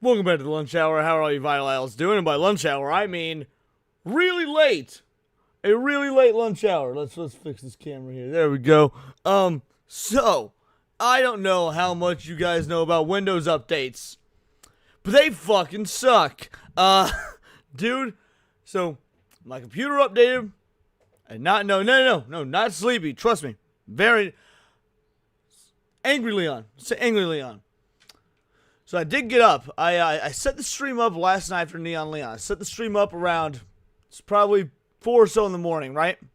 Welcome back to the lunch hour. How are all you vital owls doing? And by lunch hour, I mean really late. A really late lunch hour. Let's fix this camera here. There we go. So I don't know how much you guys know about Windows updates, but they fucking suck. Dude. So my computer updated. And not sleepy. Trust me. Very angry, Leon. Say angry, Leon. So I did get up. I set the stream up last night for Neon Leon. I set the stream up around, it's probably 4 or so in the morning, right? I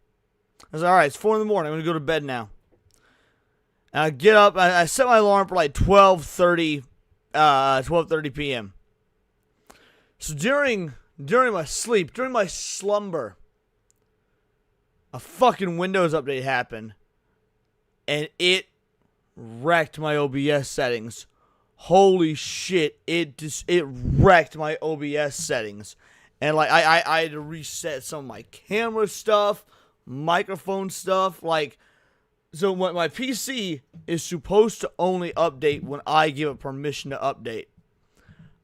was like, alright, it's 4 in the morning. I'm going to go to bed now. And I get up. I set my alarm for like 12:30 p.m. So during my sleep, during my slumber, a fucking Windows update happened. And it wrecked my OBS settings. Holy shit, it wrecked my OBS settings. And like I had to reset some of my camera stuff, microphone stuff, like, so what, my PC is supposed to only update when I give it permission to update.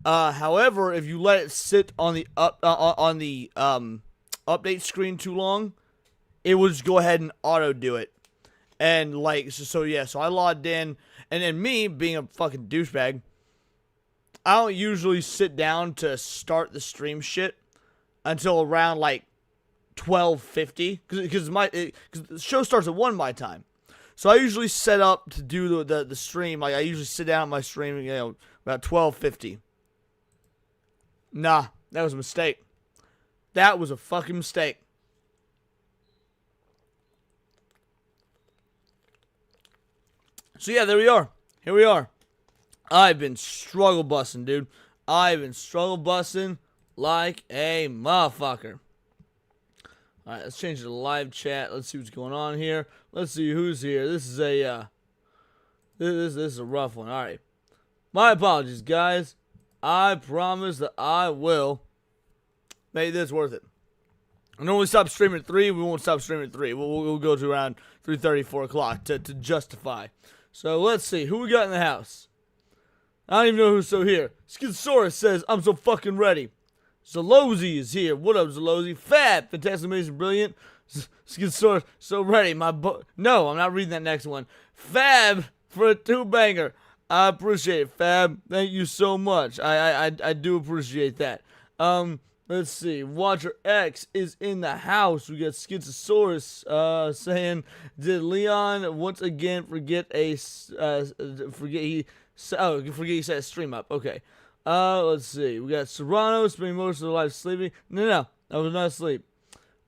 However, if you let it sit on the update screen too long, it will just go ahead and auto do it. And like so I logged in. And then me, being a fucking douchebag, I don't usually sit down to start the stream shit until around like 12:50, because the show starts at 1 my time. So I usually set up to do the stream, like I usually sit down at my stream, about 12:50. Nah, that was a mistake. That was a fucking mistake. So yeah, there we are. Here we are. I've been struggle busting, dude. I've been struggle busting like a motherfucker. Alright, let's change the live chat. Let's see what's going on here. Let's see who's here. This is a this is a rough one. Alright. My apologies, guys. I promise that I will make this worth it. I normally stop streaming at 3. We won't stop streaming at 3. We'll go to around 3:30, 4 o'clock to justify. So let's see. Who we got in the house? I don't even know who's so here. Schizosaurus says, I'm so fucking ready. Zalozy is here. What up, Zalozy? Fab. Fantastic, amazing, brilliant. Schizosaurus, so ready. No, I'm not reading that next one. Fab for a 2-banger. I appreciate it, Fab. Thank you so much. I do appreciate that. Let's see. Watcher X is in the house. We got Schizosaurus saying, did Leon once again forget he set a stream up? Okay. Let's see. We got Serrano spending most of the life sleeping. No, I was not asleep.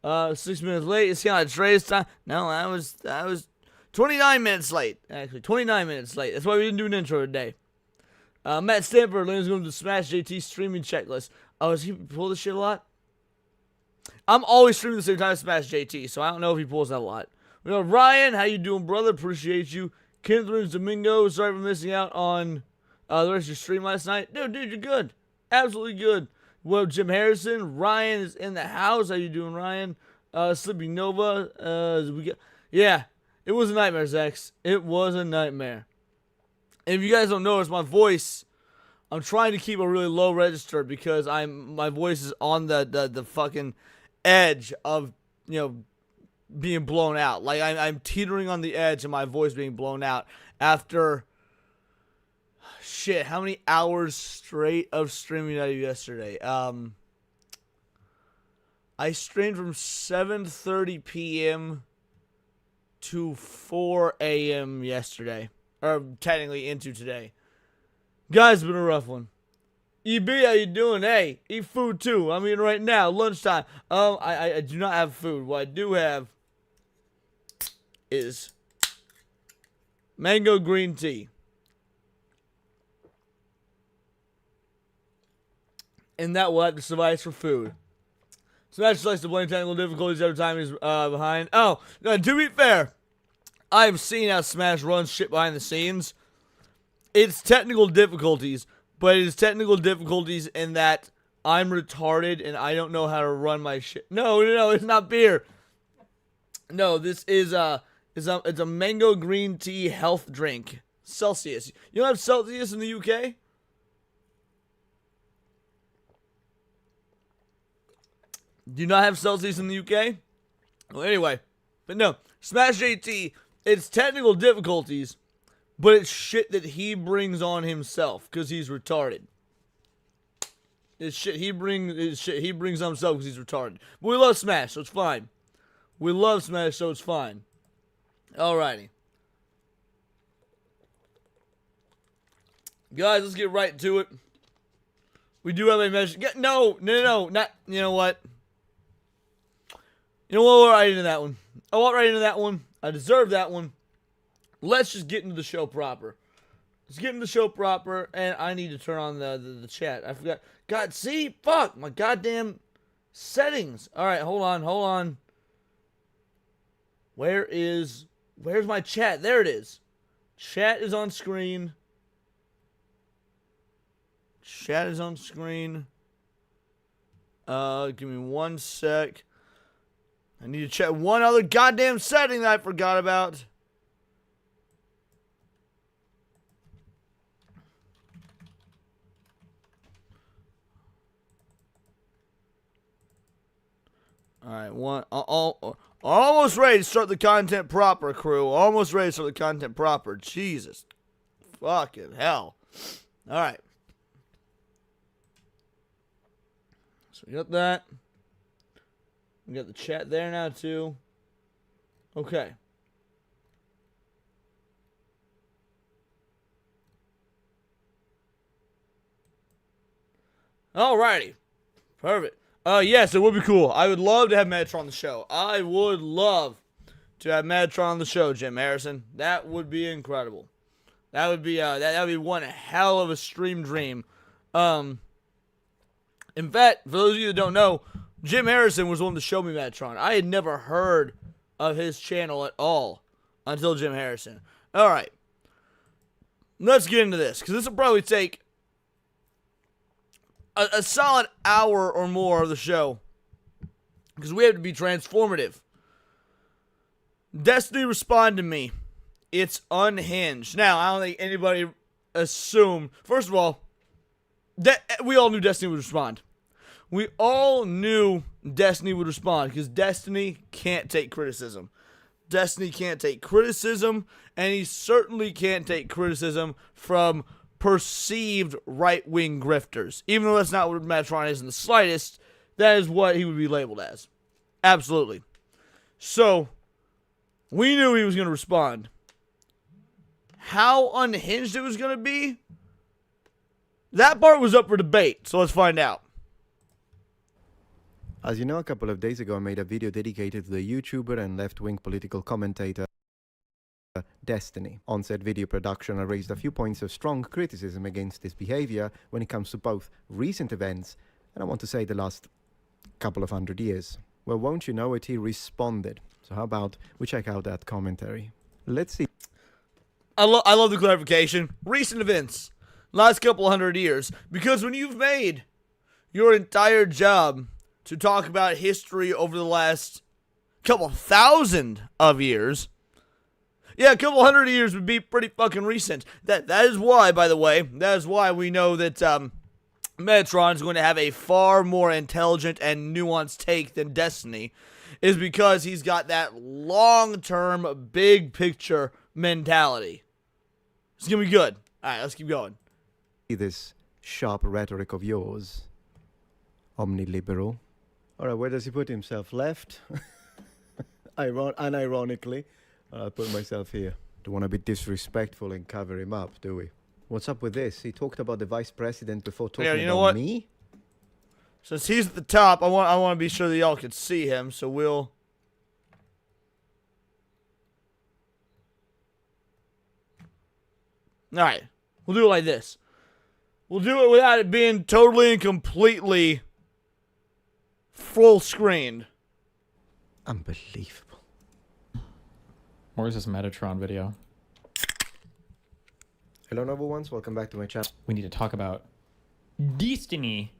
6 minutes late. Is he on Trey's time? No, I was 29 minutes late. Actually, 29 minutes late. That's why we didn't do an intro today. Matt Stanford, Leon's going to Smash JT streaming checklist. Oh, does he pull this shit a lot? I'm always streaming the same time as Smash JT, so I don't know if he pulls that a lot. We got Ryan, how you doing, brother? Appreciate you. Catherine Domingo, sorry for missing out on the rest of your stream last night. Dude, you're good. Absolutely good. Well, Jim Harrison, Ryan is in the house. How you doing, Ryan? Sleeping Nova. Yeah, it was a nightmare, Zex. It was a nightmare. And if you guys don't notice, my voice, I'm trying to keep a really low register because my voice is on the fucking edge of, being blown out. Like I'm teetering on the edge of my voice being blown out after shit. How many hours straight of streaming did I do yesterday? I streamed from 7:30 p.m. to 4 a.m. yesterday, or technically into today. Guys, it's been a rough one. EB, how you doing? Hey, eat food too. I'm eating right now, lunchtime. I do not have food. What I do have is mango green tea. And that will have to suffice for food. Smash likes to blame technical difficulties every time he's behind. Oh, no, to be fair, I've seen how Smash runs shit behind the scenes. It's technical difficulties, but it is technical difficulties in that I'm retarded and I don't know how to run my shit. No, it's not beer. No, this is it's a mango green tea health drink. Celsius. You don't have Celsius in the UK? Do not have Celsius in the UK? Well, anyway. But no. Smash JT, it's technical difficulties, but it's shit that he brings on himself because he's retarded. It's shit he brings on himself because he's retarded. But we love Smash, so it's fine. We love Smash, so it's fine. Alrighty. Guys, let's get right to it. We do have a measure. No, not. You know what? You know what? We're right into that one. I walked right into that one. I deserve that one. Let's just get into the show proper. Let's get into the show proper, and I need to turn on the chat. I forgot. God, see? Fuck. My goddamn settings. Alright, hold on. Where's my chat? There it is. Chat is on screen. Chat is on screen. Give me 1 sec. I need to check one other goddamn setting that I forgot about. Alright, almost ready to start the content proper, crew. Almost ready to start the content proper. Jesus. Fucking hell. Alright. So we got that. We got the chat there now, too. Okay. Alrighty. Perfect. Yes, it would be cool. I would love to have Metatron on the show. I would love to have Metatron on the show, Jim Harrison. That would be incredible. That would be that would be one hell of a stream dream. In fact, for those of you that don't know, Jim Harrison was the one to show me Metatron. I had never heard of his channel at all until Jim Harrison. Alright. Let's get into this, because this will probably take a solid hour or more of the show, because we have to be transformative. Destiny responded to me. It's unhinged. Now, I don't think anybody assumed. First of all, we all knew Destiny would respond. We all knew Destiny would respond, because Destiny can't take criticism. Destiny can't take criticism, and he certainly can't take criticism from perceived right-wing grifters. Even though that's not what Metatron is in the slightest, that is what he would be labeled as. Absolutely. So, we knew he was going to respond. How unhinged it was going to be, that part was up for debate, so let's find out. As you know, a couple of days ago I made a video dedicated to the YouTuber and left-wing political commentator Destiny. On said video production I raised a few points of strong criticism against his behavior when it comes to both recent events and I want to say the last couple of 100 years. Well, won't you know it, he responded. So how about we check out that commentary. Let's see. I love the clarification. Recent events. Last couple 100 years. Because when you've made your entire job to talk about history over the last couple 1,000 of years, yeah, a couple 100 years would be pretty fucking recent. That is why, by the way, that is why we know that Metatron is going to have a far more intelligent and nuanced take than Destiny, is because he's got that long-term, big picture mentality. It's gonna be good. Alright, let's keep going. This sharp rhetoric of yours, omniliberal. Alright, where does he put himself? Left? Unironically. I'll put myself here. Don't want to be disrespectful and cover him up, do we? What's up with this? He talked about the vice president before talking about me? Since he's at the top, I want to be sure that y'all can see him, so we'll... Alright, we'll do it like this. We'll do it without it being totally and completely full screened. Unbelievable. Where's this Metatron video? Hello, noble ones. Welcome back to my channel. We need to talk about Destiny.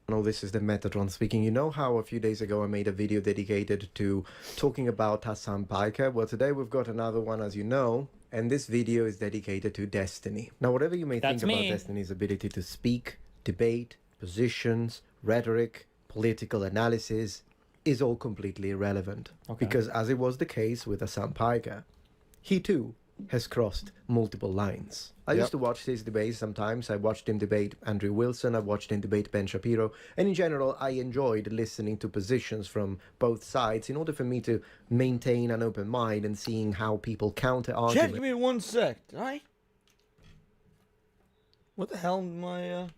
This is the Metatron speaking. You know how a few days ago I made a video dedicated to talking about Hassan Piker? Well, today we've got another one, as you know, and this video is dedicated to Destiny. Now, whatever you may think about Destiny's ability to speak, debate, positions, rhetoric, political analysis, is all completely irrelevant. Okay. Because as it was the case with Assam Paiga, he too has crossed multiple lines. I used to watch his debates sometimes. I watched him debate Andrew Wilson. I watched him debate Ben Shapiro. And in general, I enjoyed listening to positions from both sides in order for me to maintain an open mind and seeing how people counter Chat, argument. give me 1 sec. Did I? What the hell did my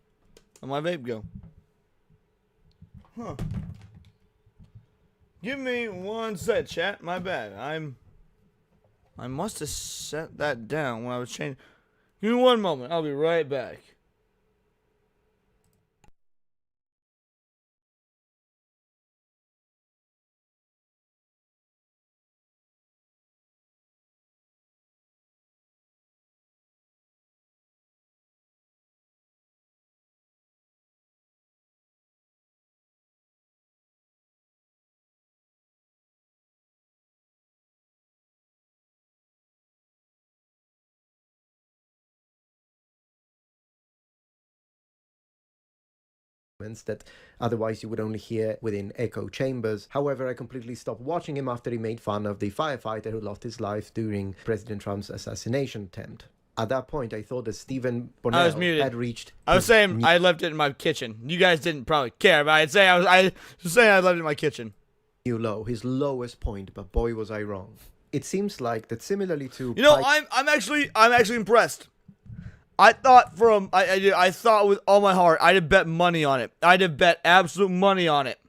vape go? Huh. Give me 1 sec, chat. My bad. I must have set that down when I was changing. Give me 1 moment. I'll be right back. That otherwise you would only hear within echo chambers. However, I completely stopped watching him after he made fun of the firefighter who lost his life during President Trump's assassination attempt. At that point, I thought that Stephen Bonnell had reached... I was saying I left it in my kitchen. You guys didn't probably care, but I was saying I left it in my kitchen. New low, his lowest point, but boy was I wrong. It seems like that similarly to... You know, I'm actually impressed. I thought I thought with all my heart, I'd have bet money on it. I'd have bet absolute money on it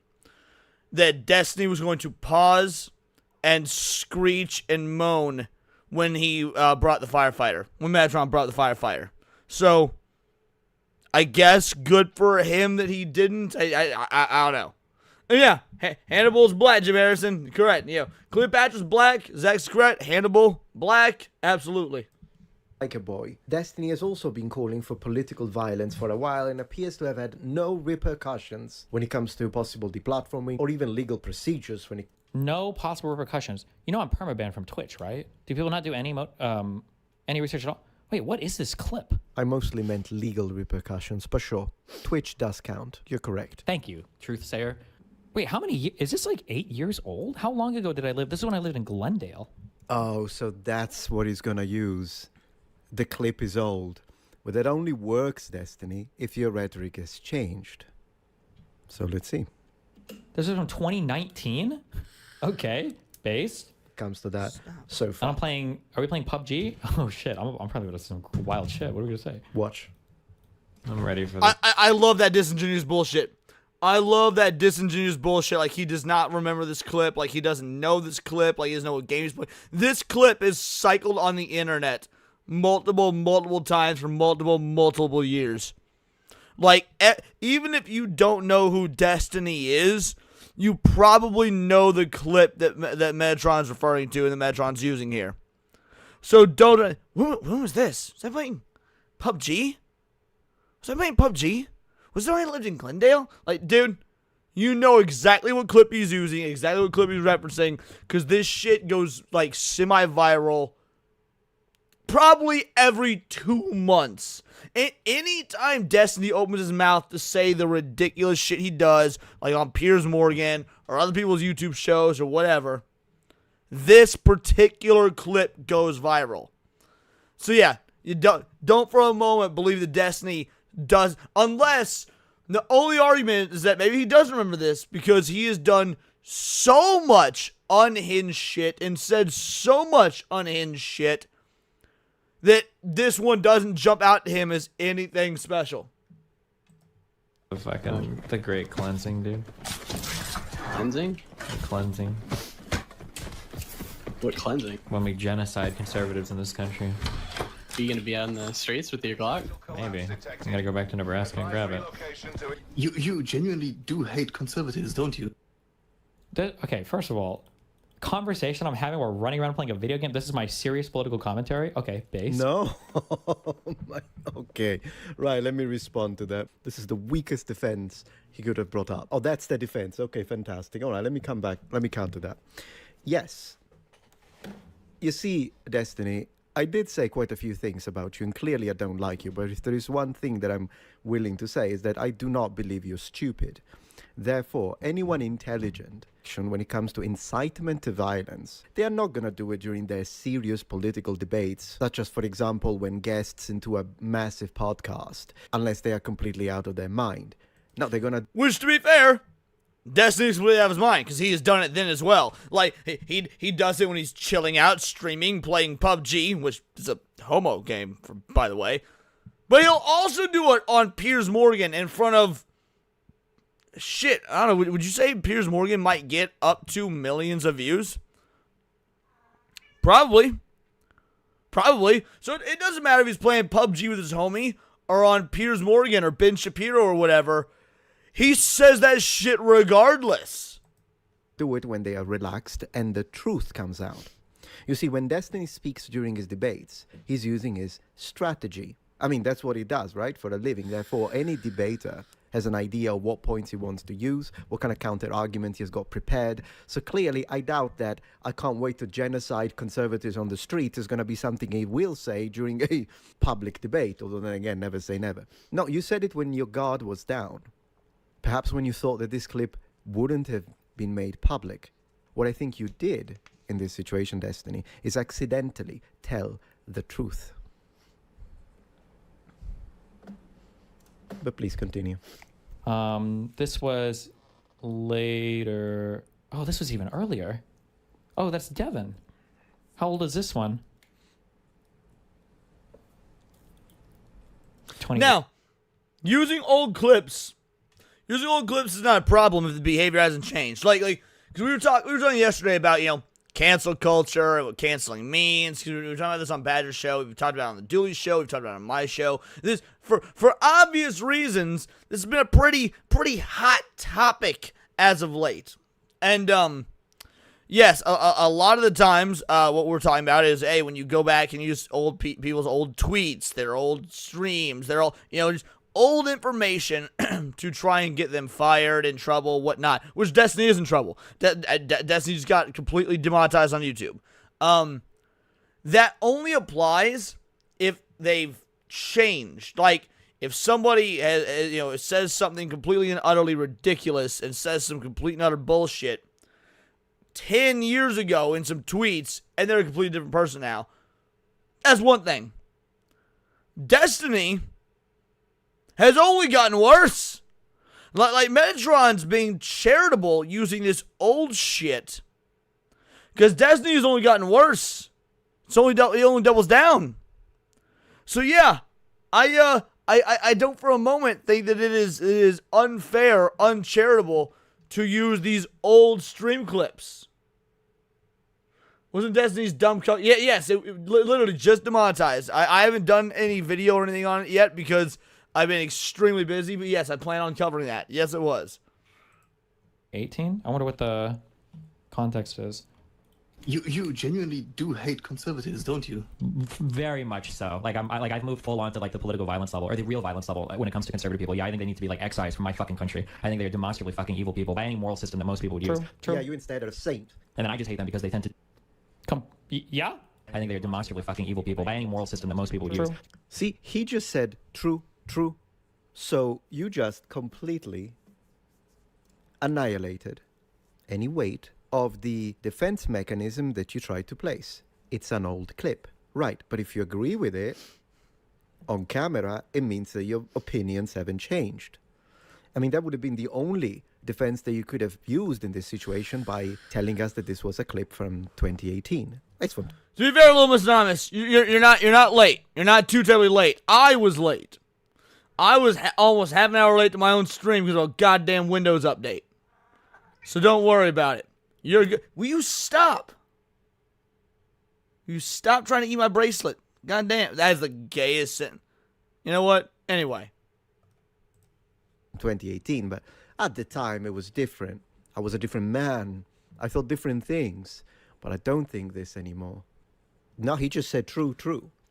that Destiny was going to pause and screech and moan when he brought the firefighter, when Metatron brought the firefighter. So, I guess good for him that he didn't. I don't know. And yeah, Hannibal's black, Jim Harrison. Correct. Yeah, Cleopatra's black. Zach's correct. Hannibal, black. Absolutely. Like a boy, Destiny has also been calling for political violence for a while and appears to have had no repercussions when it comes to possible deplatforming or even legal procedures when it... No possible repercussions. You know I'm permabanned from Twitch, right? Do people not do any research at all? Wait, what is this clip? I mostly meant legal repercussions, but sure, Twitch does count. You're correct. Thank you, truth sayer. Wait, how many is this like 8 years old? How long ago did I live? This is when I lived in Glendale. Oh, so that's what he's gonna use. The clip is old. Well, that only works, Destiny, if your rhetoric has changed. So let's see. This is from 2019? Okay, based. Comes to that so far. Are we playing PUBG? Oh shit, I'm probably gonna some wild shit. What are we gonna say? Watch. I'm ready for this. I love that disingenuous bullshit. I love that disingenuous bullshit. Like, he does not remember this clip. Like, he doesn't know this clip. Like, he doesn't know what game he's playing. This clip is cycled on the internet multiple times for multiple years. Like, even if you don't know who Destiny is, you probably know the clip that Metatron's referring to and that Metatron's using here. So don't... When was this? Was I playing PUBG? Was there I lived in Glendale? Like, dude, you know exactly what clip he's using, exactly what clip he's referencing, because this shit goes, like, semi-viral probably every 2 months. And anytime Destiny opens his mouth to say the ridiculous shit he does, like on Piers Morgan or other people's YouTube shows or whatever, this particular clip goes viral. So yeah, you don't for a moment believe that Destiny does, unless the only argument is that maybe he doesn't remember this because he has done so much unhinged shit and said so much unhinged shit that this one doesn't jump out to him as anything special. The great cleansing, dude. Cleansing? The cleansing. What cleansing? When we genocide conservatives in this country. Are you gonna be out in the streets with your Glock? Maybe. I gotta go back to Nebraska and grab it. You genuinely do hate conservatives, don't you? Okay, first of all, conversation I'm having while running around playing a video game. This is my serious political commentary. Okay, base. No. Okay. Right, let me respond to that. This is the weakest defense he could have brought up. Oh, that's the defense. Okay, fantastic. All right, let me come back. Let me counter that. Yes. You see, Destiny, I did say quite a few things about you, and clearly I don't like you, but if there is one thing that I'm willing to say is that I do not believe you're stupid. Therefore, anyone intelligent, when it comes to incitement to violence, they are not going to do it during their serious political debates, such as, for example, when guests into a massive podcast, unless they are completely out of their mind. No, they're going to... Which, to be fair, Destiny's completely out of his mind, because he has done it then as well. Like, he does it when he's chilling out, streaming, playing PUBG, which is a homo game, by the way. But he'll also do it on Piers Morgan in front of... Shit, I don't know, would you say Piers Morgan might get up to millions of views? Probably. So it doesn't matter if he's playing PUBG with his homie, or on Piers Morgan, or Ben Shapiro, or whatever. He says that shit regardless. Do it when they are relaxed and the truth comes out. You see, when Destiny speaks during his debates, he's using his strategy. I mean, that's what he does, right? For a living. Therefore, any debater has an idea of what points he wants to use, what kind of counter-argument he has got prepared. So clearly, I doubt that "I can't wait to genocide conservatives on the street" is going to be something he will say during a public debate. Although then again, never say never. No, you said it when your guard was down. Perhaps when you thought that this clip wouldn't have been made public. What I think you did in this situation, Destiny, is accidentally tell the truth. But please continue. This was later. Oh, this was even earlier. Oh, that's Devin. How old is this one? 20. Now, using old clips is not a problem if the behavior hasn't changed. Like, because we were talking yesterday about, cancel culture and what canceling means. Cause we were talking about this on Badger's show. We've talked about it on the Dooley show. We've talked about it on my show. This, for obvious reasons, this has been a pretty hot topic as of late. And, yes, a lot of the times, what we're talking about is, hey, when you go back and use old people's old tweets, their old streams, they're all, just old information to try and get them fired, in trouble, whatnot. Which Destiny is in trouble. Destiny's got completely demonetized on YouTube. That only applies if they've changed. Like, if somebody has, says something completely and utterly ridiculous and says some complete and utter bullshit 10 years ago in some tweets, and they're a completely different person now. That's one thing. Destiny has only gotten worse. Like Metatron's being charitable using this old shit, because Destiny has only gotten worse. It only doubles down. So yeah, I don't for a moment think that it is unfair, uncharitable to use these old stream clips. Wasn't Destiny's dumb cut? Yeah, yes, it literally just demonetized. I haven't done any video or anything on it yet because I've been extremely busy, but yes, I plan on covering that. Yes, it was. 18? I wonder what the context is. You genuinely do hate conservatives, don't you? Very much so. I've moved full on to the political violence level, or the real violence level when it comes to conservative people. Yeah, I think they need to be excised from my fucking country. I think they're demonstrably fucking evil people by any moral system that most people would use. True. Yeah, you instead are a saint. And then I just hate them because they tend to yeah? I think they're demonstrably fucking evil people by any moral system that most people would use. See, he just said true. So you just completely annihilated any weight of the defense mechanism that you tried to place. It's an old clip. Right, but if you agree with it on camera, it means that your opinions haven't changed. I mean, that would have been the only defense that you could have used in this situation by telling us that this was a clip from 2018. Excellent. To be very little misnominous, you're not late. You're not too terribly late. I was late. I was almost half an hour late to my own stream because of a goddamn Windows update. So don't worry about it. You're good. Will you stop? You stop trying to eat my bracelet. Goddamn, that is the gayest sentence. You know what? Anyway. 2018, but at the time it was different. I was a different man. I thought different things, but I don't think this anymore. No, he just said true.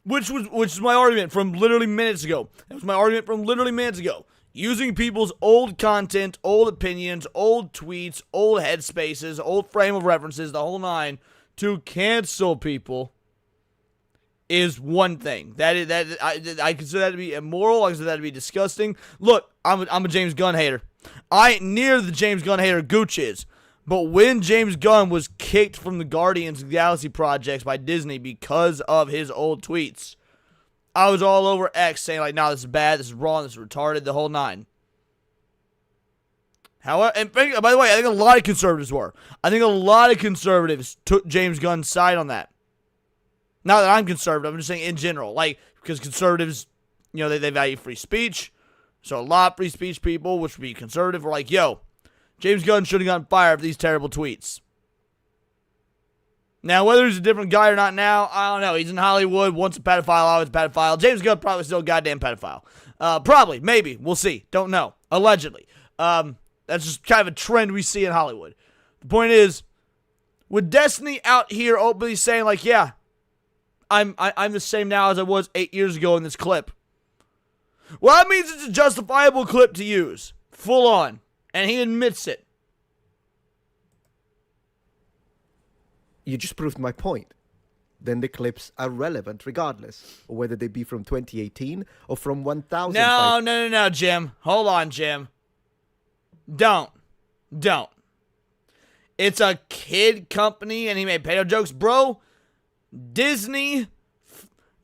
Which is my argument from literally minutes ago. That was my argument from literally minutes ago. Using people's old content, old opinions, old tweets, old headspaces, old frame of references, the whole nine, to cancel people is one thing. I consider that to be immoral. I consider that to be disgusting. Look, I'm a James Gunn hater. I ain't near the James Gunn hater Gooch is. But when James Gunn was kicked from the Guardians of the Galaxy projects by Disney because of his old tweets, I was all over X saying, like, no, this is bad, this is wrong, this is retarded, the whole nine. However, and by the way, I think a lot of conservatives were. I think a lot of conservatives took James Gunn's side on that. Not that I'm conservative, I'm just saying in general. Like, because conservatives, you know, they value free speech. So a lot of free speech people, which would be conservative, were like, yo, James Gunn should have gotten fired for these terrible tweets. Now, whether he's a different guy or not now, I don't know. He's in Hollywood, once a pedophile, always a pedophile. James Gunn probably still a goddamn pedophile. Probably, maybe, we'll see. Don't know. Allegedly. That's just kind of a trend we see in Hollywood. The point is, with Destiny out here openly saying, like, yeah, I'm the same now as I was 8 years ago in this clip. Well, that means it's a justifiable clip to use. Full on. And he admits it. You just proved my point. Then the clips are relevant regardless, or whether they be from 2018 or from 1000. No, Jim. Hold on, Jim. Don't. It's a kid company and he made pedo jokes. Bro, Disney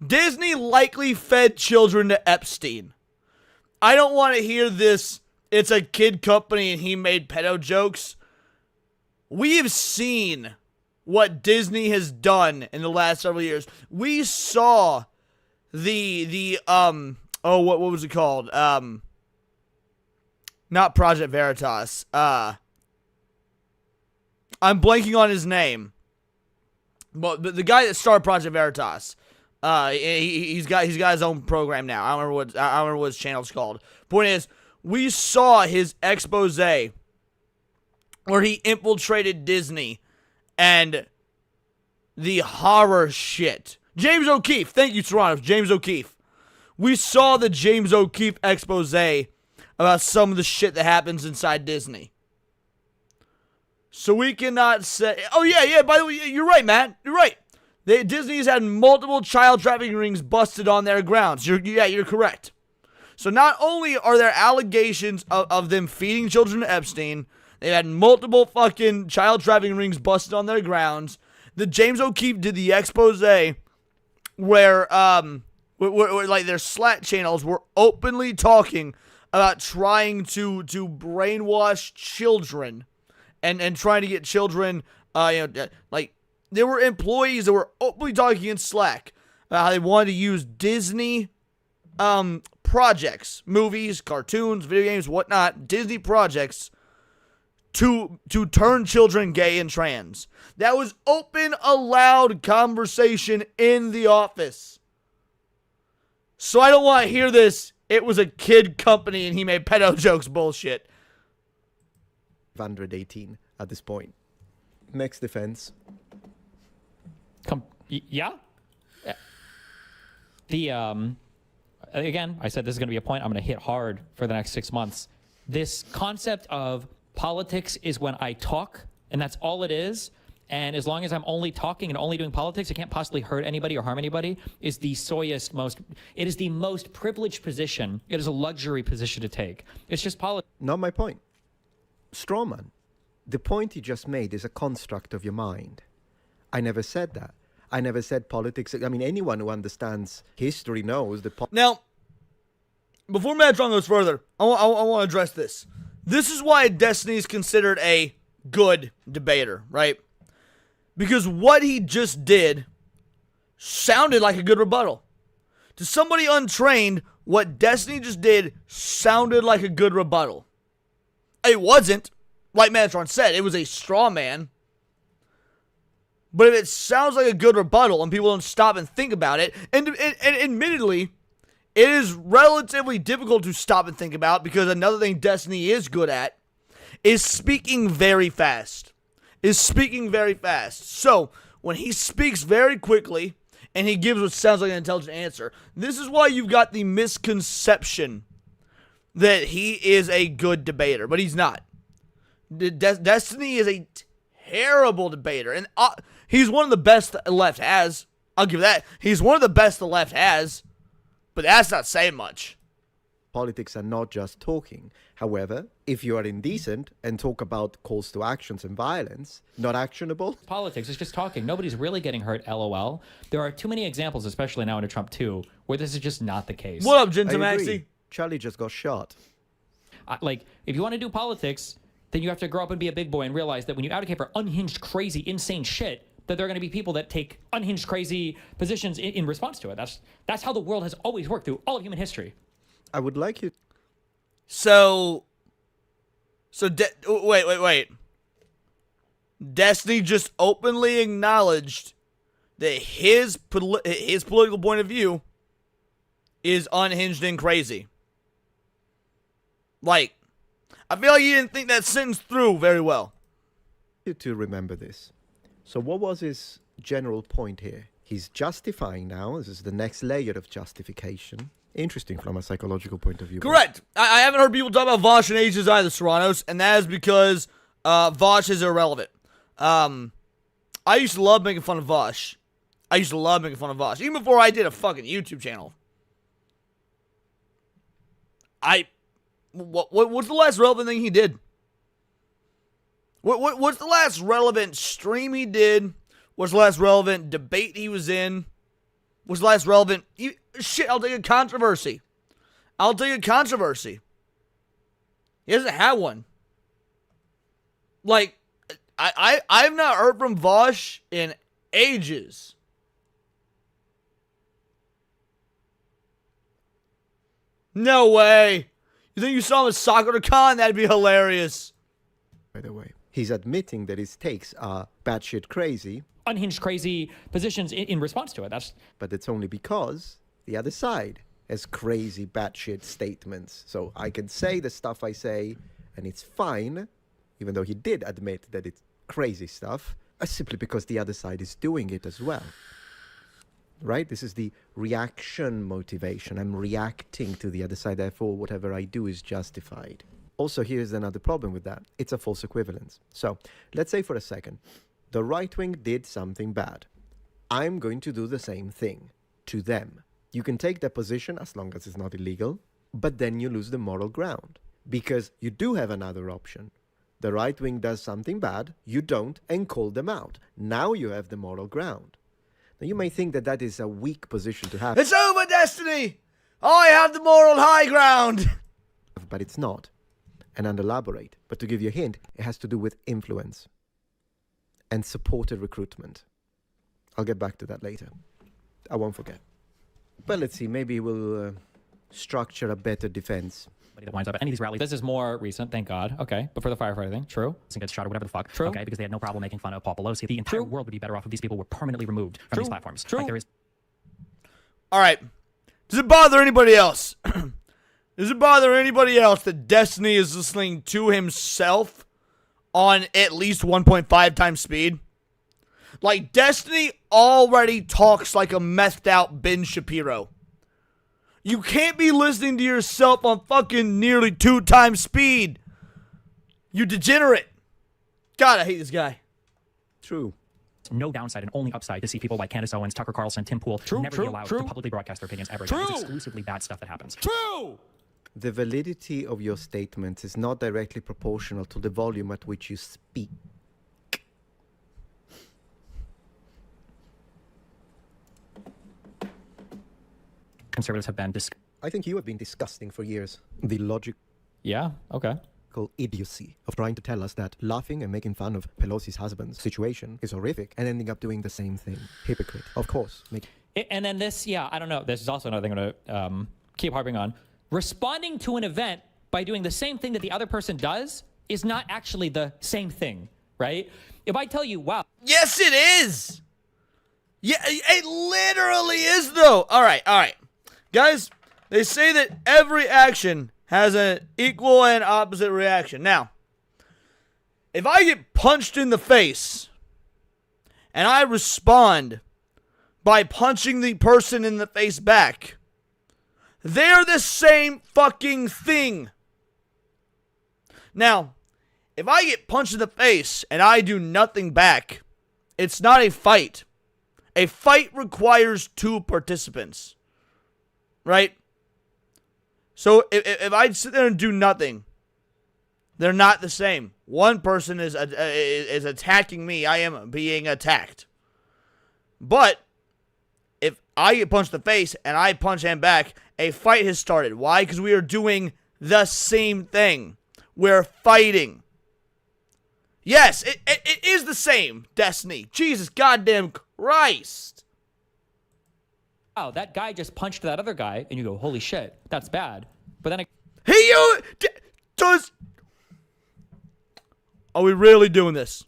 likely fed children to Epstein. I don't want to hear this, it's a kid company and he made pedo jokes. We have seen what Disney has done in the last several years. We saw what was it called? Not Project Veritas. I'm blanking on his name. But the guy that started Project Veritas, he's got his own program now. I don't remember what his channel's called. Point is, we saw his expose where he infiltrated Disney and the horror shit. James O'Keefe, thank you, Toronto. James O'Keefe. We saw the James O'Keefe expose about some of the shit that happens inside Disney. So we cannot say, oh yeah, by the way, you're right, Matt. You're right. Disney's had multiple child trafficking rings busted on their grounds. You're correct. So not only are there allegations of them feeding children to Epstein, they've had multiple fucking child trafficking rings busted on their grounds. The James O'Keefe did the expose where like their Slack channels were openly talking about trying to brainwash children and trying to get children, like there were employees that were openly talking in Slack about how they wanted to use Disney projects, movies, cartoons, video games, whatnot, Disney projects to turn children gay and trans. That was open, allowed conversation in the office. So I don't want to hear this, it was a kid company and he made pedo jokes bullshit. 118 at this point. Next defense. Yeah. Again, I said this is going to be a point I'm going to hit hard for the next 6 months. This concept of politics is when I talk, and that's all it is. And as long as I'm only talking and only doing politics, I can't possibly hurt anybody or harm anybody, is the it is the most privileged position. It is a luxury position to take. It's just politics. Not my point. Strawman. The point you just made is a construct of your mind. I never said that. I never said politics. I mean, anyone who understands history knows that... Now, before Metatron goes further, I want to address this. This is why Destiny is considered a good debater, right? Because what he just did sounded like a good rebuttal. To somebody untrained, what Destiny just did sounded like a good rebuttal. It wasn't. Like Metatron said, it was a straw man. But if it sounds like a good rebuttal and people don't stop and think about it, and admittedly, it is relatively difficult to stop and think about because another thing Destiny is good at is speaking very fast. So, when he speaks very quickly and he gives what sounds like an intelligent answer, this is why you've got the misconception that he is a good debater, but he's not. Destiny is a terrible debater, and he's one of the best the left has. I'll give that. He's one of the best the left has, but that's not saying much. Politics are not just talking. However, if you are indecent and talk about calls to actions and violence, not actionable. Politics is just talking. Nobody's really getting hurt, LOL. There are too many examples, especially now under Trump 2, where this is just not the case. What up, I Gentimaxi? agree. Charlie just got shot. Like, if you want to do politics, then you have to grow up and be a big boy and realize that when you advocate for unhinged, crazy, insane shit, that there are going to be people that take unhinged, crazy positions in response to it. That's how the world has always worked through all of human history. I would like you. Wait. Destiny just openly acknowledged that his political point of view is unhinged and crazy. Like, I feel like he didn't think that sentence through very well. You to remember this. So what was his general point here? He's justifying now. This is the next layer of justification. Interesting from a psychological point of view. Correct. I haven't heard people talk about Vosh and ages either, Serranos, and that is because Vosh is irrelevant. I used to love making fun of Vosh. Even before I did a fucking YouTube channel. What's the last relevant thing he did? What's the last relevant stream he did? What's the last relevant debate he was in? What's the last relevant... Shit, I'll take a controversy. He hasn't had one. Like, I've not heard from Vosh in ages. No way. You think you saw him at SoccerCon? That'd be hilarious. By the way, he's admitting that his takes are batshit crazy. Unhinged, crazy positions in response to it. But it's only because the other side has crazy batshit statements. So I can say the stuff I say, and it's fine, even though he did admit that it's crazy stuff, simply because the other side is doing it as well. Right? This is the reaction motivation. I'm reacting to the other side, therefore whatever I do is justified. Also, here's another problem with that. It's a false equivalence. So, let's say for a second, the right wing did something bad. I'm going to do the same thing to them. You can take their position as long as it's not illegal, but then you lose the moral ground. Because you do have another option. The right wing does something bad, you don't, and call them out. Now you have the moral ground. Now you may think that that is a weak position to have. It's over, Destiny! I have the moral high ground! But it's not. And I'll elaborate. But to give you a hint, it has to do with influence and supported recruitment. I'll get back to that later. I won't forget. But let's see, maybe we'll structure a better defense. That winds up at any of these rallies. This is more recent, thank God. Okay, but for the firefighter thing, true. And gets shot or whatever the fuck. True. Okay, because they had no problem making fun of Paul Pelosi. The entire world would be better off if these people were permanently removed from these platforms. True. Like there is. All right. Does it bother anybody else? Does it bother anybody else that Destiny is listening to himself on at least 1.5 times speed? Like, Destiny already talks like a methed out Ben Shapiro. You can't be listening to yourself on fucking nearly 2 times speed. You degenerate. God, I hate this guy. True. No downside and only upside to see people like Candace Owens, Tucker Carlson, Tim Pool never be allowed to publicly broadcast their opinions ever again. It's exclusively bad stuff that happens. True. The validity of your statements is not directly proportional to the volume at which you speak. Conservatives have been I think you have been disgusting for years. The logical Yeah, okay. idiocy of trying to tell us that laughing and making fun of Pelosi's husband's situation is horrific and ending up doing the same thing. Hypocrite. Of course. And then this, yeah, I don't know. This is also another thing I'm going to keep harping on. Responding to an event by doing the same thing that the other person does is not actually the same thing, right? If I tell you, wow. Yes, it is. Yeah, it literally is, though. All right. Guys, they say that every action has an equal and opposite reaction. Now, if I get punched in the face and I respond by punching the person in the face back, they're the same fucking thing. Now, if I get punched in the face and I do nothing back, it's not a fight. A fight requires 2 participants. Right? So if I sit there and do nothing, they're not the same. One person is attacking me. I am being attacked. But if I get punched in the face and I punch him back, a fight has started. Why? Because we are doing the same thing. We're fighting. Yes, it is the same, Destiny. Jesus goddamn Christ. Oh, that guy just punched that other guy, and you go, holy shit, that's bad. But then does... Are we really doing this?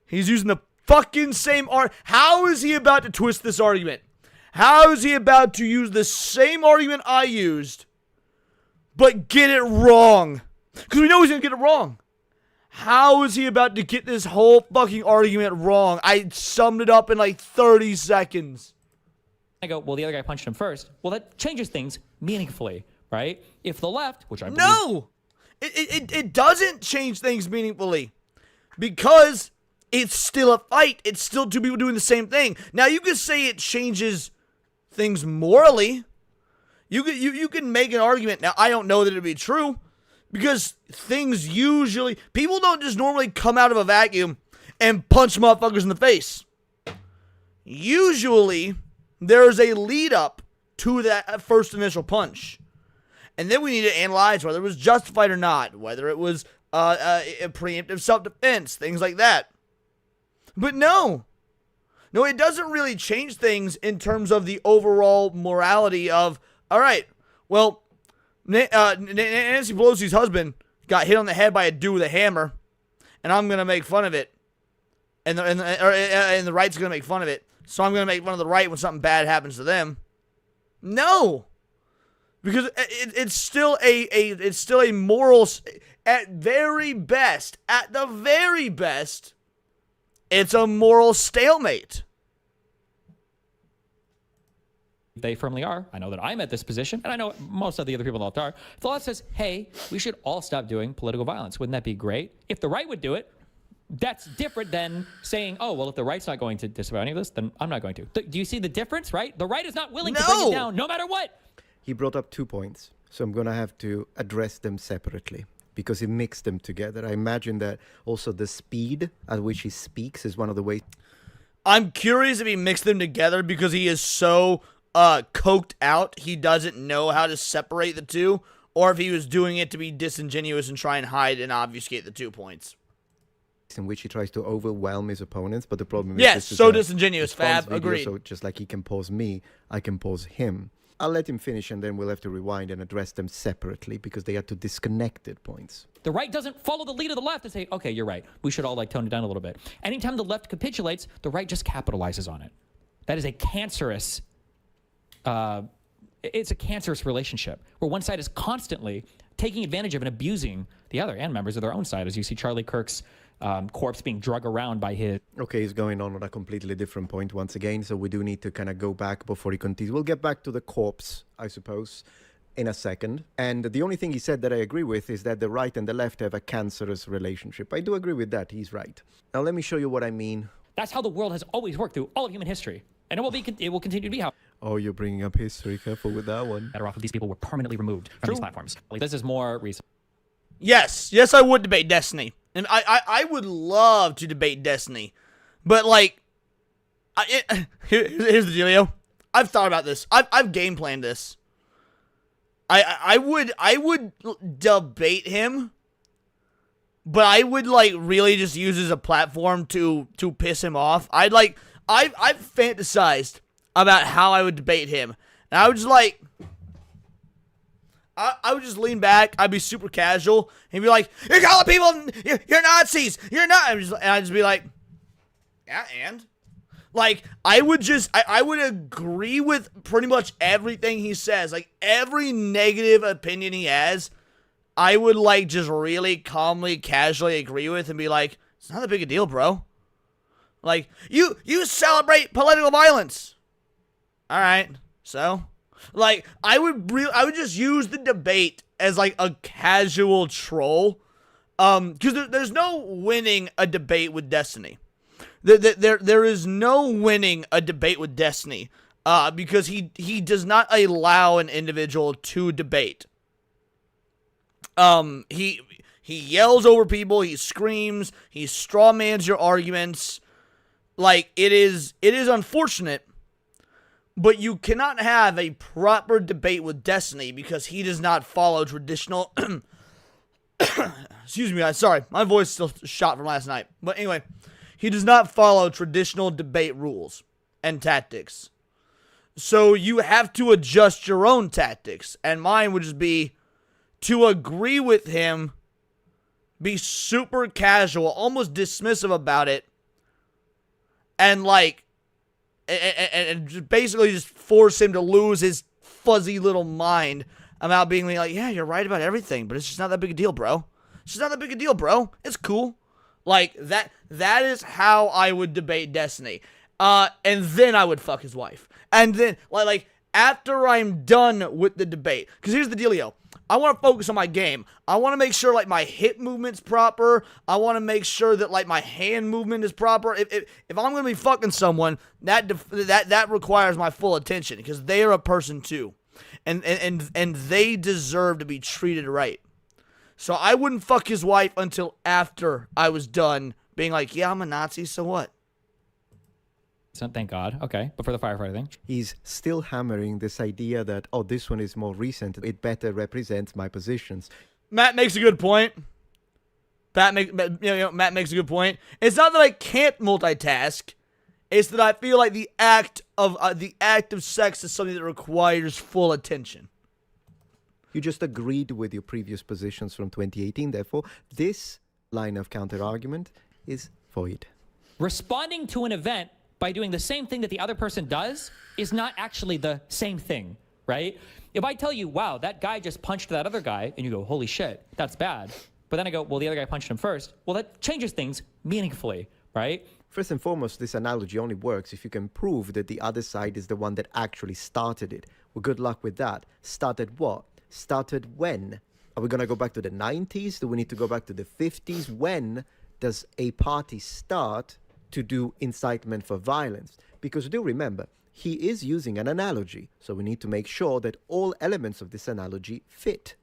He's using the fucking same art. How is he about to twist this argument? How is he about to use the same argument I used, but get it wrong? Because we know he's going to get it wrong. How is he about to get this whole fucking argument wrong? I summed it up in like 30 seconds. I go, well, the other guy punched him first. Well, that changes things meaningfully, right? If the left, which I believe... No! It doesn't change things meaningfully. Because it's still a fight. It's still two people doing the same thing. Now, you could say it changes things morally. You can make an argument. Now, I don't know that it'd be true. Because things usually... People don't just normally come out of a vacuum and punch motherfuckers in the face. Usually, there's a lead up to that first initial punch. And then we need to analyze whether it was justified or not. Whether it was a preemptive self-defense. Things like that. But no. No, it doesn't really change things in terms of the overall morality of... Alright, well... Nancy Pelosi's husband got hit on the head by a dude with a hammer, and I'm gonna make fun of it, and the right's gonna make fun of it. So I'm gonna make fun of the right when something bad happens to them. No, because it's still a moral. At very best, it's a moral stalemate. They firmly are. I know that I'm at this position, and I know most of the other people on the left are. If the left says, hey, we should all stop doing political violence, wouldn't that be great? If the right would do it, that's different than saying, oh, well, if the right's not going to disavow any of this, then I'm not going to. Do you see the difference, right? The right is not willing to bring it down, no matter what. He brought up 2 points, so I'm going to have to address them separately because he mixed them together. I imagine that also the speed at which he speaks is one of the ways. I'm curious if he mixed them together because he is so... coked out, he doesn't know how to separate the two, or if he was doing it to be disingenuous and try and hide and obfuscate the 2 points. In which he tries to overwhelm his opponents, but the problem is... Yes, so disingenuous, Fab, video, agreed. So just like he can pause me, I can pause him. I'll let him finish, and then we'll have to rewind and address them separately, because they are two disconnected points. The right doesn't follow the lead of the left and say, okay, you're right, we should all tone it down a little bit. Anytime the left capitulates, the right just capitalizes on it. That is a cancerous... it's a cancerous relationship where one side is constantly taking advantage of and abusing the other and members of their own side, as you see Charlie Kirk's corpse being drug around by his... Okay, he's going on a completely different point once again, so we do need to kind of go back before he continues. We'll get back to the corpse, I suppose, in a second. And the only thing he said that I agree with is that the right and the left have a cancerous relationship. I do agree with that. He's right. Now, let me show you what I mean. That's how the world has always worked through all of human history. And it will continue to be how... Oh, you're bringing up history. Careful with that one. Better off if these people were permanently removed from these platforms. This is more recent. Yes, I would debate Destiny. And I would love to debate Destiny. But, like, here's the deal, yo. I've thought about this. I've game planned this. I would debate him, but I would, like, really just use as a platform to piss him off. I've fantasized about how I would debate him. And I would just, like... I would just lean back. I'd be super casual. And be like, you're calling people... You're Nazis! You're not... And I'd just be like... Yeah, and? Like, I would just... I would agree with pretty much everything he says. Like, every negative opinion he has, I would, like, just really calmly, casually agree with and be like, it's not that big a deal, bro. Like, you celebrate political violence. All right, so, like, I would just use the debate as, like, a casual troll, because there's no winning a debate with Destiny. There is no winning a debate with Destiny. because he does not allow an individual to debate. He yells over people, he screams, he strawmans your arguments. Like, it is unfortunate, but you cannot have a proper debate with Destiny because he does not follow traditional excuse me guys, sorry, my voice is still shot from last night. But anyway, he does not follow traditional debate rules and tactics. So you have to adjust your own tactics, and mine would just be to agree with him, be super casual, almost dismissive about it, and like, and just basically just force him to lose his fuzzy little mind about being like, yeah, you're right about everything, but it's just not that big a deal, bro. It's just not that big a deal, bro. It's cool. Like, that is how I would debate Destiny. And then I would fuck his wife. And then, like after I'm done with the debate, because here's the dealio. I want to focus on my game. I want to make sure, like, my hip movement's proper. I want to make sure that, like, my hand movement is proper. If I'm going to be fucking someone, that requires my full attention, because they are a person too. And they deserve to be treated right. So I wouldn't fuck his wife until after I was done being like, yeah, I'm a Nazi, so what? So thank God. Okay. But for the firefighter thing? He's still hammering this idea that, oh, this one is more recent. It better represents my positions. Matt makes a good point. Matt makes a good point. It's not that I can't multitask. It's that I feel like the act of sex is something that requires full attention. You just agreed with your previous positions from 2018. Therefore, this line of counter-argument is void. Responding to an event by doing the same thing that the other person does is not actually the same thing, right? If I tell you, wow, that guy just punched that other guy, and you go, holy shit, that's bad. But then I go, well, the other guy punched him first. Well, that changes things meaningfully, right? First and foremost, this analogy only works if you can prove that the other side is the one that actually started it. Well, good luck with that. Started what? Started when? Are we going to go back to the 90s? Do we need to go back to the 50s? When does a party start to do incitement for violence? Because do remember, he is using an analogy, so we need to make sure that all elements of this analogy fit.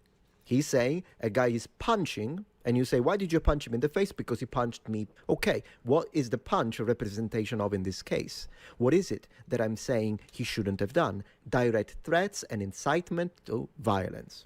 He's saying a guy is punching, and you say, why did you punch him in the face? Because he punched me. Okay, what is the punch a representation of in this case? What is it that I'm saying he shouldn't have done? Direct threats and incitement to violence.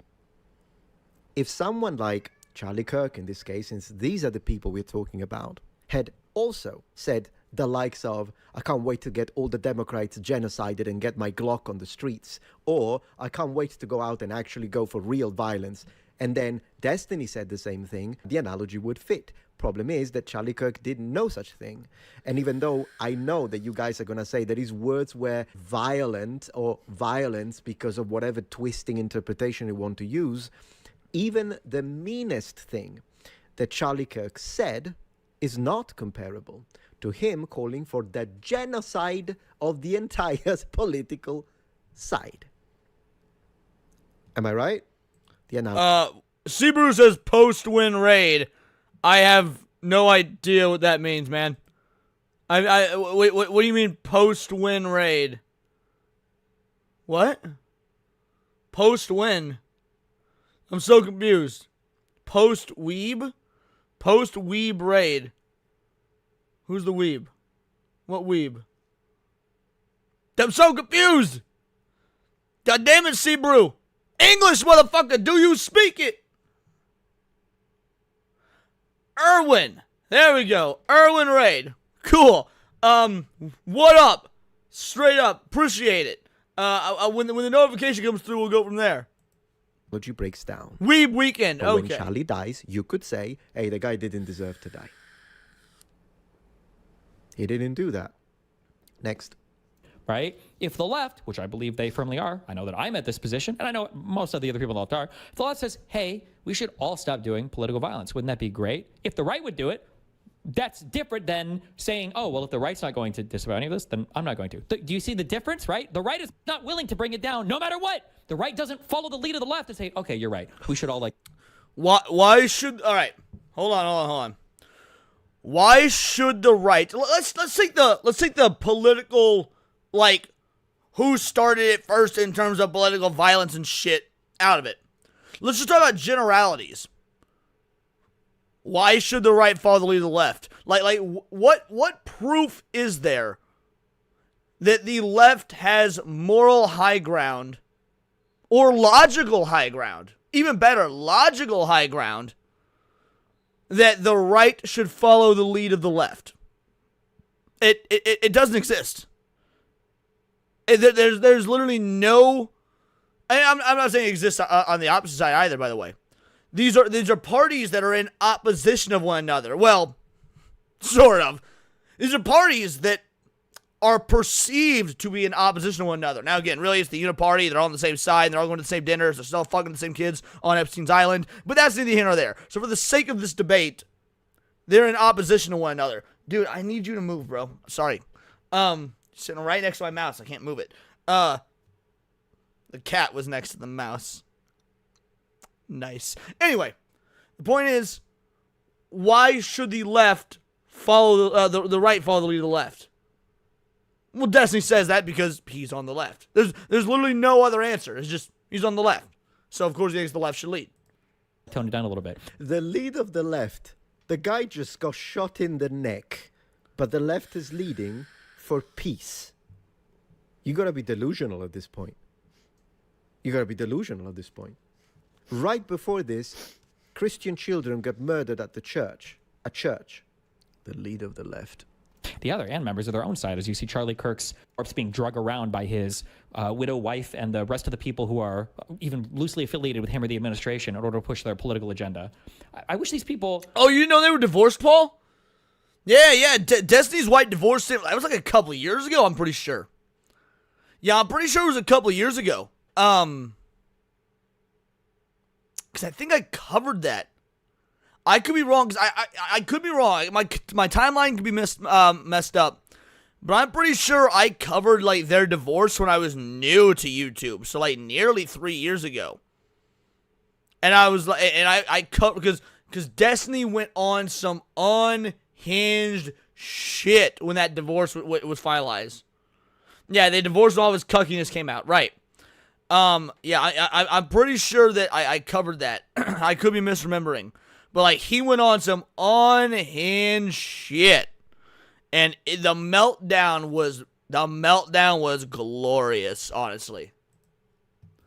If someone like Charlie Kirk, in this case, since these are the people we're talking about, had also said the likes of, I can't wait to get all the Democrats genocided and get my Glock on the streets, or I can't wait to go out and actually go for real violence, and then Destiny said the same thing, the analogy would fit. Problem is that Charlie Kirk didn't know such thing. And even though I know that you guys are going to say that his words were violent or violence because of whatever twisting interpretation you want to use, even the meanest thing that Charlie Kirk said is not comparable to him calling for the genocide of the entire political side. Am I right? The analogy. Sebrew says post-win raid. I have no idea what that means, man. Wait, what do you mean post-win raid? What? Post-win? I'm so confused. Post-weeb? Post-weeb raid. Who's the weeb? What weeb? I'm so confused! God damn it, Sebrew! English, motherfucker, do you speak it? Erwin. There we go. Erwin raid. Cool. What up? Straight up. Appreciate it. When the notification comes through, we'll go from there. Analogy breaks down. Weeb weekend. But Okay. when Charlie dies, you could say, hey, the guy didn't deserve to die. He didn't do that. Next. Right? If the left, which I believe they firmly are, I know that I'm at this position, and I know most of the other people on the left are, if the left says, hey, we should all stop doing political violence, wouldn't that be great? If the right would do it, that's different than saying, oh, well, if the right's not going to disavow any of this, then I'm not going to. Do you see the difference, right? The right is not willing to bring it down no matter what. The right doesn't follow the lead of the left and say, okay, you're right. We should all like... Why should... All right. Hold on. Why should the right... Let's take the political, like, who started it first in terms of political violence and shit out of it. Let's just talk about generalities. Why should the right follow the lead of the left? What proof is there that the left has moral high ground or logical high ground? Even better, logical high ground that the right should follow the lead of the left. It doesn't exist. There's literally no. I'm not saying it exists on the opposite side either. By the way, these are parties that are in opposition of one another. Well, sort of. These are parties that are perceived to be in opposition to one another. Now, again, really, it's the Uniparty. They're all on the same side. And they're all going to the same dinners. They're still fucking the same kids on Epstein's Island. But that's neither here nor there. So for the sake of this debate, they're in opposition to one another. Dude, I need you to move, bro. Sorry. Sitting right next to my mouse. I can't move it. The cat was next to the mouse. Nice. Anyway, the point is, why should the left follow the right follow the lead of the left? Well, Destiny says that because he's on the left. There's literally no other answer. It's just he's on the left. So of course he thinks the left should lead. Tone it down a little bit. The lead of the left. The guy just got shot in the neck, but the left is leading for peace. You gotta be delusional at this point. Right before this, Christian children got murdered at the church. A church. The lead of the left. The other and members of their own side, as you see Charlie Kirk's corpse being drug around by his widow wife and the rest of the people who are even loosely affiliated with him or the administration in order to push their political agenda. I wish these people... Oh, you didn't know they were divorced, Paul? Yeah. Destiny's White divorced him. That was like a couple of years ago, I'm pretty sure. Yeah, I'm pretty sure it was a couple of years ago. Because I think I covered that. I could be wrong, because I could be wrong. My timeline could be messed up. But I'm pretty sure I covered, like, their divorce when I was new to YouTube. So, like, nearly 3 years ago. And I was like, and I covered, because Destiny went on some unhinged shit when that divorce was finalized. Yeah, they divorced and all of his cuckiness came out. Right. Yeah, I'm pretty sure that I covered that. I could be misremembering. But, like, he went on some unhinged shit. And the meltdown was glorious, honestly.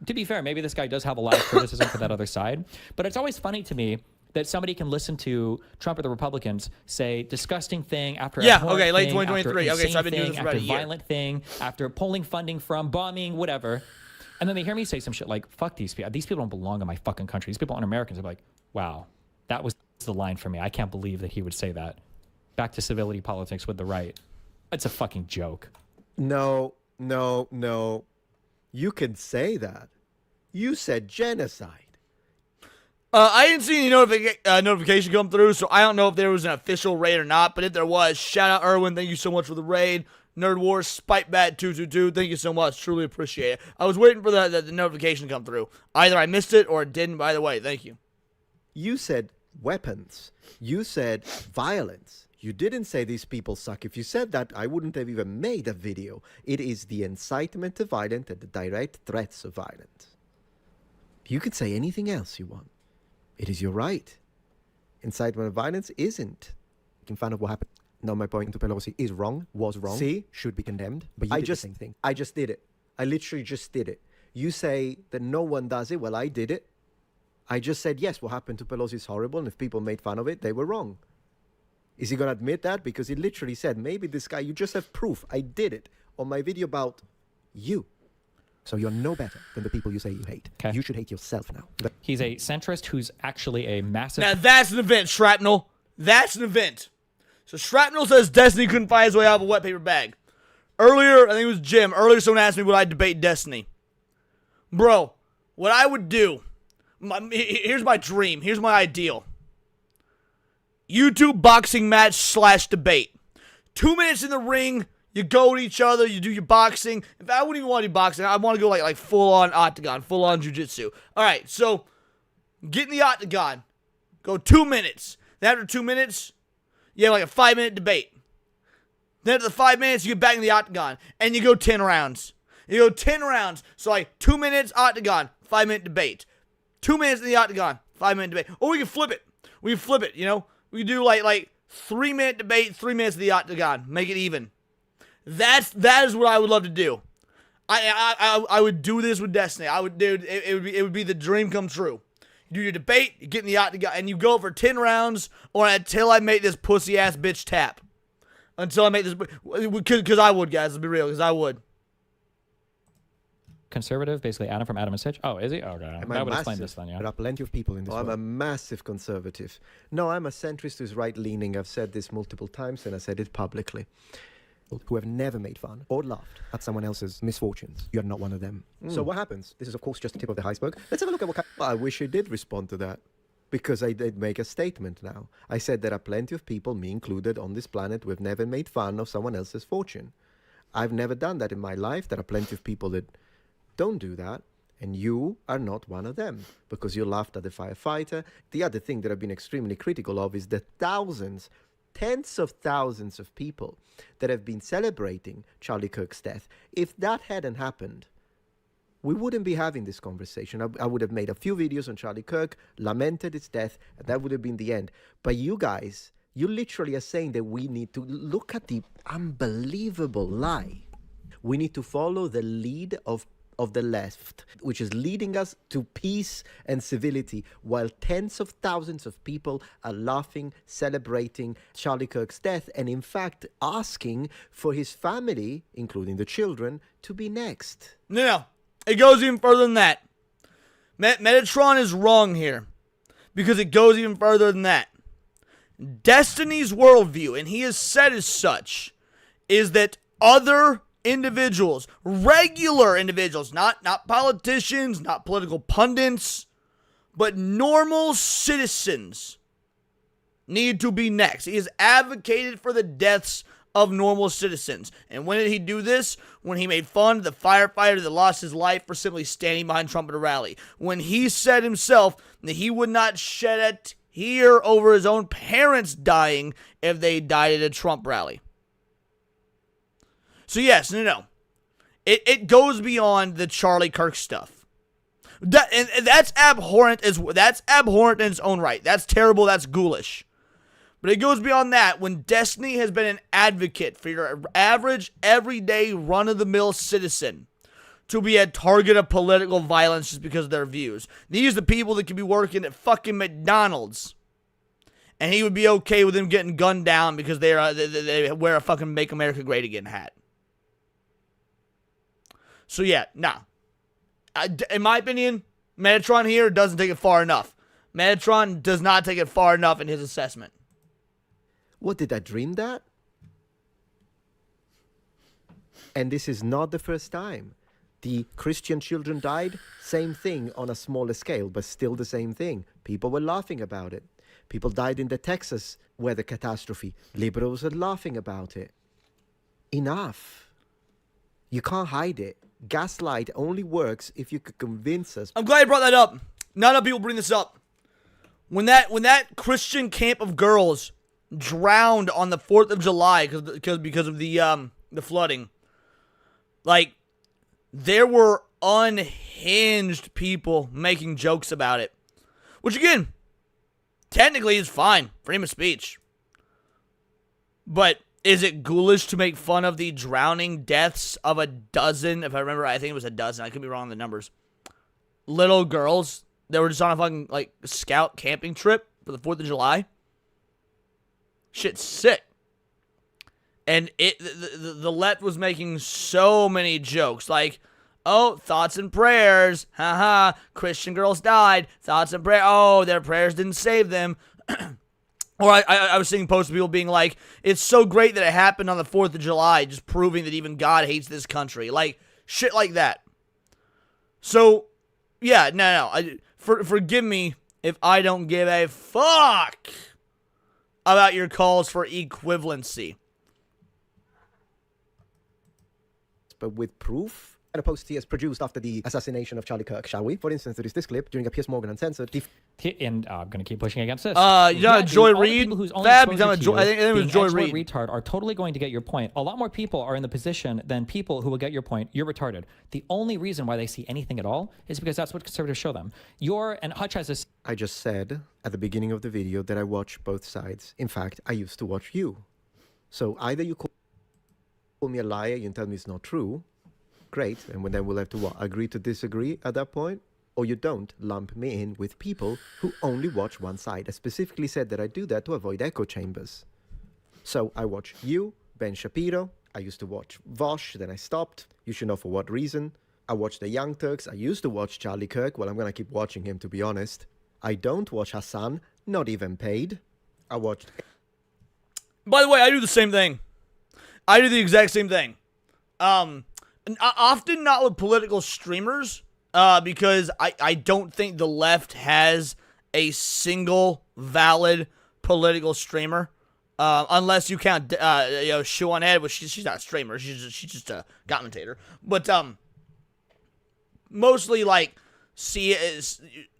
To be fair, maybe this guy does have a lot of criticism for that other side. But it's always funny to me that somebody can listen to Trump or the Republicans say disgusting thing after late thing, 2023. After Okay, so I've been doing this for about after a year. violent thing, after pulling funding from bombing, whatever. And then they hear me say some shit like, fuck these people. These people don't belong in my fucking country. These people aren't Americans. I'm like, wow, that was the line for me. I can't believe that he would say that. Back to civility politics with the right. It's a fucking joke. No. You can say that. You said genocide. I didn't see any notification come through, so I don't know if there was an official raid or not. But if there was, shout out Erwin. Thank you so much for the raid. Nerd Wars, Spitebat222. Thank you so much. Truly appreciate it. I was waiting for the notification to come through. Either I missed it or it didn't. By the way, thank you. You said weapons. You said violence. You didn't say these people suck. If you said that, I wouldn't have even made a video. It is the incitement to violence and the direct threats of violence. You could say anything else you want. It is your right. Incitement of violence isn't in front of what happened. No, my point to Pelosi is wrong, was wrong. See, should be condemned. But you did the same thing. I just did it. I literally just did it. You say that no one does it. Well, I did it. I just said, yes, what happened to Pelosi is horrible. And if people made fun of it, they were wrong. Is he going to admit that? Because he literally said, maybe this guy, you just have proof. I did it on my video about you. So you're no better than the people you say you hate. Okay. You should hate yourself now. He's a centrist who's actually a massive... Now that's an event, Shrapnel. That's an event. So Shrapnel says Destiny couldn't find his way out of a wet paper bag. Earlier, I think it was Jim. Earlier, someone asked me would I debate Destiny. Bro, what I would do... here's my dream. Here's my ideal. YouTube boxing match / debate. 2 minutes in the ring. You go at each other. You do your boxing. If I wouldn't even want to do boxing, I want to go like full-on octagon, full-on jiu-jitsu. All right, so get in the octagon. Go 2 minutes. Then after 2 minutes, you have like a 5-minute debate. Then after the 5 minutes, you get back in the octagon, and you go 10 rounds. You go 10 rounds. So like 2 minutes octagon, 5-minute debate. 2 minutes in the octagon, 5-minute debate. Or we can flip it. We can flip it, you know? We can do like 3-minute debate, 3 minutes in the octagon. Make it even. That is what I would love to do. I would do this with Destiny. I would, dude. It would be the dream come true. You do your debate, you get in the octagon, and you go for 10 rounds, or until I make this pussy ass bitch tap. Until I make this, because I would, guys. Let's be real, because I would. Conservative, basically Adam from Adam and Stitch. Oh, is he? Okay, that would explain this then. Yeah. There are plenty of people in this world. I'm a massive conservative. No, I'm a centrist who's right-leaning. I've said this multiple times, and I said it publicly. Who have never made fun or laughed at someone else's misfortunes. You're not one of them. So what happens? This is, of course, just the tip of the iceberg. Let's have a look at what I wish I did respond to that, because I did make a statement now. I said there are plenty of people, me included, on this planet who have never made fun of someone else's fortune. I've never done that in my life. There are plenty of people that don't do that, and you are not one of them, because you laughed at the firefighter. The other thing that I've been extremely critical of is the tens of thousands of people that have been celebrating Charlie Kirk's death. If that hadn't happened, we wouldn't be having this conversation. I would have made a few videos on Charlie Kirk, lamented his death, and that would have been the end. But you guys, you literally are saying that we need to look at the unbelievable lie. We need to follow the lead of the left, which is leading us to peace and civility, while tens of thousands of people are laughing, celebrating Charlie Kirk's death, and in fact asking for his family, including the children, to be next. No. It goes even further than that. Metatron is wrong here, because it goes even further than that. Destiny's worldview, and he has said as such, is that other individuals, regular individuals, not politicians, not political pundits, but normal citizens need to be next. He has advocated for the deaths of normal citizens. And when did he do this? When he made fun of the firefighter that lost his life for simply standing behind Trump at a rally. When he said himself that he would not shed a tear over his own parents dying if they died at a Trump rally. So yes, no. It goes beyond the Charlie Kirk stuff. And that's abhorrent in its own right. That's terrible, that's ghoulish. But it goes beyond that when Destiny has been an advocate for your average, everyday, run-of-the-mill citizen to be a target of political violence just because of their views. These are the people that could be working at fucking McDonald's, and he would be okay with them getting gunned down because they wear a fucking Make America Great Again hat. So yeah, nah. In my opinion, Metatron here doesn't take it far enough. Metatron does not take it far enough in his assessment. What, did I dream that? And this is not the first time. The Christian children died, same thing on a smaller scale, but still the same thing. People were laughing about it. People died in the Texas weather catastrophe. Liberals are laughing about it. Enough. You can't hide it. Gaslight only works if you could convince us. I'm glad you brought that up. Not enough people bring this up. When that Christian camp of girls drowned on the 4th of July because of the flooding, like, there were unhinged people making jokes about it, which again, technically is fine, freedom of speech. But is it ghoulish to make fun of the drowning deaths of a dozen, if I remember, I think it was a dozen, I could be wrong on the numbers, little girls that were just on a fucking, like, scout camping trip for the 4th of July? Shit's sick. And the left was making so many jokes, like, oh, thoughts and prayers, haha, Christian girls died, thoughts and prayers, oh, their prayers didn't save them. Or I was seeing posts of people being like, it's so great that it happened on the 4th of July, just proving that even God hates this country. Like, shit like that. So, yeah, no. Forgive me if I don't give a fuck about your calls for equivalency. But with proof a post he has produced after the assassination of Charlie Kirk, shall we? For instance, there is this clip during a Piers Morgan Uncensored. And I'm going to keep pushing against this. You know, Joy Reid? Fab, I think it was Joy Reid. Retard are totally going to get your point. A lot more people are in the position than people who will get your point. You're retarded. The only reason why they see anything at all is because that's what conservatives show them. And Hutch has this. I just said at the beginning of the video that I watch both sides. In fact, I used to watch you. So either you call me a liar, you tell me it's not true. Great, and then we'll have to what, agree to disagree at that point? Or you don't lump me in with people who only watch one side. I specifically said that I do that to avoid echo chambers. So I watch you, Ben Shapiro. I used to watch Vosh, then I stopped. You should know for what reason. I watch the Young Turks. I used to watch Charlie Kirk. Well, I'm going to keep watching him, to be honest. I don't watch Hassan, not even paid. I watched... By the way, I do the same thing. I do the exact same thing. Often not with political streamers, because I don't think the left has a single valid political streamer, unless you count Shoe on Head, which she's not a streamer, she's just a commentator. But mostly like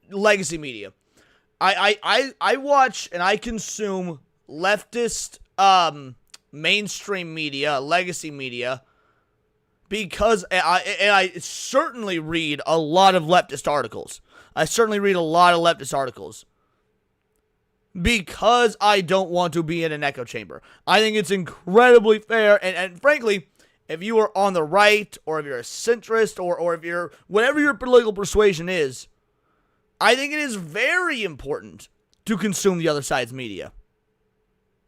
legacy media. I watch and I consume leftist mainstream media, legacy media. Because I certainly read a lot of leftist articles. Because I don't want to be in an echo chamber. I think it's incredibly fair. And frankly, if you are on the right, or if you're a centrist, or if you're whatever your political persuasion is, I think it is very important to consume the other side's media.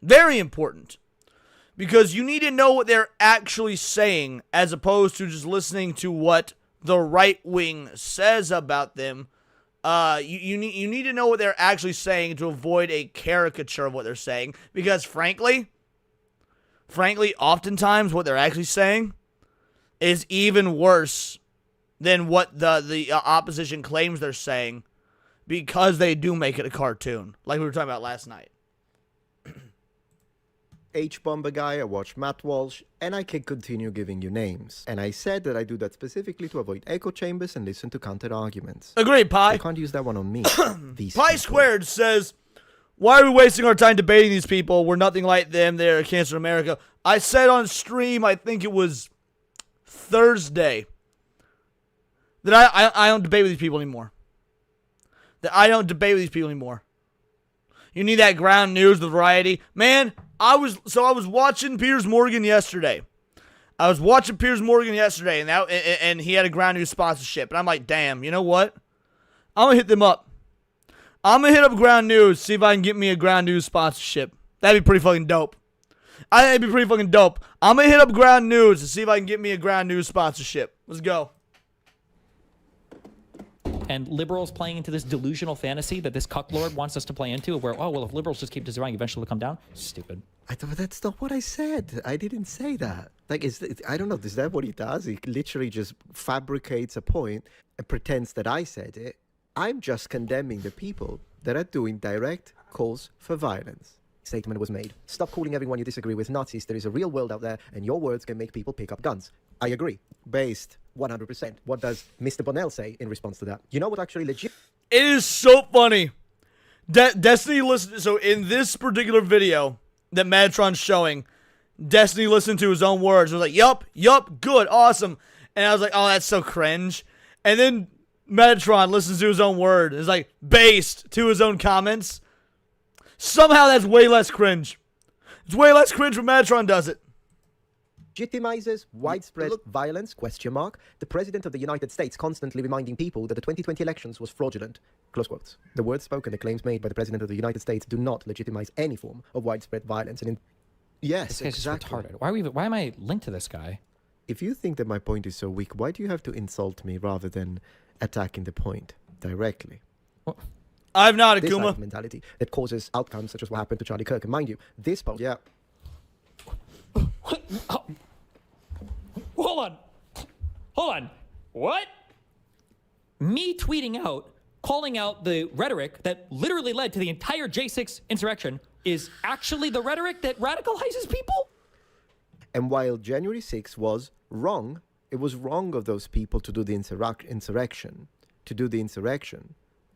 Very important. Because you need to know what they're actually saying, as opposed to just listening to what the right wing says about them. You need to know what they're actually saying to avoid a caricature of what they're saying. Because frankly, oftentimes what they're actually saying is even worse than what the opposition claims they're saying, because they do make it a cartoon, like we were talking about last night. H-Bomber guy, I watch Matt Walsh, and I can continue giving you names. And I said that I do that specifically to avoid echo chambers and listen to counter-arguments. Agreed, Pi. I can't use that one on me. Pi Squared says, why are we wasting our time debating these people? We're nothing like them. They're a cancer in America. I said on stream, I think it was Thursday, that I don't debate with these people anymore. You need that ground news, the variety. Man, I was watching Piers Morgan yesterday. And he had a ground news sponsorship. And I'm like, damn, you know what? I'm going to hit them up. I'm going to hit up ground news, see if I can get me a ground news sponsorship. That'd be pretty fucking dope. I think it'd be pretty fucking dope. I'm going to hit up ground news to see if I can get me a ground news sponsorship. Let's go. And liberals playing into this delusional fantasy that this cucklord wants us to play into, where, oh, well, if liberals just keep disavowing, eventually they'll come down. Stupid. That's not what I said. I didn't say that. Like, I don't know. Is that what he does? He literally just fabricates a point and pretends that I said it. I'm just condemning the people that are doing direct calls for violence. Statement was made. Stop calling everyone you disagree with Nazis. There is a real world out there, and your words can make people pick up guns. I agree. Based 100%. What does Mr. Bonnell say in response to that? You know what actually legit? It is so funny. Destiny listened. So in this particular video that Metatron's showing, Destiny listened to his own words. It was like, yup, good, awesome. And I was like, oh, that's so cringe. And then Metatron listens to his own word. It's like, based to his own comments. Somehow that's way less cringe. It's way less cringe when Metatron does it. Legitimizes widespread violence, ? The President of the United States constantly reminding people that the 2020 elections was fraudulent, ? The words spoken, the claims made by the President of the United States do not legitimize any form of widespread violence. And yes, this guy's exactly. Just retarded. Why am I linked to this guy? If you think that my point is so weak, why do you have to insult me rather than attacking the point directly? Well, I'm not a this Kuma. type of mentality that causes outcomes such as what happened to Charlie Kirk. And mind you, this post, yeah. Hold on. What? Me tweeting out, calling out the rhetoric that literally led to the entire J6 insurrection is actually the rhetoric that radicalizes people? And while January 6th was wrong, It was wrong of those people to do the insurrection.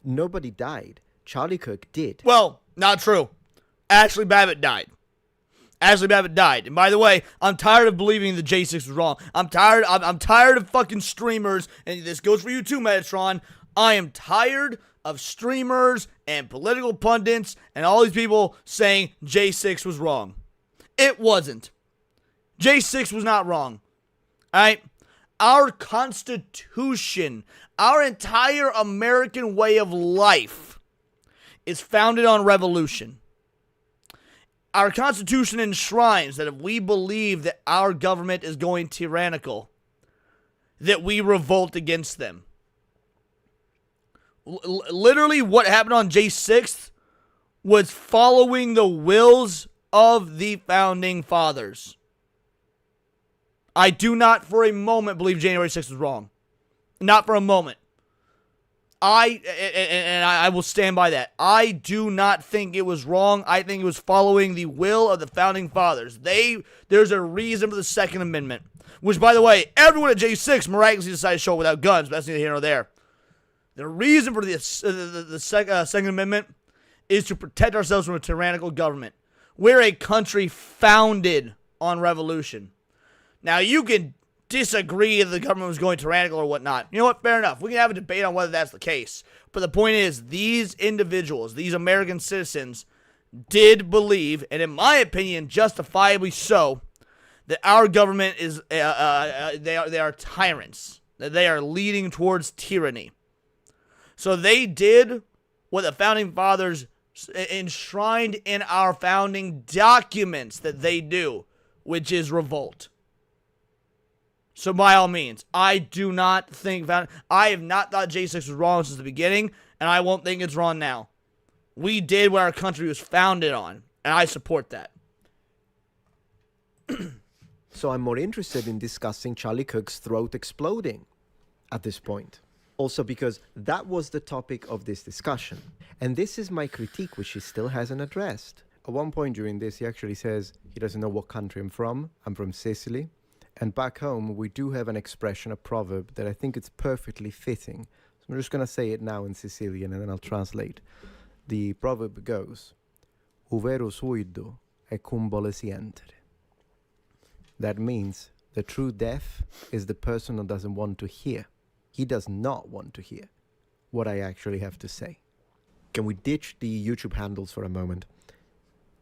Nobody died. Charlie Kirk did. Well, not true. Ashley Babbitt died. Ashley Babbitt died. And by the way, I'm tired of believing the J6 was wrong. I'm tired of fucking streamers, and this goes for you too, Metatron. I am tired of streamers and political pundits and all these people saying J6 was wrong. It wasn't. J6 was not wrong. Alright? Our Constitution, our entire American way of life is founded on revolution. Our Constitution enshrines that if we believe that our government is going tyrannical, that we revolt against them. Literally, what happened on J6 was following the wills of the founding fathers. I do not for a moment believe January 6th was wrong. Not for a moment. I will stand by that. I do not think it was wrong. I think it was following the will of the founding fathers. There's a reason for the Second Amendment. Which, by the way, everyone at J6 miraculously decided to show up without guns, but that's neither here nor there. The reason for the Second Amendment is to protect ourselves from a tyrannical government. We're a country founded on revolution. Now, you can disagree if the government was going tyrannical or whatnot. You know what? Fair enough. We can have a debate on whether that's the case. But the point is, these individuals, these American citizens, did believe, and in my opinion, justifiably so, that our government is they are tyrants. That they are leading towards tyranny. So they did what the founding fathers enshrined in our founding documents that they do, which is revolt. So by all means, I do not think I have not thought J6 was wrong since the beginning, and I won't think it's wrong now. We did what our country was founded on, and I support that. So I'm more interested in discussing Charlie Kirk's throat exploding at this point. Also because that was the topic of this discussion. And this is my critique, which he still hasn't addressed. At one point during this, he actually says he doesn't know what country I'm from. I'm from Sicily. And back home, we do have an expression, a proverb, that I think it's perfectly fitting. So I'm just going to say it now in Sicilian, and then I'll translate. The proverb goes, "O vero suido è cum vole sientere." That means the true deaf is the person who doesn't want to hear. He does not want to hear what I actually have to say. Can we ditch the YouTube handles for a moment?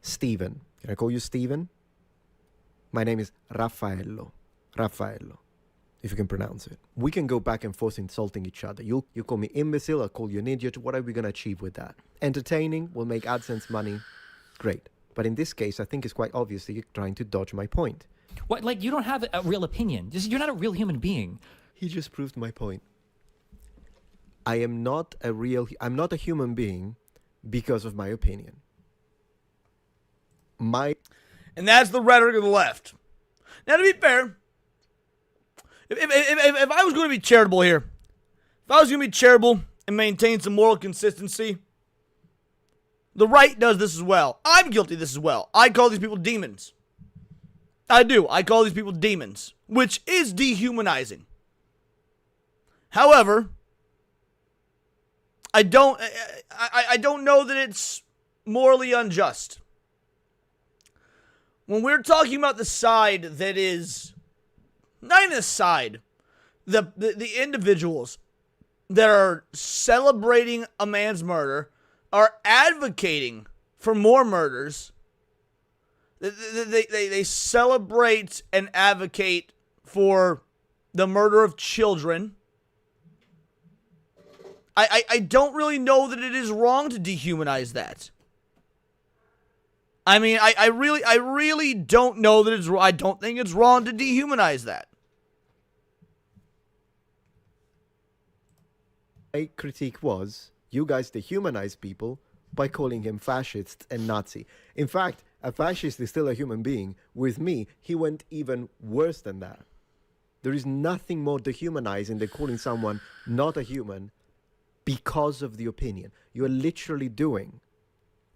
Steven. Can I call you Steven? My name is Raffaello. Raffaello, if you can pronounce it. We can go back and forth insulting each other. You call me imbecile, I'll call you an idiot. What are we going to achieve with that? Entertaining, will make AdSense money. Great. But in this case, I think it's quite obvious that you're trying to dodge my point. What? Like, you don't have a real opinion. You're not a real human being. He just proved my point. I'm not a human being because of my opinion. And that's the rhetoric of the left. Now, to be fair, if I was going to be charitable here, if I was going to be charitable and maintain some moral consistency, the right does this as well. I'm guilty of this as well. I call these people demons. I do. I call these people demons, which is dehumanizing. However, I don't know that it's morally unjust. When we're talking about the side that is, not even the side, the individuals that are celebrating a man's murder, are advocating for more murders, they celebrate and advocate for the murder of children. I don't really know that it is wrong to dehumanize that. I mean, I really don't know that it's wrong. I don't think it's wrong to dehumanize that. My critique was, you guys dehumanize people by calling him fascist and Nazi. In fact, a fascist is still a human being. With me, he went even worse than that. There is nothing more dehumanizing than calling someone not a human because of the opinion. You're literally doing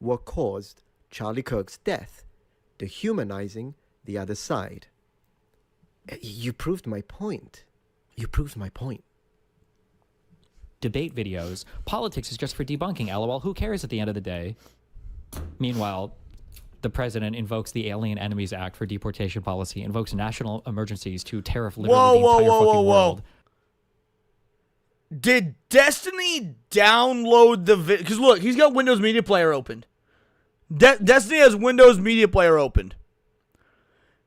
what caused Charlie Kirk's death, dehumanizing the other side. You proved my point. You proved my point. Debate videos. Politics is just for debunking. LOL. Who cares at the end of the day? Meanwhile, the president invokes the Alien Enemies Act for deportation policy, invokes national emergencies to tariff literally the entire fucking world. Did Destiny download the video? Because look, he's got Windows Media Player opened. Destiny has Windows Media Player opened.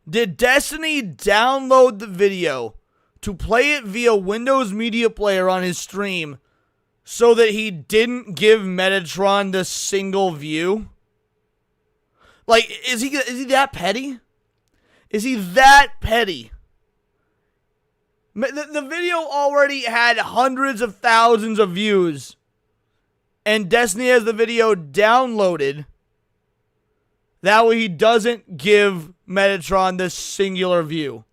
Did Destiny download the video to play it via Windows Media Player on his stream so that he didn't give Metatron the single view? Like, is he that petty? Is he that petty? The video already had hundreds of thousands of views, and Destiny has the video downloaded. That way he doesn't give Metatron the singular view.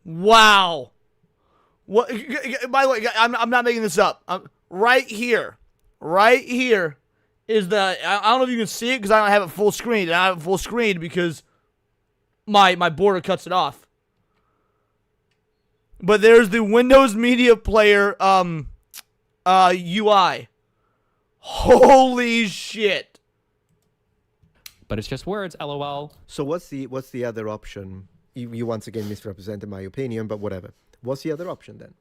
Wow. What? By the way, I'm not making this up. Right here is the. I don't know if you can see it because I don't have it full screen. I have it full screen because my border cuts it off. But there's the Windows Media Player UI. Holy shit. But it's just words, LOL. So what's the other option? You once again misrepresented my opinion, but whatever. What's the other option then?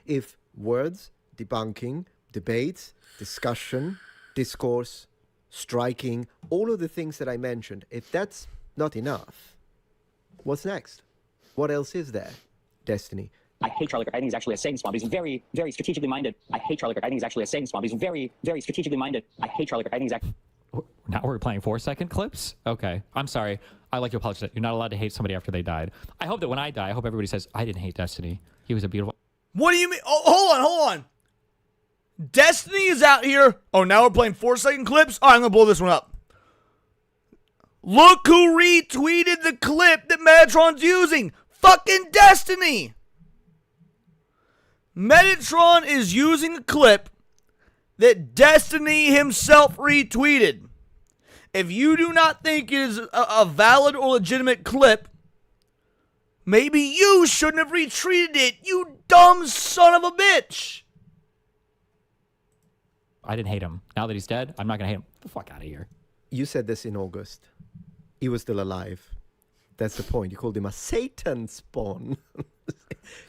If words, debunking, debates, discussion, discourse, striking, all of the things that I mentioned, if that's not enough, what's next? What else is there? Destiny. I hate Charlie Kirk. I think he's actually a Satan spawn, but he's very, very strategically minded. I hate Charlie Kirk. I think he's actually a Satan spawn, but he's very, very strategically minded. I hate Charlie Kirk. I think he's actually... Now we're playing 4-second clips? Okay. I'm sorry. I like to apologize. You're not allowed to hate somebody after they died. I hope that when I die, I hope everybody says, I didn't hate Destiny. He was a beautiful... What do you mean? Oh, hold on. Destiny is out here. Oh, now we're playing 4-second clips? All right, I'm going to blow this one up. Look who retweeted the clip that Metatron's using. Fucking Destiny. Metatron is using a clip that Destiny himself retweeted. If you do not think it is a valid or legitimate clip, maybe you shouldn't have retweeted it, you dumb son of a bitch. I didn't hate him. Now that he's dead, I'm not going to hate him. Get the fuck out of here. You said this in August. He was still alive. That's the point. You called him a Satan spawn.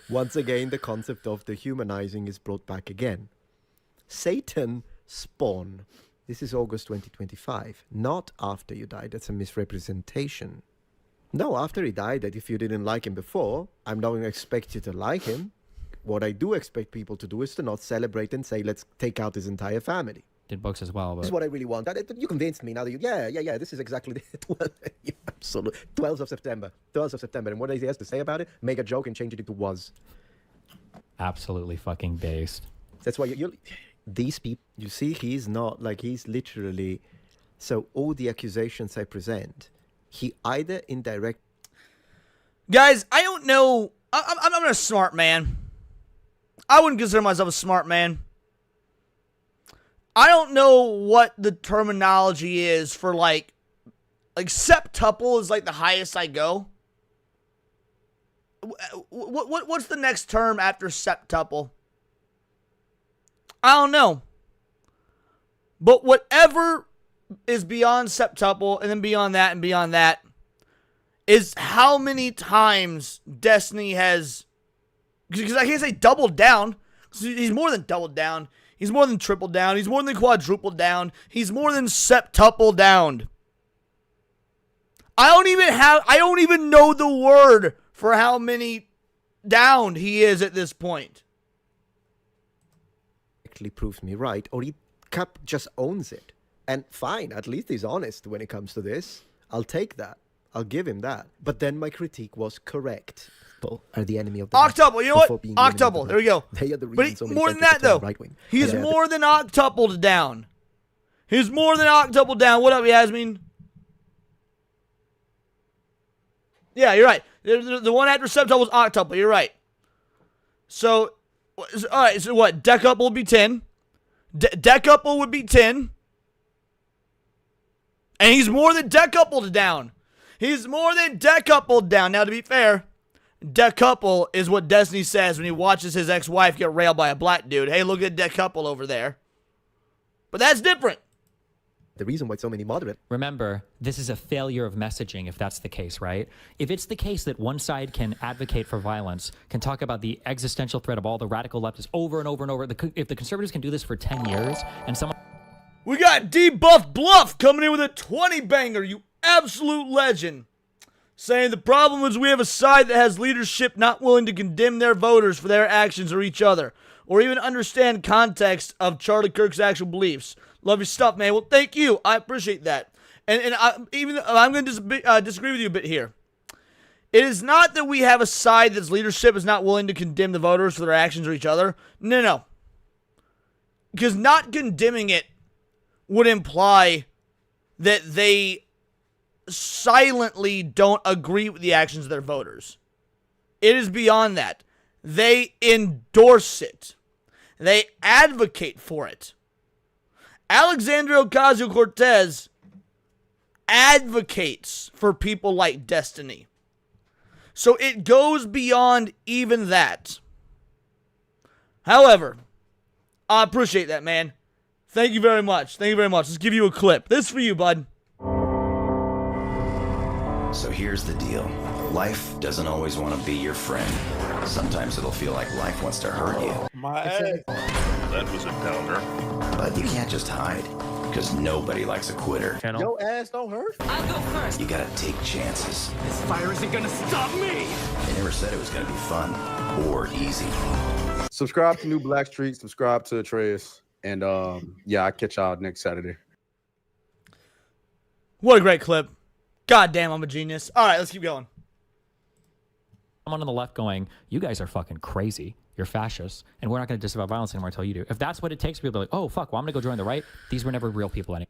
Once again, the concept of dehumanizing is brought back again. Satan spawn. This is August 2025. Not after you died. That's a misrepresentation. No, after he died, that if you didn't like him before, I'm not going to expect you to like him. What I do expect people to do is to not celebrate and say, let's take out his entire family. Did books as well, but... This is what I really want. You convinced me now that you... Yeah, this is exactly the... Yeah, absolutely. 12th of September. And what he has to say about it, make a joke and change it into was. Absolutely fucking based. That's why you these people, you see, he's not, like, he's literally... So all the accusations I present, he either indirect... Guys, I don't know... I'm not a smart man. I wouldn't consider myself a smart man. I don't know what the terminology is for, like septuple is, like, the highest I go. What's the next term after septuple? I don't know. But whatever is beyond septuple, and then beyond that, and beyond that, is how many times Destiny has... Because I can't say doubled down. He's more than doubled down. He's more than tripled down. He's more than quadrupled down. He's more than septuple down. I don't even know the word for how many down he is at this point. Actually proves me right, or he just owns it. And fine, at least he's honest when it comes to this. I'll take that. I'll give him that. But then my critique was correct. Are the enemy of the octuple. You know what? Octuple. There we go. They are the but so more than that, though. He's more than octupled down. He's more than octupled down. What up, Yasmin? Yeah, you're right. The one after septuple was octuple. You're right. So, all right. So what? Decuple would be 10. Decuple would be 10. And he's more than decupled down. He's more than decoupled down. Now, to be fair, decouple is what Destiny says when he watches his ex-wife get railed by a black dude. Hey, look at decouple over there. But that's different. The reason why so many moderate... Remember, this is a failure of messaging if that's the case, right? If it's the case that one side can advocate for violence, can talk about the existential threat of all the radical leftists over and over and over, if the conservatives can do this for 10 years, and someone... We got Debuff Bluff coming in with a 20-banger, you absolute legend. Saying the problem is we have a side that has leadership not willing to condemn their voters for their actions or each other, or even understand context of Charlie Kirk's actual beliefs. Love your stuff, man. Well, thank you. I appreciate that. And I'm going to disagree with you a bit here. It is not that we have a side that's leadership is not willing to condemn the voters for their actions or each other. No. Because not condemning it would imply that they silently don't agree with the actions of their voters. It is beyond that. They endorse it. They advocate for it. Alexandria Ocasio-Cortez advocates for people like Destiny. So it goes beyond even that. However, I appreciate that, man. Thank you very much. Thank you very much. Let's give you a clip. This is for you, bud. So here's the deal. Life doesn't always want to be your friend. Sometimes it'll feel like life wants to hurt you. My ass. That was a downer. But you can't just hide, because nobody likes a quitter. Your ass don't hurt? I'll go first. You gotta take chances. This fire isn't gonna stop me. They never said it was gonna be fun or easy. Subscribe to New Black Street. Subscribe to Atreus. And yeah, I'll catch y'all next Saturday. What a great clip. God damn, I'm a genius. All right, let's keep going. Someone on the left going, you guys are fucking crazy. You're fascists. And we're not going to disavow violence anymore until you do. If that's what it takes, people are like, oh, fuck, well, I'm going to go join the right. These were never real people anyway.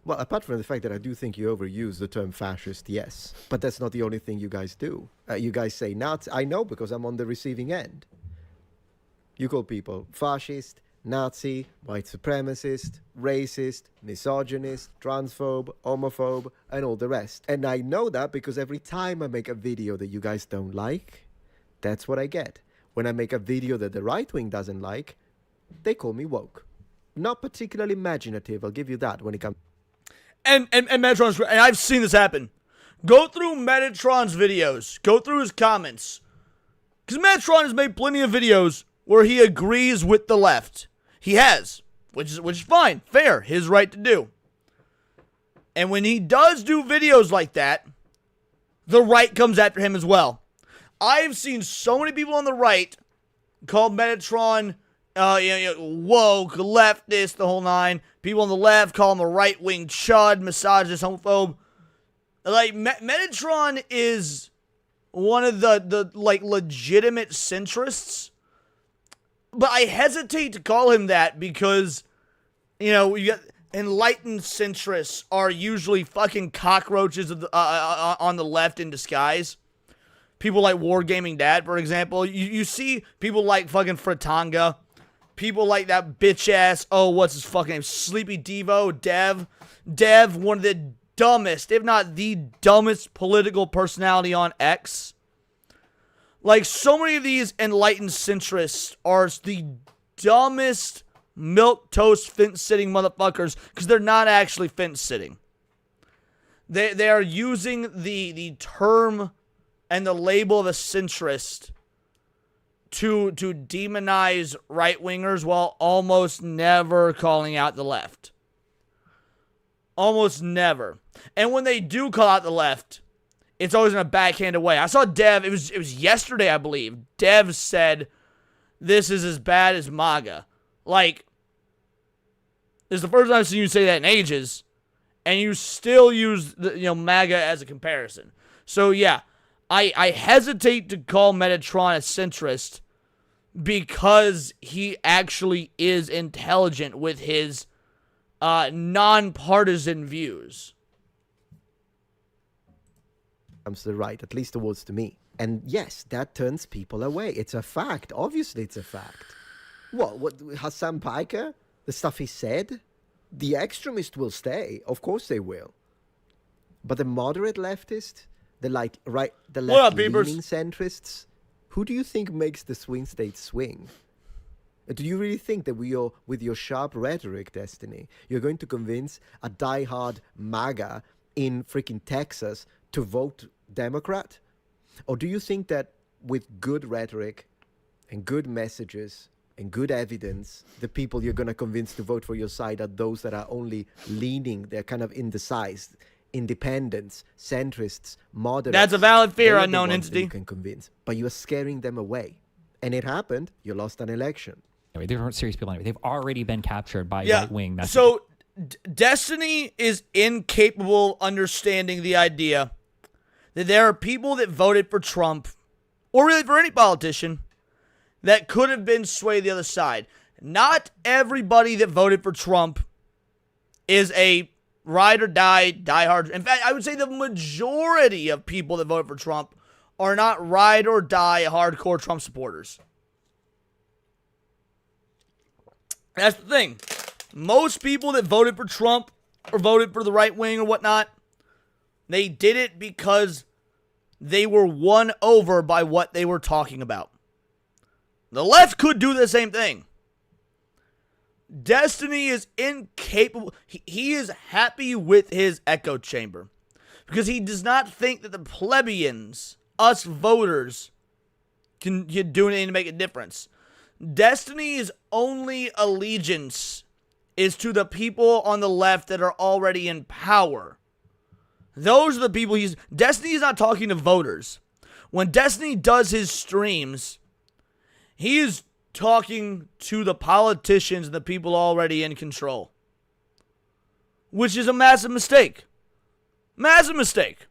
Well, apart from the fact that I do think you overuse the term fascist, yes. But that's not the only thing you guys do. You guys say Nazi. I know because I'm on the receiving end. You call people fascist, Nazi, white supremacist, racist, misogynist, transphobe, homophobe, and all the rest. And I know that because every time I make a video that you guys don't like, that's what I get. When I make a video that the right wing doesn't like, they call me woke. Not particularly imaginative, I'll give you that when it comes. And Metatron's, and I've seen this happen. Go through Metatron's videos. Go through his comments. Because Metatron has made plenty of videos where he agrees with the left. He has, which is fine, fair, his right to do. And when he does do videos like that, the right comes after him as well. I've seen so many people on the right call Metatron woke, leftist, the whole nine. People on the left call him a right-wing chud, misogynist, homophobe. Like, Metatron is one of the like legitimate centrists. But I hesitate to call him that because, you know, you got enlightened centrists are usually fucking cockroaches of the, on the left in disguise. People like Wargaming Dad, for example. You see people like fucking Fratanga. People like that bitch ass, what's his fucking name? Sleepy Devo, Dev. Dev, one of the dumbest, if not the dumbest political personality on X. Like, so many of these enlightened centrists are the dumbest milquetoast fence-sitting motherfuckers because they're not actually fence-sitting. They are using the term and the label of a centrist to demonize right-wingers while almost never calling out the left. Almost never. And when they do call out the left, it's always in a backhanded way. I saw Dev, it was yesterday, I believe. Dev said, this is as bad as MAGA. Like, this is the first time I've seen you say that in ages, and you still use MAGA as a comparison. So yeah, I hesitate to call Metatron a centrist because he actually is intelligent with his nonpartisan views. Comes to the right, at least towards to me. And yes, that turns people away. It's a fact. Obviously, it's a fact. What Hassan Piker, the stuff he said, the extremists will stay. Of course they will. But the moderate leftist, the What up, left-leaning peepers? centrists, who do you think makes the swing state swing? Do you really think that with your sharp rhetoric, Destiny, you're going to convince a diehard MAGA in freaking Texas to vote Democrat? Or do you think that with good rhetoric and good messages and good evidence, the people you're going to convince to vote for your side are those that are only leaning, they're kind of indecisive, independents, centrists, moderates? That's a valid fear, They're the unknown ones that entity. you can convince, but you are scaring them away. And it happened. You lost an election. Anyway, they weren't serious people anyway. They've already been captured by Yeah. right-wing messages. So Destiny is incapable of understanding the idea that there are people that voted for Trump, or really for any politician, that could have been swayed the other side. Not everybody that voted for Trump is a ride or die hard. In fact, I would say the majority of people that voted for Trump are not ride or die hardcore Trump supporters. That's the thing. Most people that voted for Trump or voted for the right wing or whatnot, they did it because they were won over by what they were talking about. The left could do the same thing. Destiny is incapable. He is happy with his echo chamber because he does not think that the plebeians, us voters, can do anything to make a difference. Destiny's only allegiance is to the people on the left that are already in power. Those are the people Destiny is not talking to voters. When Destiny does his streams, he is talking to the politicians and the people already in control. Which is a massive mistake. Massive mistake.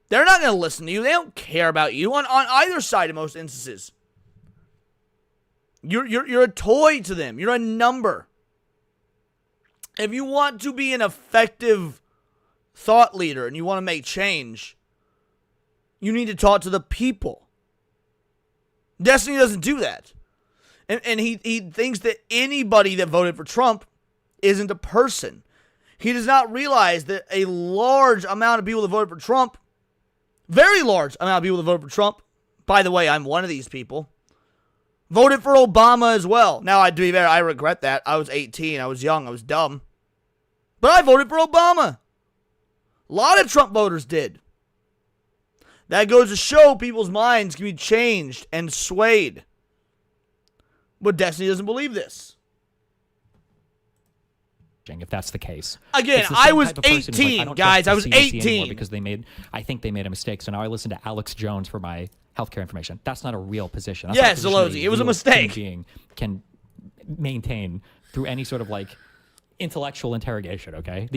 They're not going to listen to you. They don't care about you on either side in most instances. You're a toy to them. You're a number. If you want to be an effective thought leader and you want to make change, you need to talk to the people. Destiny doesn't do that. And he thinks that anybody that voted for Trump isn't a person. He does not realize that a large amount of people that voted for Trump, very large amount of people that voted for Trump, by the way, I'm one of these people, voted for Obama as well. Now, to be fair, I regret that. I was 18. I was young. I was dumb. But I voted for Obama. A lot of Trump voters did. That goes to show people's minds can be changed and swayed. But Destiny doesn't believe this. If that's the case. Again, It's the I same was type of person who's 18, I don't guys. trust I was the CDC anymore 18. because I think they made a mistake. So now I listen to Alex Jones for my healthcare information. That's not a real position. That's not Yes, a position Zalozi, it was a real mistake. human being can maintain through any sort of intellectual interrogation. Okay,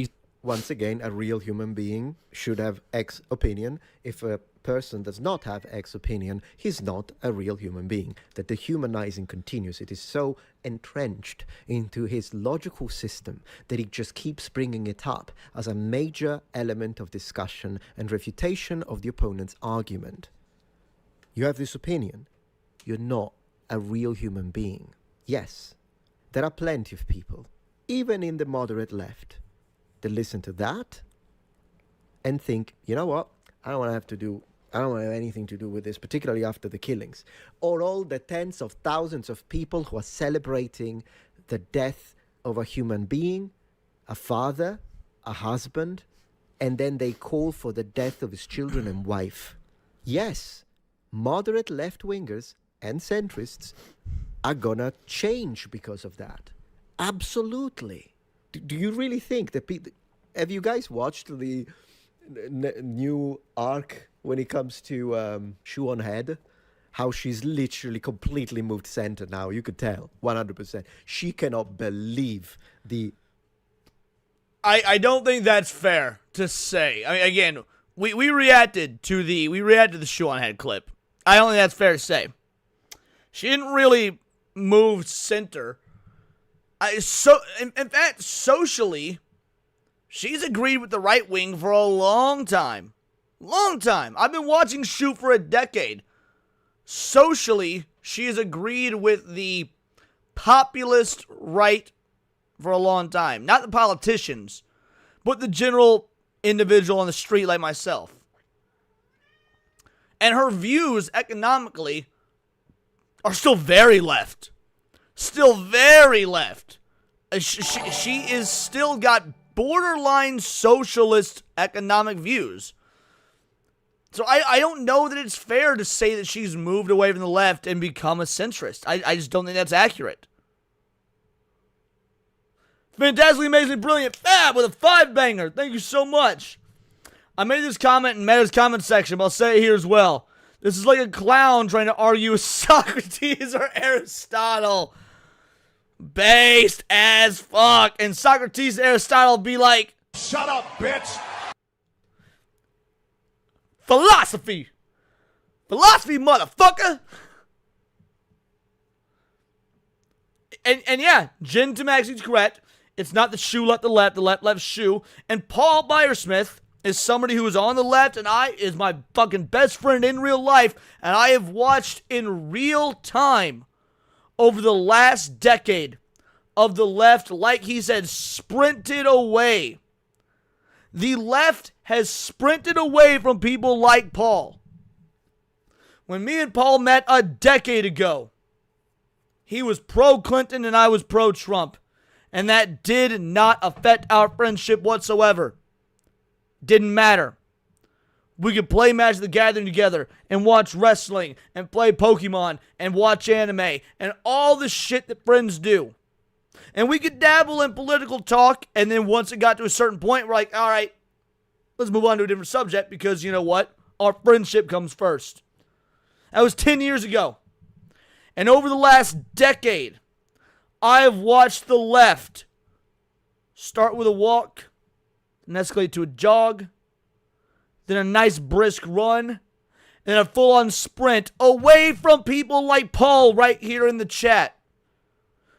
Once again, a real human being should have X opinion. If a person does not have X opinion, he's not a real human being. That dehumanizing continues. It is so entrenched into his logical system that he just keeps bringing it up as a major element of discussion and refutation of the opponent's argument. You have this opinion. You're not a real human being. Yes, there are plenty of people, even in the moderate left, that listen to that and think, you know what, I don't want to have anything to do with this, particularly after the killings. Or all the tens of thousands of people who are celebrating the death of a human being, a father, a husband, and then they call for the death of his children and wife. Yes, moderate left-wingers and centrists are gonna change because of that. Absolutely. Do you really think that people... Have you guys watched the new arc when it comes to Shoe on Head? How she's literally completely moved center now. You could tell, 100%. She cannot believe the... I don't think that's fair to say. I mean, again, we reacted to the Shoe on Head clip. I don't think that's fair to say. She didn't really move center. In fact, socially, she's agreed with the right wing for a long time. Long time. I've been watching Shoe for a decade. Socially, she has agreed with the populist right for a long time. Not the politicians, but the general individual on the street like myself. And her views economically are still very left. Still very left. She is still got borderline socialist economic views. So I don't know that it's fair to say that she's moved away from the left and become a centrist. I just don't think that's accurate. Fantastically, amazing, brilliant, fab with a 5-banger. Thank you so much. I made this comment in Meta's comment section, but I'll say it here as well. This is like a clown trying to argue with Socrates or Aristotle. Based as fuck. And Socrates and Aristotle be like, Shut up, bitch! philosophy, motherfucker. And yeah, Jen Tamaxi's correct. It's not the shoe left the left shoe. And Paul Byersmith is somebody who is on the left, and is my fucking best friend in real life, and I have watched in real time over the last decade of the left, like he said, sprinted away. The left has sprinted away from people like Paul. When me and Paul met a decade ago, he was pro-Clinton and I was pro-Trump. And that did not affect our friendship whatsoever. Didn't matter. We could play Magic the Gathering together and watch wrestling and play Pokemon and watch anime and all the shit that friends do. And we could dabble in political talk, and then once it got to a certain point, we're like, all right, let's move on to a different subject because you know what? Our friendship comes first. That was 10 years ago. And over the last decade, I have watched the left start with a walk, then escalate to a jog, then a nice brisk run, and a full-on sprint away from people like Paul right here in the chat,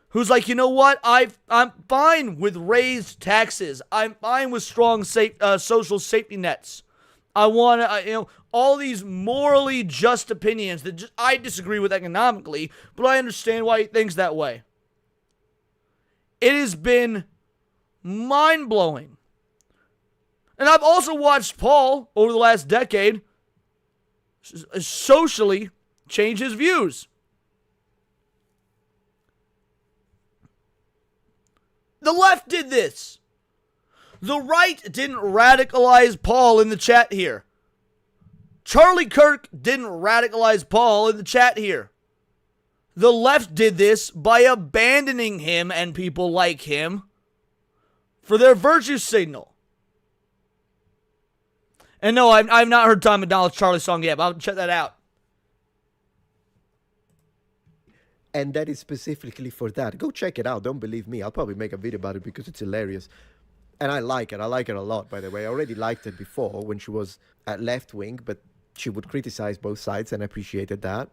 who's like, you know what? I'm fine with raised taxes. I'm fine with strong social safety nets. I want to, all these morally just opinions that I disagree with economically, but I understand why he thinks that way. It has been mind-blowing. And I've also watched Paul, over the last decade, socially change his views. The left did this. The right didn't radicalize Paul in the chat here. Charlie Kirk didn't radicalize Paul in the chat here. The left did this by abandoning him and people like him for their virtue signal. And no, I've not heard Tom McDonald's Charlie song yet, but I'll check that out. And that is specifically for that. Go check it out. Don't believe me. I'll probably make a video about it because it's hilarious. And I like it. I like it a lot, by the way. I already liked it before when she was at left wing, but she would criticize both sides, and I appreciated that.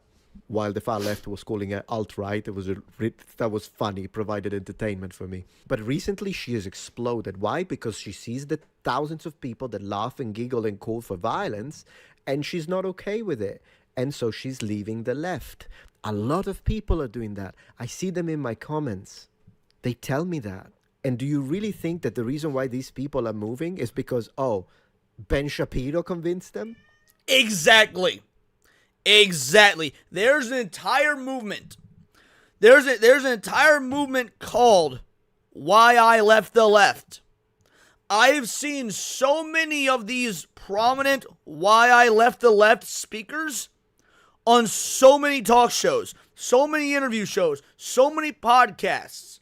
While the far left was calling it alt-right, that was funny, provided entertainment for me. But recently she has exploded. Why? Because she sees the thousands of people that laugh and giggle and call for violence, and she's not okay with it. And so she's leaving the left. A lot of people are doing that. I see them in my comments. They tell me that. And do you really think that the reason why these people are moving is because, oh, Ben Shapiro convinced them? Exactly. There's an entire movement. There's an entire movement called Why I Left the Left. I've seen so many of these prominent Why I Left the Left speakers on so many talk shows, so many interview shows, so many podcasts.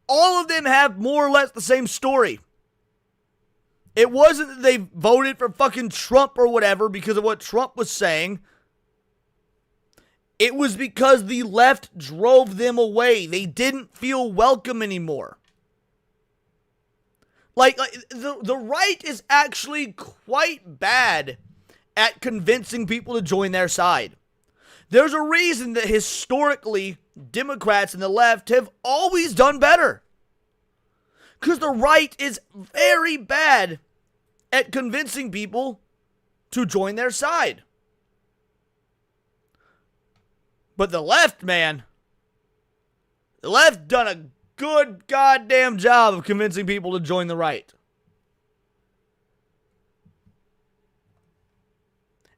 All of them have more or less the same story. It wasn't that they voted for fucking Trump or whatever because of what Trump was saying. It was because the left drove them away. They didn't feel welcome anymore. Like the right is actually quite bad at convincing people to join their side. There's a reason that historically Democrats and the left have always done better. Because the right is very bad at convincing people to join their side. But the left, man, the left done a good goddamn job of convincing people to join the right.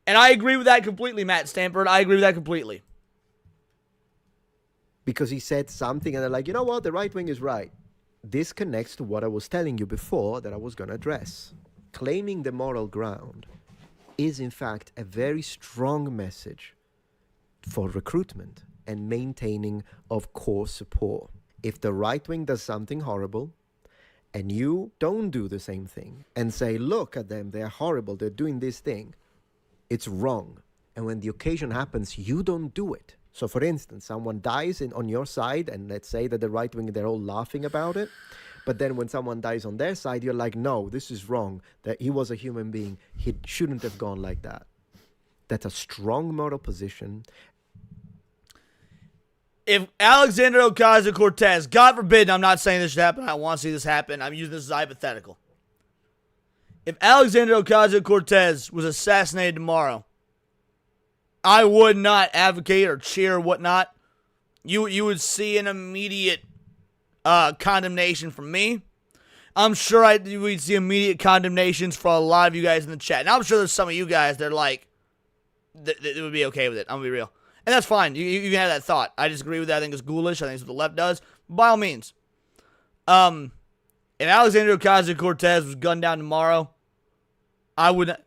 And I agree with that completely, Matt Stanford. I agree with that completely. Because he said something and they're like, you know what, the right wing is right. This connects to what I was telling you before that I was going to address. Claiming the moral ground is in fact a very strong message for recruitment and maintaining of core support. If the right wing does something horrible and you don't do the same thing and say, look at them, they're horrible, they're doing this thing, it's wrong. And when the occasion happens, you don't do it. So for instance, someone dies on your side, and let's say that the right wing, they're all laughing about it. But then when someone dies on their side, you're like, no, this is wrong. That he was a human being. He shouldn't have gone like that. That's a strong moral position. If Alexander Ocasio-Cortez, God forbid, I'm not saying this should happen, I want to see this happen, I'm using this as hypothetical. If Alexander Ocasio-Cortez was assassinated tomorrow, I would not advocate or cheer or whatnot. You would see an immediate condemnation from me. I'm sure we'd see immediate condemnations for a lot of you guys in the chat. And I'm sure there's some of you guys that are like, that would be okay with it. I'm going to be real. And that's fine. You can have that thought. I disagree with that. I think it's ghoulish. I think it's what the left does. By all means. If Alexander Ocasio-Cortez was gunned down tomorrow, I would not,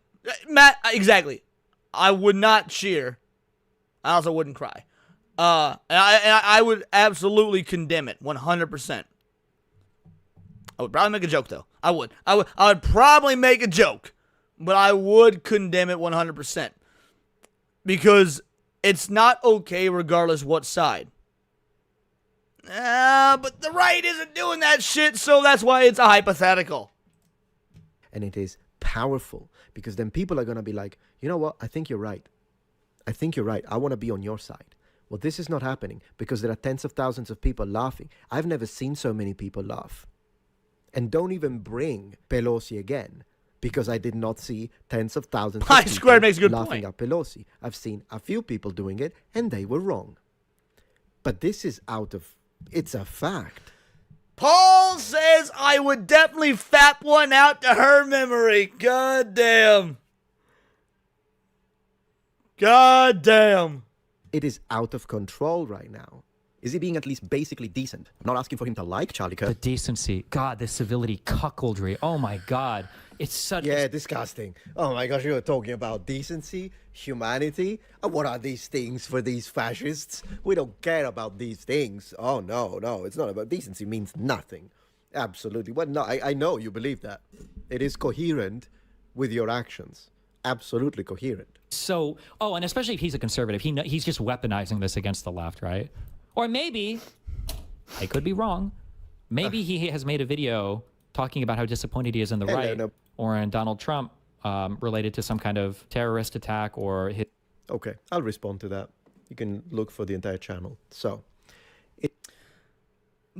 Matt, exactly. I would not cheer. I also wouldn't cry. And I would absolutely condemn it 100%. I would probably make a joke though. I would probably make a joke, but I would condemn it 100% because it's not okay regardless what side. But the right isn't doing that shit, so that's why it's a hypothetical. And it is powerful because then people are going to be like, you know what? I think you're right. I think you're right. I want to be on your side. Well, this is not happening because there are tens of thousands of people laughing. I've never seen so many people laugh. And don't even bring Pelosi again because I did not see tens of thousands of people makes a good laughing point. at Pelosi. I've seen a few people doing it and they were wrong. But this is it's a fact. Paul says I would definitely fap one out to her memory. God damn. God damn. It is out of control right now. Is he being at least basically decent? I'm not asking for him to like Charlie Kirk. The decency. God, the civility cuckoldry. Oh my God. It's such Yeah, disgusting. Oh my gosh, you were talking about decency, humanity. What are these things for these fascists? We don't care about these things. Oh, no, it's not about decency. Means nothing. Absolutely. Well, no, I know you believe that. It is coherent with your actions. Absolutely coherent. So, and especially if he's a conservative, he's just weaponizing this against the left, right? Or maybe, I could be wrong, maybe he has made a video talking about how disappointed he is in the right or in Donald Trump related to some kind of terrorist attack or his... Okay, I'll respond to that. You can look for the entire channel. So,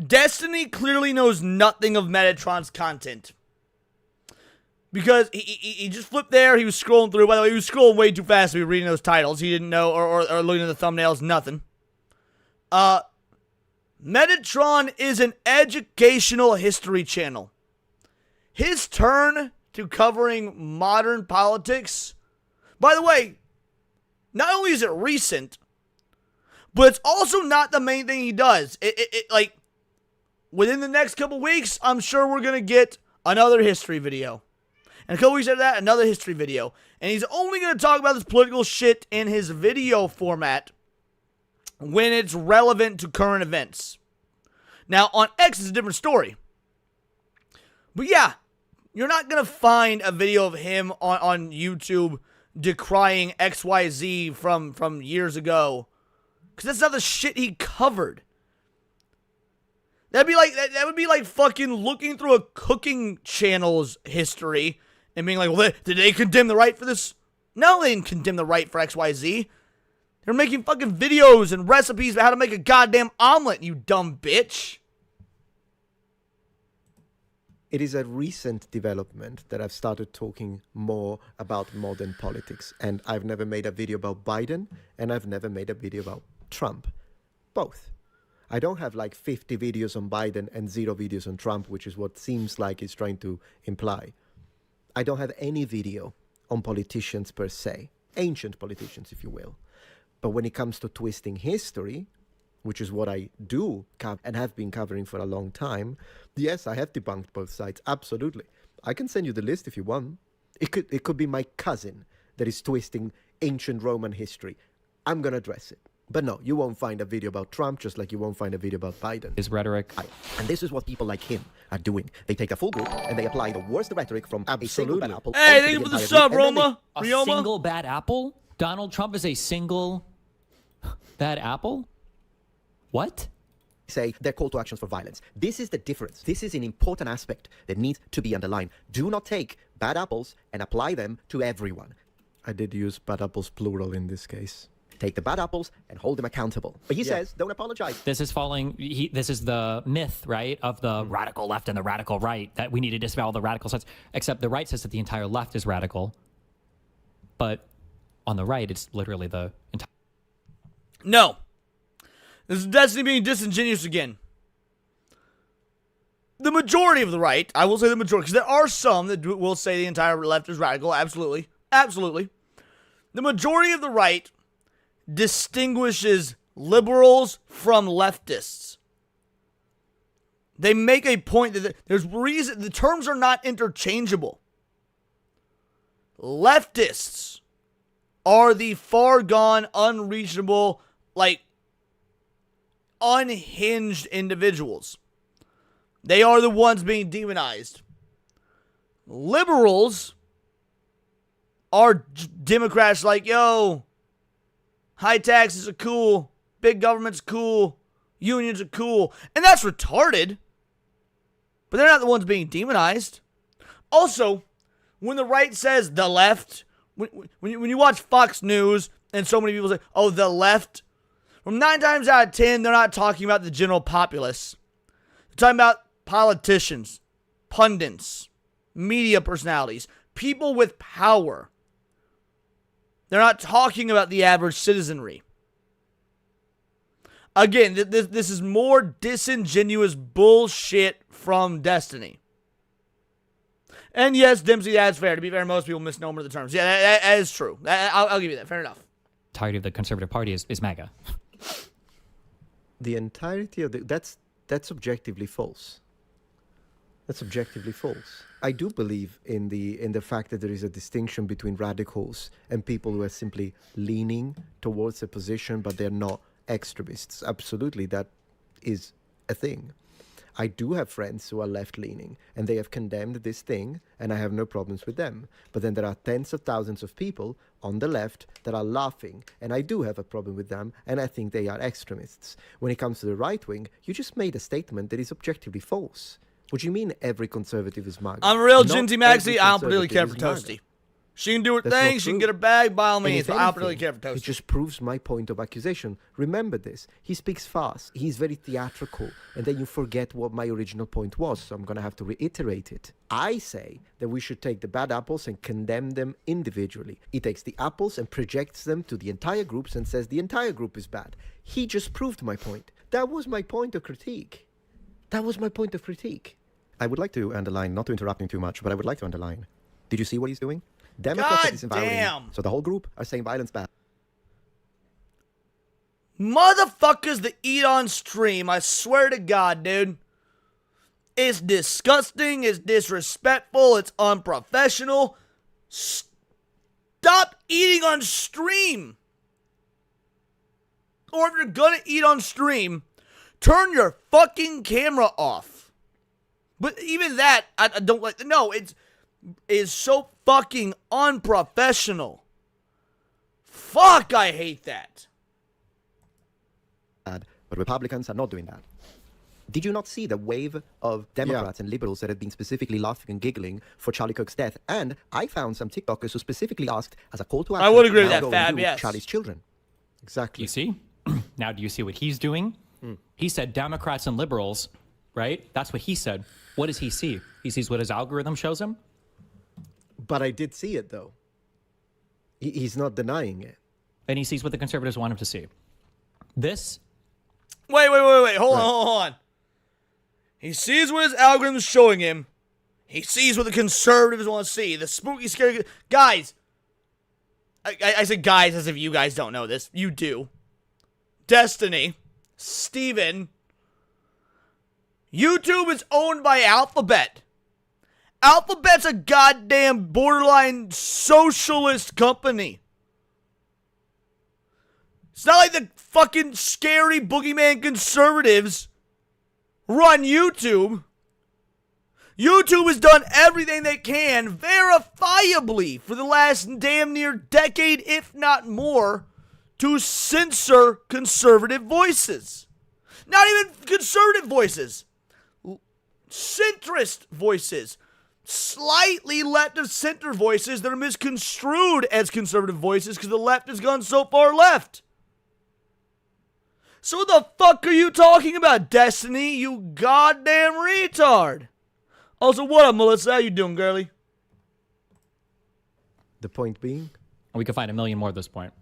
Destiny clearly knows nothing of Metatron's content. Because he just flipped there, he was scrolling through. By the way, he was scrolling way too fast to be reading those titles. He didn't know, or looking at the thumbnails, nothing. Metatron is an educational history channel. His turn to covering modern politics, by the way, not only is it recent, but it's also not the main thing he does. Like, within the next couple weeks, I'm sure we're going to get another history video. And a couple weeks after that, another history video. And he's only going to talk about this political shit in his video format when it's relevant to current events. Now, on X, it's a different story. But yeah, you're not going to find a video of him on YouTube decrying XYZ from years ago. Because that's not the shit he covered. That would be like fucking looking through a cooking channel's history and being like, well, did they condemn the right for this? No, they didn't condemn the right for XYZ. They're making fucking videos and recipes about how to make a goddamn omelet, you dumb bitch. It is a recent development that I've started talking more about modern politics. And I've never made a video about Biden, and I've never made a video about Trump. Both. I don't have like 50 videos on Biden and 0 videos on Trump, which is what seems like he's trying to imply. I don't have any video on politicians per se, ancient politicians, if you will. But when it comes to twisting history, which is what I do and have been covering for a long time, yes, I have debunked both sides, absolutely. I can send you the list if you want. It could be my cousin that is twisting ancient Roman history. I'm going to address it. But no, you won't find a video about Trump, just like you won't find a video about Biden. His rhetoric. And this is what people like him are doing. They take a full group and they apply the worst rhetoric from a single bad apple. Hey, thank you for the sub, Roma. A Rioma. single bad apple? Donald Trump is a single bad apple? What? Say they're call to actions for violence. This is the difference. This is an important aspect that needs to be underlined. Do not take bad apples and apply them to everyone. I did use bad apples plural in this case. Take the bad apples and hold them accountable. But he says, don't apologize. This is this is the myth, right, of the radical left and the radical right, that we need to disavow the radical sides. Except the right says that the entire left is radical. But on the right, it's literally the entire... No. This is Destiny being disingenuous again. The majority of the right, I will say the majority, because there are some that will say the entire left is radical, absolutely. Absolutely. The majority of the right distinguishes liberals from leftists. They make a point that there's reason, the terms are not interchangeable. Leftists are the far gone, unreachable, like, unhinged individuals. They are the ones being demonized. Liberals are Democrats like, yo, high taxes are cool, big government's cool, unions are cool, and that's retarded. But they're not the ones being demonized. Also, when the right says the left, when you watch Fox News and so many people say, oh, the left, from 9 times out of 10, they're not talking about the general populace. They're talking about politicians, pundits, media personalities, people with power. They're not talking about the average citizenry. Again, this is more disingenuous bullshit from Destiny. And yes, Dempsey, that's fair. To be fair, most people misnomer the terms. Yeah, that is true. I'll give you that. Fair enough. Entirety of the conservative party is MAGA. The entirety of that's objectively false. That's objectively false. I do believe in the fact that there is a distinction between radicals and people who are simply leaning towards a position, but they're not extremists. Absolutely, that is a thing. I do have friends who are left-leaning, and they have condemned this thing, and I have no problems with them. But then there are tens of thousands of people on the left that are laughing, and I do have a problem with them, and I think they are extremists. When it comes to the right wing, you just made a statement that is objectively false. What do you mean every conservative is MAGA? I'm a real Not Ginty Maxi. every I don't really care for conservative is Toasty. MAGA. She can do her That's thing. not She can true. get her bag by all And means. if But I don't really anything, care for Toasty. It just proves my point of accusation. Remember this. He speaks fast. He's very theatrical. And then you forget what my original point was. So I'm going to have to reiterate it. I say that we should take the bad apples and condemn them individually. He takes the apples and projects them to the entire groups and says the entire group is bad. He just proved my point. That was my point of critique. That was my point of critique. I would like to underline, not to interrupt him too much, but I would like to underline. Did you see what he's doing? Democrats are disempowering him, so the whole group are saying violence bad. Motherfuckers that eat on stream, I swear to God, dude. It's disgusting, it's disrespectful, it's unprofessional. Stop eating on stream. Or if you're gonna eat on stream, turn your fucking camera off. But even that, I don't like. No, it's so fucking unprofessional. Fuck, I hate that. But Republicans are not doing that. Did you not see the wave of Democrats and liberals that have been specifically laughing and giggling for Charlie Kirk's death? And I found some TikTokers who specifically asked as a call to action. I would agree with now that, go and Fab, do yes. Charlie's children. Exactly. You see? Now, do you see what he's doing? He said Democrats and liberals, right? That's what he said. What does he see? He sees what his algorithm shows him? But I did see it, though. He's not denying it. And he sees what the conservatives want him to see. This Wait. Hold on. He sees what his algorithm is showing him. He sees what the conservatives want to see. The spooky, scary... Guys. I said guys as if you guys don't know this. You do. Destiny. Steven. YouTube is owned by Alphabet. Alphabet's a goddamn borderline socialist company. It's not like the fucking scary boogeyman conservatives run YouTube. YouTube has done everything they can verifiably for the last damn near decade, if not more, to censor conservative voices. Not even conservative voices. Centrist voices. Slightly left of center voices that are misconstrued as conservative voices because the left has gone so far left. So what the fuck are you talking about, Destiny, you goddamn retard? Also, what up, Melissa? How you doing, girly? The point being? We could find a million more at this point,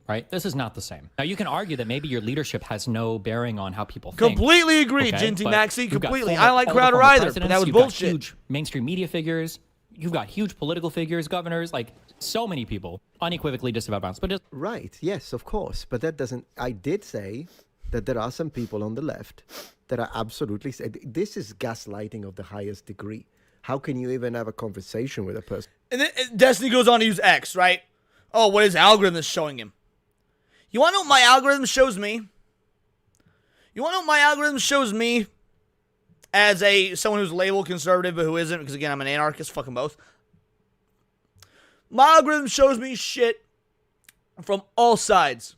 right? This is not the same. Now, you can argue that maybe your leadership has no bearing on how people think. Completely agree, okay? Jinty But Maxey, you've got completely. former- I don't like all the Crowder former either, but presidents, that was you've got bullshit. huge mainstream media figures. You've got huge political figures, governors, like so many people unequivocally disavow violence. But just Right, yes, of course. But that doesn't... I did say that there are some people on the left that are absolutely... This is gaslighting of the highest degree. How can you even have a conversation with a person? And then Destiny goes on to use X, right? Oh, what his algorithm is showing him. You want to know what my algorithm shows me? You want to know what my algorithm shows me as someone who's labeled conservative but who isn't? Because again, I'm an anarchist, fucking both. My algorithm shows me shit from all sides.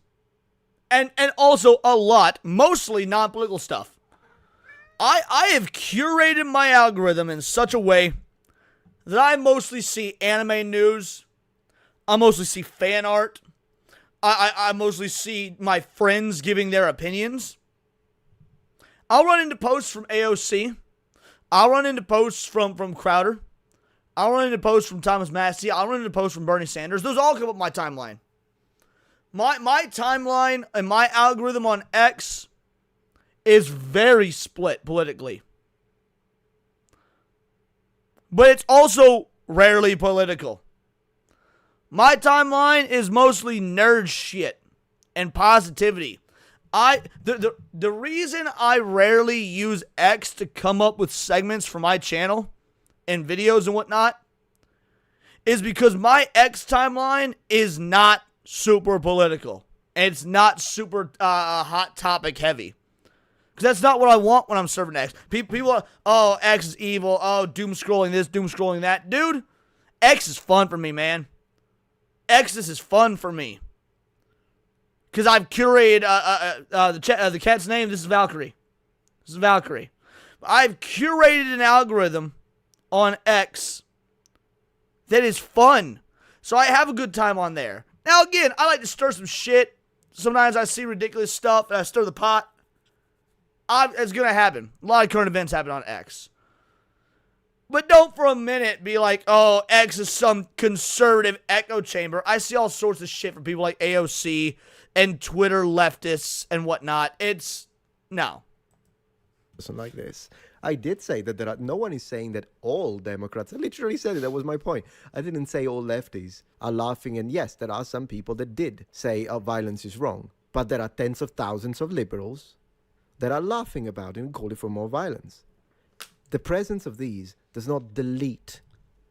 And also a lot, mostly non-political stuff. I have curated my algorithm in such a way that I mostly see anime news. I mostly see fan art. I mostly see my friends giving their opinions. I'll run into posts from AOC. I'll run into posts from Crowder. I'll run into posts from Thomas Massey. I'll run into posts from Bernie Sanders. Those all come up my timeline. My timeline and my algorithm on X is very split politically. But it's also rarely political. My timeline is mostly nerd shit and positivity. The reason I rarely use X to come up with segments for my channel and videos and whatnot is because my X timeline is not super political. And it's not super hot topic heavy. Because that's not what I want when I'm serving X. People are, oh, X is evil. Oh, doom scrolling this, doom scrolling that. Dude, X is fun for me, man. X, this is fun for me. Because I've curated the cat's name. This is Valkyrie. This is Valkyrie. I've curated an algorithm on X that is fun. So I have a good time on there. Now, again, I like to stir some shit. Sometimes I see ridiculous stuff and I stir the pot. It's going to happen. A lot of current events happen on X. But don't for a minute be like, oh, X is some conservative echo chamber. I see all sorts of shit from people like AOC and Twitter leftists and whatnot. No. Like this. I did say that no one is saying that all Democrats, I literally said it, that was my point. I didn't say all lefties are laughing, and yes, there are some people that did say violence is wrong, but there are tens of thousands of liberals that are laughing about it and calling for more violence. The presence of these does not delete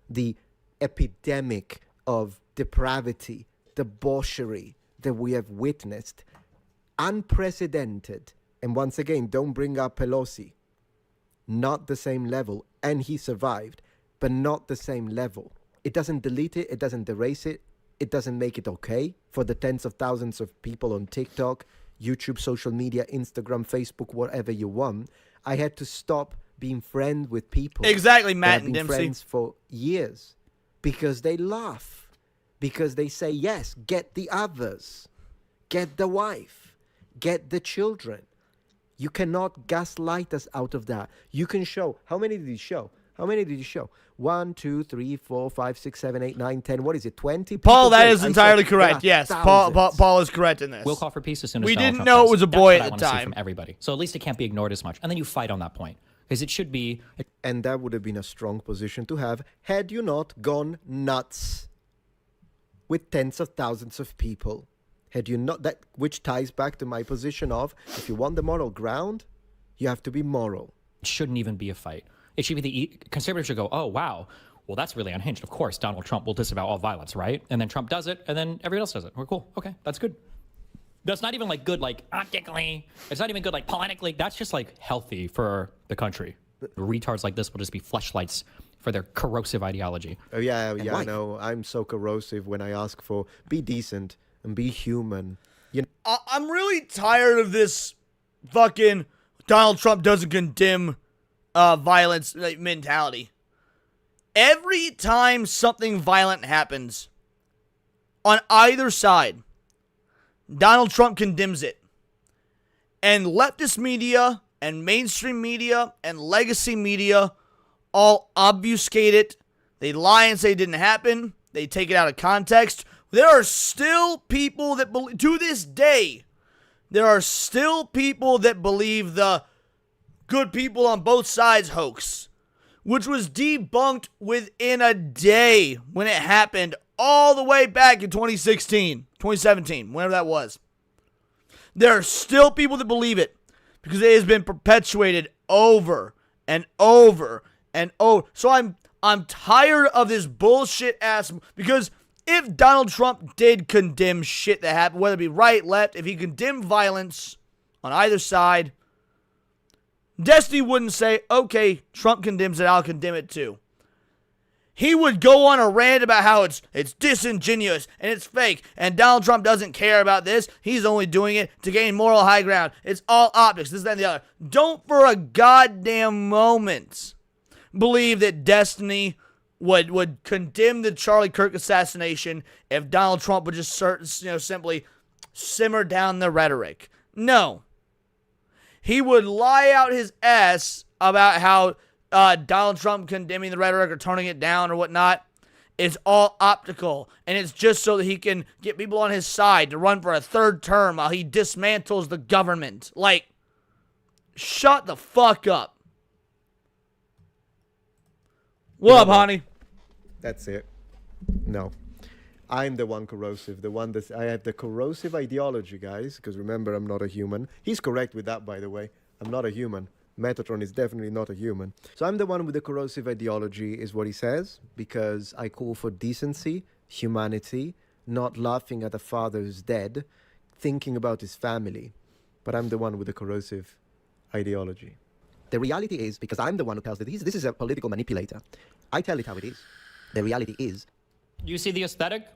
the epidemic of depravity, debauchery that we have witnessed. Unprecedented. And once again, don't bring up Pelosi. Not the same level. And he survived, but not the same level. It doesn't delete it. It doesn't erase it. It doesn't make it okay for the tens of thousands of people on TikTok, YouTube, social media, Instagram, Facebook, whatever you want. I had to stop being friends with people. Exactly, Matt that have and been Dempsey. friends for years because they laugh, because they say, yes, get the others, get the wife, get the children. You cannot gaslight us out of that. You can show, how many did he show? How many did you show? 1, 2, 3, 4, 5, 6, 7, 8, 9, 10. What is it? 20? Paul, that Great. is I entirely said correct. there are Yes, Paul thousands. is correct in this. We'll call for peace as soon as We Donald didn't Trump know does. it was a That's boy what at I the wanna see time. from everybody. So at least it can't be ignored as much. And then you fight on that point. Because it should be... And that would have been a strong position to have had you not gone nuts with tens of thousands of people. Had you not, that, which ties back to my position of, if you want the moral ground, you have to be moral. It shouldn't even be a fight. It should be conservatives should go, oh, wow, well, that's really unhinged. Of course, Donald Trump will disavow all violence, right? And then Trump does it, and then everyone else does it. We're cool. Okay, that's good. That's not even like good, like optically. It's not even good, like politically. That's just like healthy for the country. Retards like this will just be fleshlights for their corrosive ideology. Oh, yeah, I life. know. I'm so corrosive when I ask for be decent and be human. You know, I'm really tired of this fucking Donald Trump doesn't condemn violence mentality. Every time something violent happens on either side, Donald Trump condemns it. And leftist media and mainstream media and legacy media all obfuscate it. They lie and say it didn't happen. They take it out of context. There are still people that believe, to this day, there are still people that believe the good people on both sides hoax, which was debunked within a day when it happened all the way back in 2016, 2017, whenever that was. There are still people that believe it because it has been perpetuated over and over and over. So I'm tired of this bullshit ass, because if Donald Trump did condemn shit that happened, whether it be right, left, if he condemned violence on either side, Destiny wouldn't say, okay, Trump condemns it, I'll condemn it too. He would go on a rant about how it's disingenuous and it's fake, and Donald Trump doesn't care about this. He's only doing it to gain moral high ground. It's all optics, this, that, and the other. Don't for a goddamn moment believe that Destiny would condemn the Charlie Kirk assassination if Donald Trump would just simply simmer down the rhetoric. No. He would lie out his ass about how Donald Trump condemning the rhetoric or turning it down or whatnot is all optical, and it's just so that he can get people on his side to run for a third term while he dismantles the government. Like, shut the fuck up. What up, honey? that's it. No. I'm the one corrosive, the one that I have the corrosive ideology, guys, because remember, I'm not a human. He's correct with that, by the way. I'm not a human. Metatron is definitely not a human. So I'm the one with the corrosive ideology, is what he says, because I call for decency, humanity, not laughing at a father who's dead, thinking about his family. But I'm the one with the corrosive ideology. The reality is, because I'm the one who tells it, this is a political manipulator. I tell it how it is. The reality is... You see the aesthetic?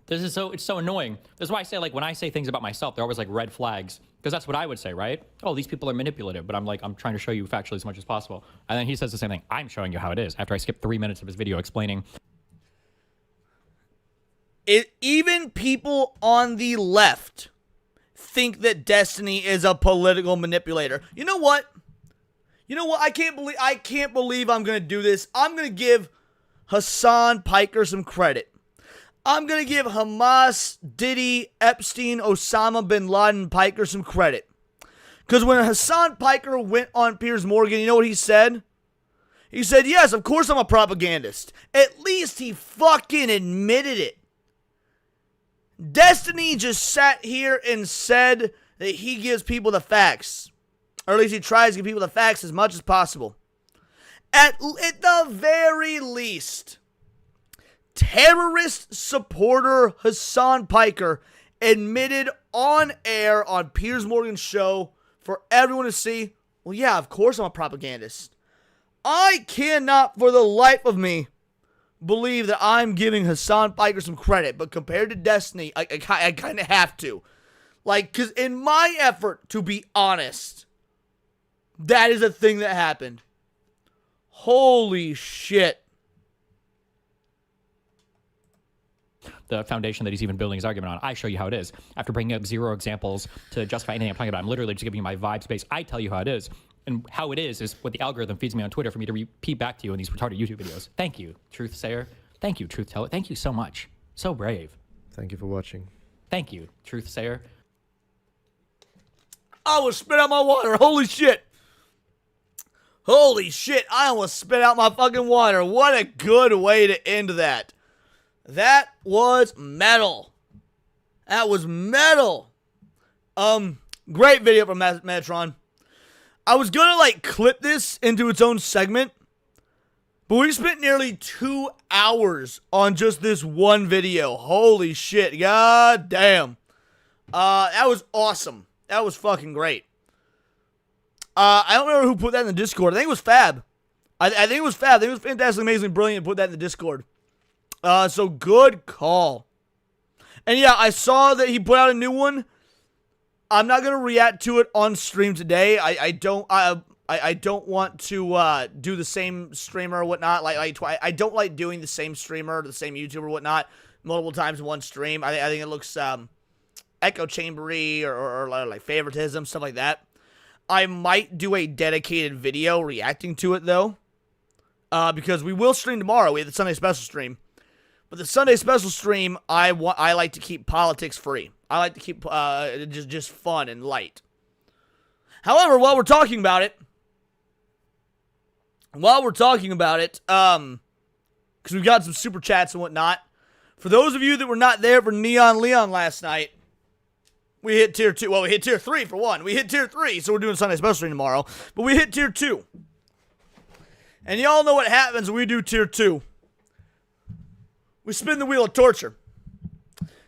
It's so annoying. That's why I say, like, when I say things about myself, they're always like red flags. Because that's what I would say, right? Oh, these people are manipulative. But I'm trying to show you factually as much as possible. And then he says the same thing. I'm showing you how it is after I skip 3 minutes of his video explaining. Even people on the left think that Destiny is a political manipulator. You know what? I can't believe I'm going to do this. I'm going to give Hassan Piker some credit. I'm going to give Hamas, Diddy, Epstein, Osama bin Laden, Piker some credit. Because when Hassan Piker went on Piers Morgan, you know what he said? He said, yes, of course I'm a propagandist. At least he fucking admitted it. Destiny just sat here and said that he gives people the facts. Or at least he tries to give people the facts as much as possible. At the very least, terrorist supporter Hassan Piker admitted on air on Piers Morgan's show for everyone to see, well, yeah, of course I'm a propagandist. I cannot for the life of me believe that I'm giving Hassan Piker some credit, but compared to Destiny, I kind of have to. Like, because in my effort to be honest, that is a thing that happened. Holy shit. The foundation that he's even building his argument on. I show you how it is. After bringing up 0 examples to justify anything I'm talking about, I'm literally just giving you my vibe space. I tell you how it is. And how it is what the algorithm feeds me on Twitter for me to repeat back to you in these retarded YouTube videos. Thank you, truth sayer. Thank you, truth teller. Thank you so much. So brave. Thank you for watching. Thank you, truth sayer. I almost spit out my water. Holy shit. Holy shit. I almost spit out my fucking water. What a good way to end that. That was metal. That was metal. Great video from Metatron. I was gonna like clip this into its own segment, but we spent nearly 2 hours on just this one video. Holy shit. God damn. That was awesome. That was fucking great. I don't remember who put that in the Discord. I think it was Fab. I think it was Fab. I think it was fantastic, amazing, brilliant to put that in the Discord. So good call. And yeah, I saw that he put out a new one. I'm not gonna react to it on stream today. I don't want to do the same streamer or whatnot. I don't like doing the same streamer, the same YouTuber or whatnot multiple times in one stream. I think it looks echo chambery or like favoritism, stuff like that. I might do a dedicated video reacting to it though, because we will stream tomorrow. We have the Sunday special stream, but the Sunday special stream I like to keep politics free. I like to keep just fun and light. However, while we're talking about it, because we've got some super chats and whatnot. For those of you that were not there for Neon Leon last night, we hit tier 2. Well, we hit tier 3 for one. We hit tier 3, so we're doing Sunday special stream tomorrow. But we hit tier 2. And y'all know what happens when we do tier 2. We spin the wheel of torture.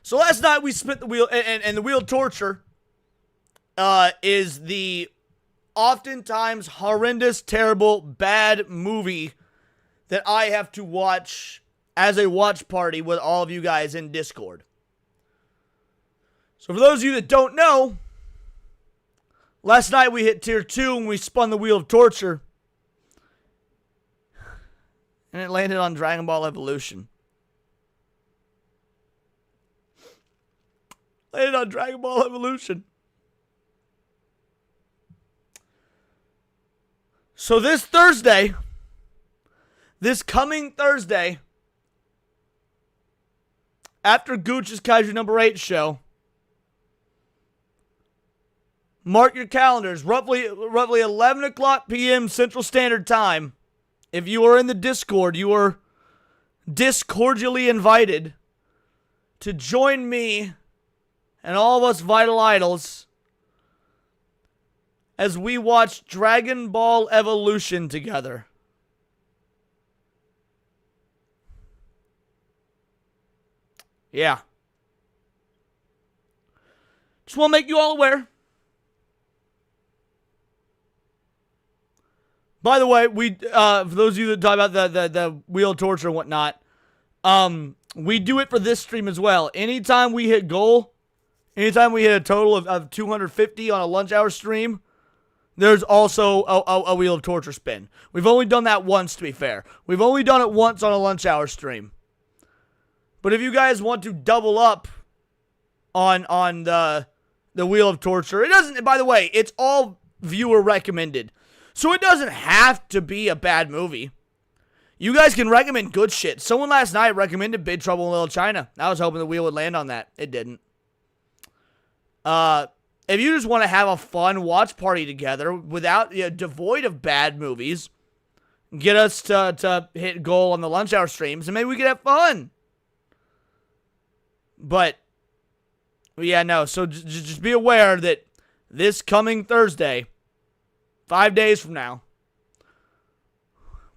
So last night we spit the wheel, and the wheel of torture is the oftentimes horrendous, terrible, bad movie that I have to watch as a watch party with all of you guys in Discord. So for those of you that don't know, last night we hit tier 2 and we spun the wheel of torture. And it landed on Dragon Ball Evolution. Landed on Dragon Ball Evolution. So this Thursday, this coming Thursday, after Gooch's Kaiju number 8 show, mark your calendars, roughly 11 o'clock p.m. Central Standard Time. If you are in the Discord, you are discordially invited to join me and all of us Vital Idols as we watch Dragon Ball Evolution together. Yeah. Just want to make you all aware. By the way, we for those of you that talk about the wheel of torture and whatnot, we do it for this stream as well. Anytime we hit goal, anytime we hit a total of 250 on a lunch hour stream, there's also a wheel of torture spin. We've only done that once, to be fair. We've only done it once on a lunch hour stream. But if you guys want to double up on the wheel of torture, it doesn't. By the way, it's all viewer recommended. So it doesn't have to be a bad movie. You guys can recommend good shit. Someone last night recommended Big Trouble in Little China. I was hoping the wheel would land on that. It didn't. If you just want to have a fun watch party together without devoid of bad movies, get us to hit goal on the lunch hour streams, and maybe we could have fun. But yeah, no. So just be aware that this coming Thursday, 5 days from now,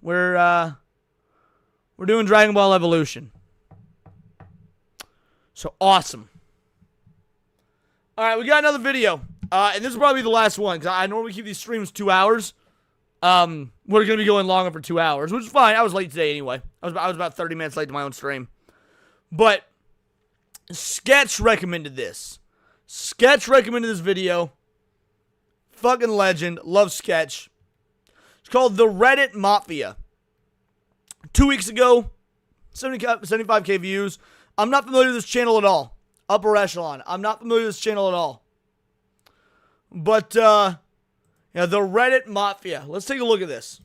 we're doing Dragon Ball Evolution. So awesome. All right, we got another video, and this is probably the last one because I normally keep these streams 2 hours. We're gonna be going longer for 2 hours, which is fine. I was late today anyway. I was about 30 minutes late to my own stream, but Sketch recommended this. Sketch recommended this video. Fucking legend. Love Sketch. It's called The Reddit Mafia. 2 weeks ago, 75k views. I'm not familiar with this channel at all. Upper Echelon. I'm not familiar with this channel at all. But, Yeah, the Reddit Mafia. Let's take a look at this.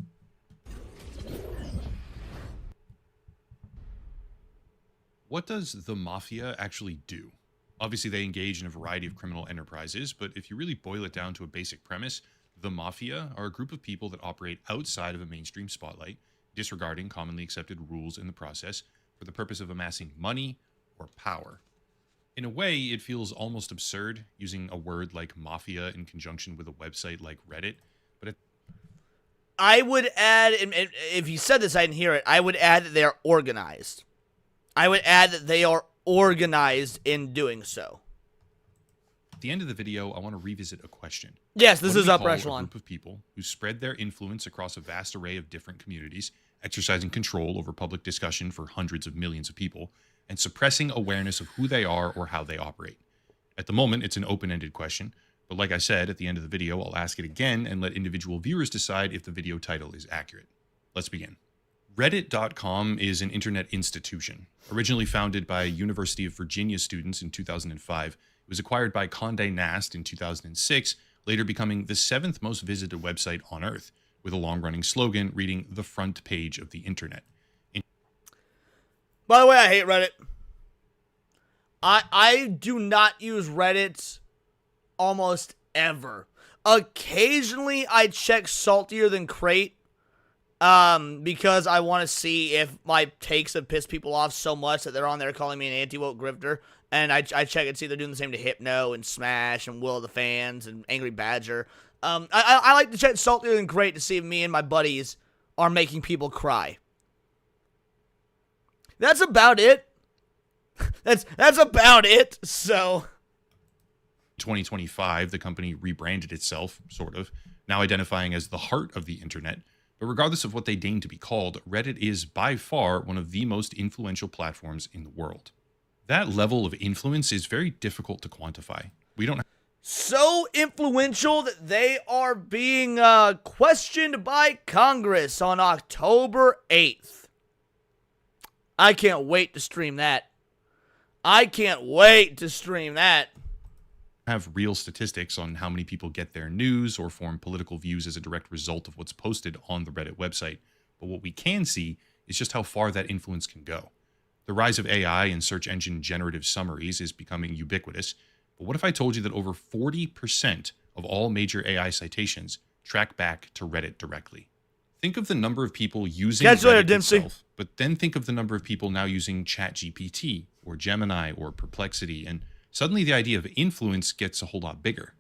What does the Mafia actually do? Obviously, they engage in a variety of criminal enterprises, but if you really boil it down to a basic premise, the Mafia are a group of people that operate outside of a mainstream spotlight, disregarding commonly accepted rules in the process for the purpose of amassing money or power. In a way, it feels almost absurd using a word like mafia in conjunction with a website like Reddit, but I would add, and if you said this, I didn't hear it, I would add that they are organized. I would add that they are organized in doing so. at the end of the video, I want to revisit a question. Yes, this What do is we upper call echelon. a group of people who spread their influence across a vast array of different communities, exercising control over public discussion for hundreds of millions of people, and suppressing awareness of who they are or how they operate? At the moment, it's an open-ended question, but like I said, at the end of the video, I'll ask it again and let individual viewers decide if the video title is accurate. Let's begin. Reddit.com is an internet institution. Originally founded by University of Virginia students in 2005, it was acquired by Condé Nast in 2006, later becoming the 7th most visited website on Earth, with a long-running slogan reading "the front page of the internet." By the way, I hate Reddit. I do not use Reddit almost ever. Occasionally, I check Saltier Than Crate because I want to see if my takes have pissed people off so much that they're on there calling me an anti-woke grifter. And I check and see they're doing the same to Hypno and Smash and Will of the Fans and Angry Badger. I like to check Saltier Than Crate to see if me and my buddies are making people cry. That's about it. That's about it. So 2025, the company rebranded itself, sort of, now identifying as the heart of the internet. But regardless of what they deign to be called, Reddit is by far one of the most influential platforms in the world. That level of influence is very difficult to quantify. We don't so influential that they are being questioned by Congress on October 8th. I can't wait to stream that. I can't wait to stream that. have real statistics on how many people get their news or form political views as a direct result of what's posted on the Reddit website. But what we can see is just how far that influence can go. The rise of AI and search engine generative summaries is becoming ubiquitous. But what if I told you that over 40% of all major AI citations track back to Reddit directly? Think of the number of people using Catch you later, Reddit Dempsey. itself, but then think of the number of people now using ChatGPT or Gemini or Perplexity, and suddenly the idea of influence gets a whole lot bigger.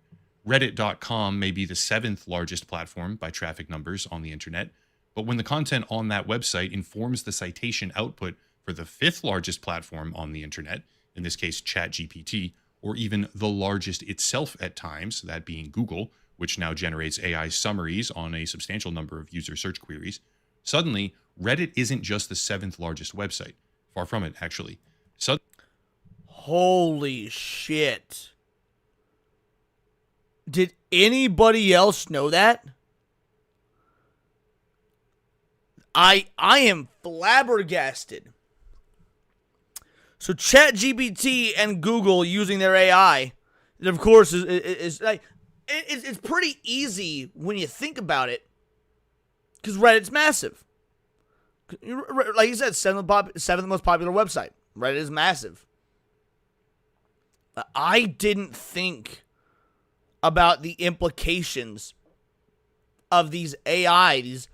Reddit.com may be the 7th largest platform by traffic numbers on the internet, but when the content on that website informs the citation output for the 5th largest platform on the internet, in this case ChatGPT, or even the largest itself at times, that being Google, which now generates AI summaries on a substantial number of user search queries, suddenly Reddit isn't just the 7th largest website. Far from it, actually. Holy shit. Did anybody else know that? I am flabbergasted. So ChatGPT and Google using their AI, it of course is like it's pretty easy when you think about it, because Reddit's massive. Like you said, 7th most popular website. Reddit is massive. I didn't think about the implications of these AI, these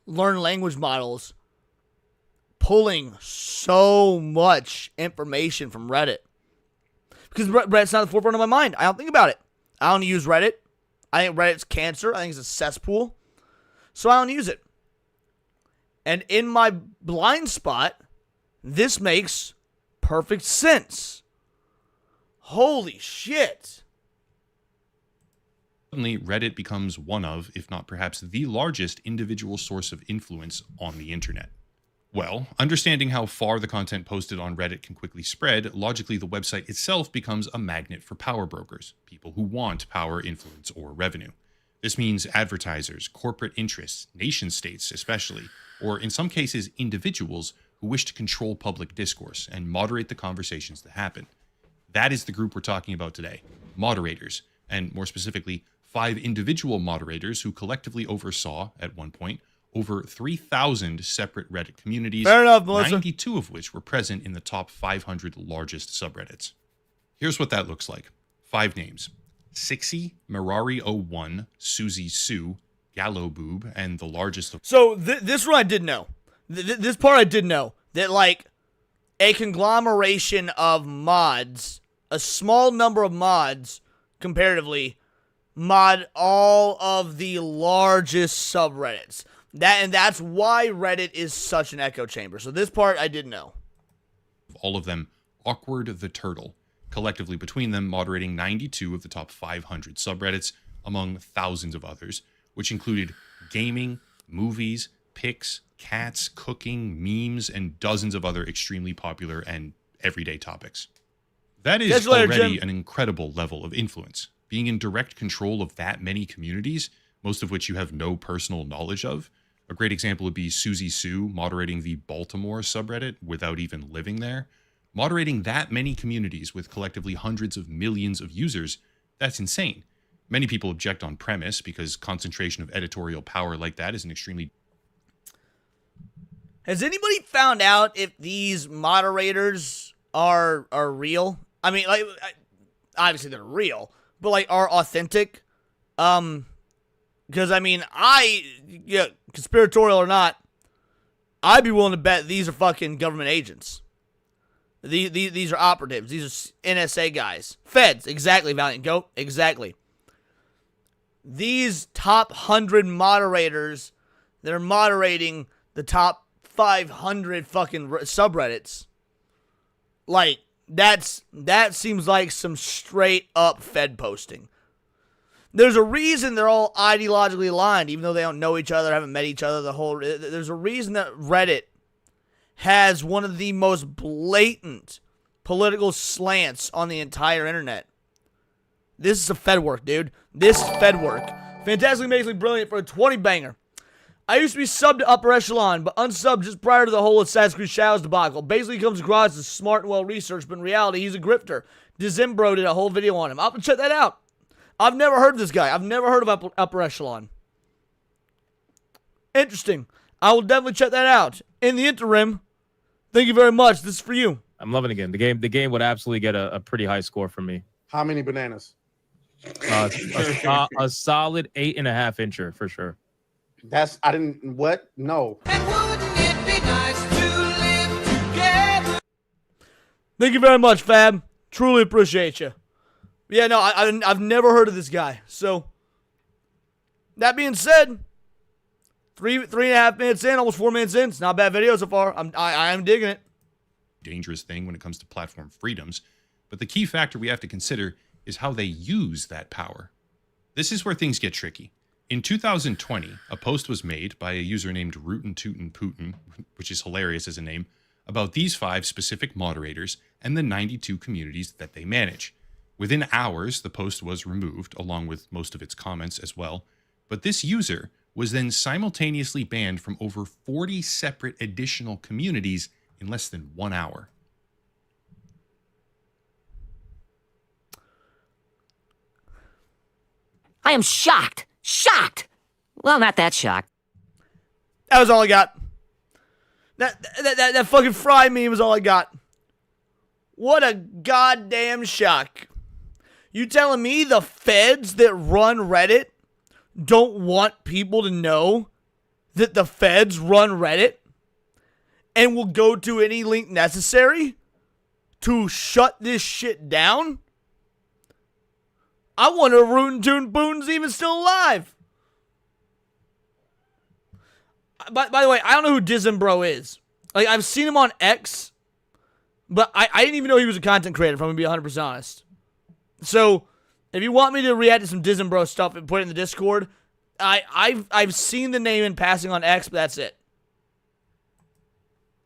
learned language models, pulling so much information from Reddit. Because Reddit's not at the forefront of my mind. I don't think about it. I don't use Reddit. I think Reddit's cancer. I think it's a cesspool. So I don't use it. And in my blind spot, this makes perfect sense. Holy shit. Suddenly, Reddit becomes one of, if not perhaps the largest individual source of influence on the internet. Well, understanding how far the content posted on Reddit can quickly spread, logically the website itself becomes a magnet for power brokers, people who want power, influence, or revenue. This means advertisers, corporate interests, nation states especially, or in some cases individuals who wish to control public discourse and moderate the conversations that happen. That is the group we're talking about today, moderators, and more specifically, 5 individual moderators who collectively oversaw, at one point, over 3,000 separate Reddit communities, Fair enough, Melissa. 92 of which were present in the top 500 largest subreddits. Here's what that looks like. 5 names: Sixy, Mirari01, Susie Sue, Gallo Boob, and the largest of... So this one I did know. This part I did know. That, like, a conglomeration of mods, a small number of mods, comparatively, mod all of the largest subreddits. That's why Reddit is such an echo chamber. So this part I did know. All of them, Awkward the Turtle, collectively between them moderating 92 of the top 500 subreddits, among thousands of others, which included gaming, movies, pics, cats, cooking, memes, and dozens of other extremely popular and everyday topics. That is Catch you later, already Jim. an incredible level of influence. Being in direct control of that many communities, most of which you have no personal knowledge of. A great example would be Susie Sue moderating the Baltimore subreddit without even living there. Moderating that many communities with collectively hundreds of millions of users, that's insane. Many people object on premise because concentration of editorial power like that is an extremely... Has anybody found out if these moderators are real? I mean, like, obviously they're real, but, like, are authentic? Because, I mean, conspiratorial or not, I'd be willing to bet these are fucking government agents. These are operatives. These are NSA guys. Feds. Exactly, Valiant Goat. Exactly. These top 100 moderators that are moderating the top 500 fucking subreddits, like, that seems like some straight up Fed posting. There's a reason they're all ideologically aligned, even though they don't know each other, haven't met each other. There's a reason that Reddit has one of the most blatant political slants on the entire internet. This is a Fed work, dude. This is Fed work. Fantastically, amazingly brilliant for a 20 banger. I used to be subbed to Upper Echelon, but unsubbed just prior to the whole Assassin's Creed Shadows debacle. Basically comes across as smart and well-researched, but in reality, he's a grifter. Dezembro did a whole video on him. I'll check that out. I've never heard of this guy. I've never heard of Upper Echelon. Interesting. I will definitely check that out. In the interim, thank you very much. This is for you. I'm loving the game. The game would absolutely get a pretty high score from me. How many bananas? A solid 8.5 incher for sure. That's I didn't what? No. And wouldn't it be nice to live together? Thank you very much, Fab. Truly appreciate you. Yeah, no, I've never heard of this guy. So, that being said, 3.5 minutes in, almost 4 minutes in. It's not a bad video so far. I'm digging it. dangerous thing when it comes to platform freedoms. But the key factor we have to consider is how they use that power. This is where things get tricky. In 2020, a post was made by a user named Rootin' Tootin' Putin, which is hilarious as a name, about these 5 specific moderators and the 92 communities that they manage. Within hours, the post was removed, along with most of its comments as well. But this user was then simultaneously banned from over 40 separate additional communities in less than 1 hour. I am shocked. Shocked. Well, not that shocked. That was all I got. That fucking fry meme was all I got. What a goddamn shock. You telling me the feds that run Reddit don't want people to know that the feds run Reddit and will go to any link necessary to shut this shit down? I wonder if Rootin' Tootin' Putin's even still alive. By the way, I don't know who Dizembro is. Like, I've seen him on X, but I didn't even know he was a content creator, if I'm going to be 100% honest. So, if you want me to react to some Dizembro stuff and put it in the Discord, I've seen the name in passing on X, but that's it.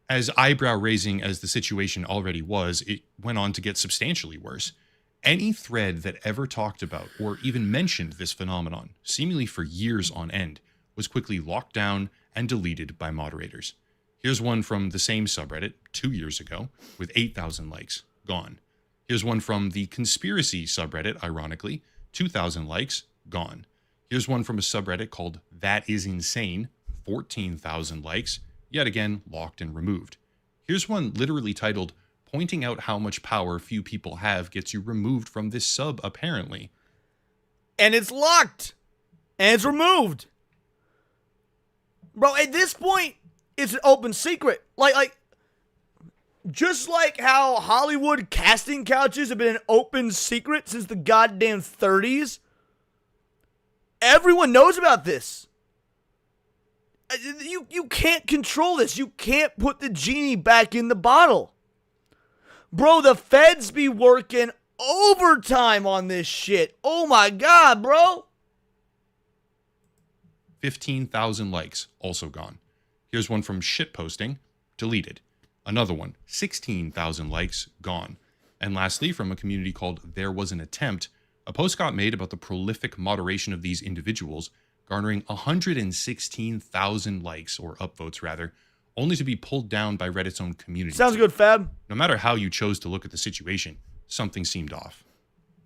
As eyebrow-raising as the situation already was, it went on to get substantially worse. Any thread that ever talked about or even mentioned this phenomenon, seemingly for years on end, was quickly locked down and deleted by moderators. Here's one from the same subreddit 2 years ago with 8,000 likes, gone. Here's one from the conspiracy subreddit, ironically, 2,000 likes, gone. Here's one from a subreddit called That Is Insane, 14,000 likes, yet again locked and removed. Here's one literally titled, Pointing out how much power few people have gets you removed from this sub, apparently. And it's locked. And it's removed. Bro, at this point, it's an open secret. Like, just like how Hollywood casting couches have been an open secret since the goddamn 30s, everyone knows about this. You can't control this. You can't put the genie back in the bottle. Bro, the feds be working overtime on this shit. Oh my God, bro. 15,000 likes, also gone. Here's one from shitposting, deleted. Another one, 16,000 likes, gone. And lastly, from a community called There Was an Attempt, a post got made about the prolific moderation of these individuals, garnering 116,000 likes, or upvotes rather, only to be pulled down by Reddit's own community. Sounds good, Fab. No matter how you chose to look at the situation, something seemed off.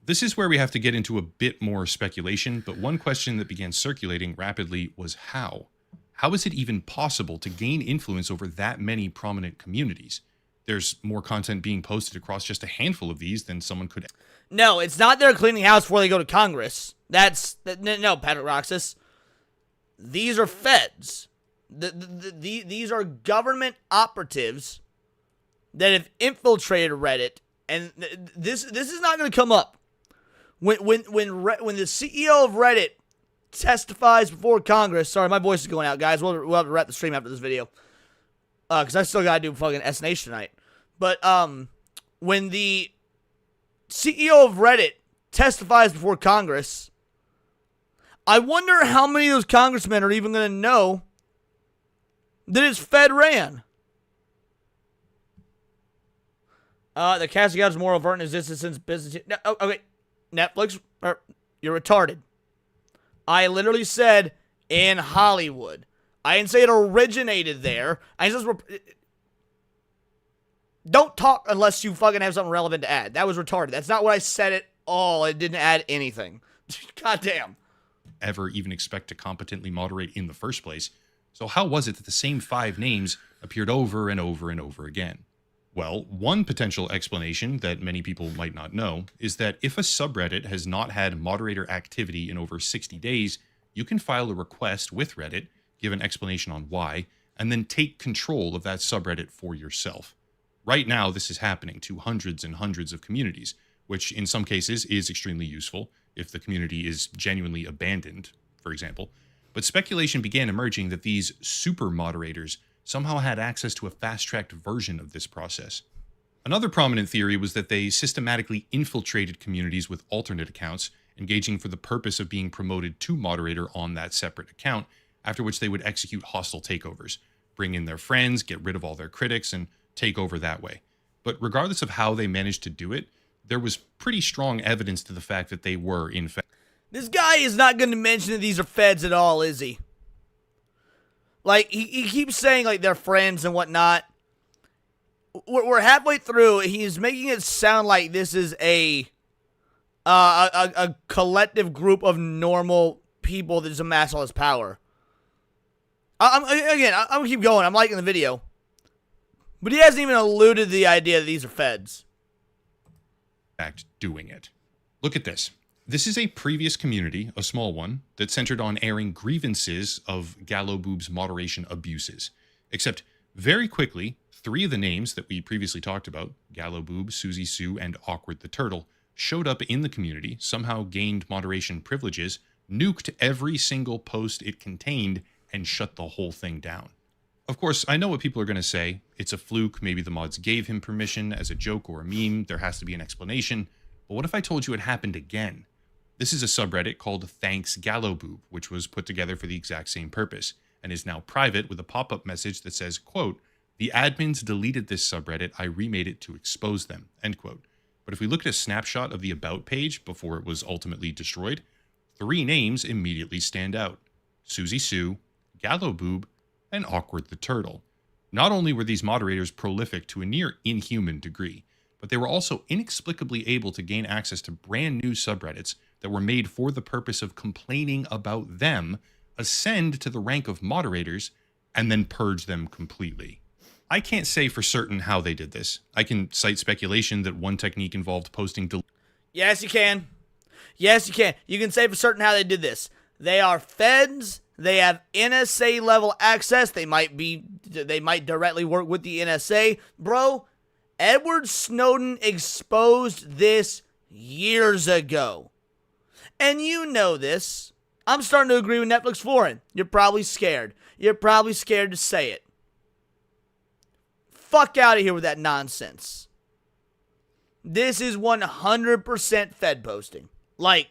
This is where we have to get into a bit more speculation, but one question that began circulating rapidly was how? How is it even possible to gain influence over that many prominent communities? There's more content being posted across just a handful of these than someone could. No, it's not their cleaning house before they go to Congress. No, Patrick Roxas. These are feds. These are government operatives that have infiltrated Reddit, and this is not going to come up. When the CEO of Reddit testifies before Congress. Sorry, my voice is going out, guys. We'll have to wrap the stream after this video, because I still gotta do fucking SNH tonight. But when the CEO of Reddit testifies before Congress, I wonder how many of those congressmen are even gonna know that it's Fed ran. The casting out is more overt in existence since business. No, okay, Netflix, you're retarded. I literally said in Hollywood. I didn't say it originated there. I just don't talk unless you fucking have something relevant to add. That was retarded. That's not what I said at all. It didn't add anything. Goddamn. Ever even expect to competently moderate in the first place. So how was it that the same 5 names appeared over and over and over again? Well, one potential explanation that many people might not know is that if a subreddit has not had moderator activity in over 60 days, you can file a request with Reddit, give an explanation on why, and then take control of that subreddit for yourself. Right now, this is happening to hundreds and hundreds of communities, which in some cases is extremely useful if the community is genuinely abandoned, for example. But speculation began emerging that these super moderators somehow had access to a fast-tracked version of this process. Another prominent theory was that they systematically infiltrated communities with alternate accounts, engaging for the purpose of being promoted to moderator on that separate account, after which they would execute hostile takeovers, bring in their friends, get rid of all their critics, and take over that way. But regardless of how they managed to do it, there was pretty strong evidence to the fact that they were, in fact. This guy is not going to mention that these are feds at all, is he? Like, he keeps saying, like, they're friends and whatnot. We're halfway through. He's making it sound like this is a collective group of normal people that just amass all this power. I'm going to keep going. I'm liking the video. But he hasn't even alluded to the idea that these are feds. In fact, doing it. Look at this. This is a previous community, a small one, that centered on airing grievances of Galloboob's moderation abuses. Except, very quickly, 3 of the names that we previously talked about, Galloboob, Susie Sue, and Awkward the Turtle, showed up in the community, somehow gained moderation privileges, nuked every single post it contained, and shut the whole thing down. Of course, I know what people are going to say. It's a fluke, maybe the mods gave him permission as a joke or a meme, there has to be an explanation. But what if I told you it happened again? This is a subreddit called Thanks Galloboob, which was put together for the exact same purpose, and is now private with a pop-up message that says, quote, "The admins deleted this subreddit, I remade it to expose them," end quote. But if we look at a snapshot of the About page before it was ultimately destroyed, 3 names immediately stand out. Susie Sue, Galloboob, and Awkward the Turtle. Not only were these moderators prolific to a near inhuman degree, but they were also inexplicably able to gain access to brand new subreddits that were made for the purpose of complaining about them, ascend to the rank of moderators, and then purge them completely. I can't say for certain how they did this. I can cite speculation that one technique involved posting Yes, you can. Yes, you can. You can say for certain how they did this. They are feds. They have NSA level access. They might directly work with the NSA. Bro, Edward Snowden exposed this years ago. And you know this. I'm starting to agree with Netflix Foreign. You're probably scared. You're probably scared to say it. Fuck out of here with that nonsense. This is 100% Fed posting. Like,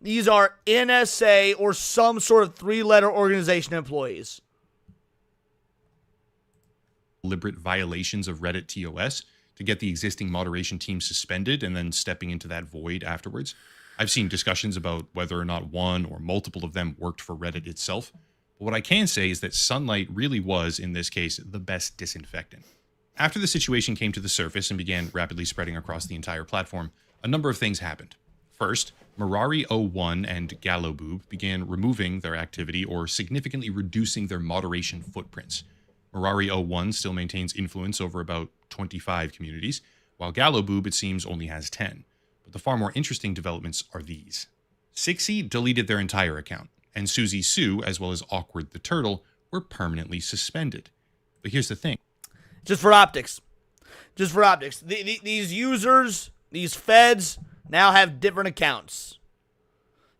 these are NSA or some sort of three-letter organization employees. deliberate violations of Reddit TOS to get the existing moderation team suspended and then stepping into that void afterwards. I've seen discussions about whether or not one or multiple of them worked for Reddit itself. But what I can say is that Sunlight really was, in this case, the best disinfectant. After the situation came to the surface and began rapidly spreading across the entire platform, a number of things happened. First, Mirari01 and Galloboob began removing their activity or significantly reducing their moderation footprints. Mirari01 still maintains influence over about 25 communities, while Galloboob, it seems, only has 10. But the far more interesting developments are these. Sixy deleted their entire account, and Susie Sue, as well as Awkward the Turtle, were permanently suspended. But here's the thing. Just for optics. Just for optics. These users, these feds, now have different accounts.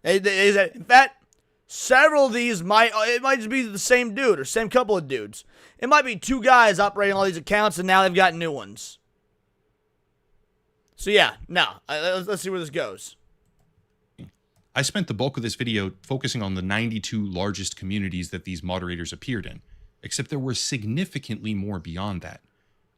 In fact, several of these might just be the same dude or same couple of dudes. It might be two guys operating all these accounts, and now they've got new ones. So yeah, now let's see where this goes. I spent the bulk of this video focusing on the 92 largest communities that these moderators appeared in, except there were significantly more beyond that.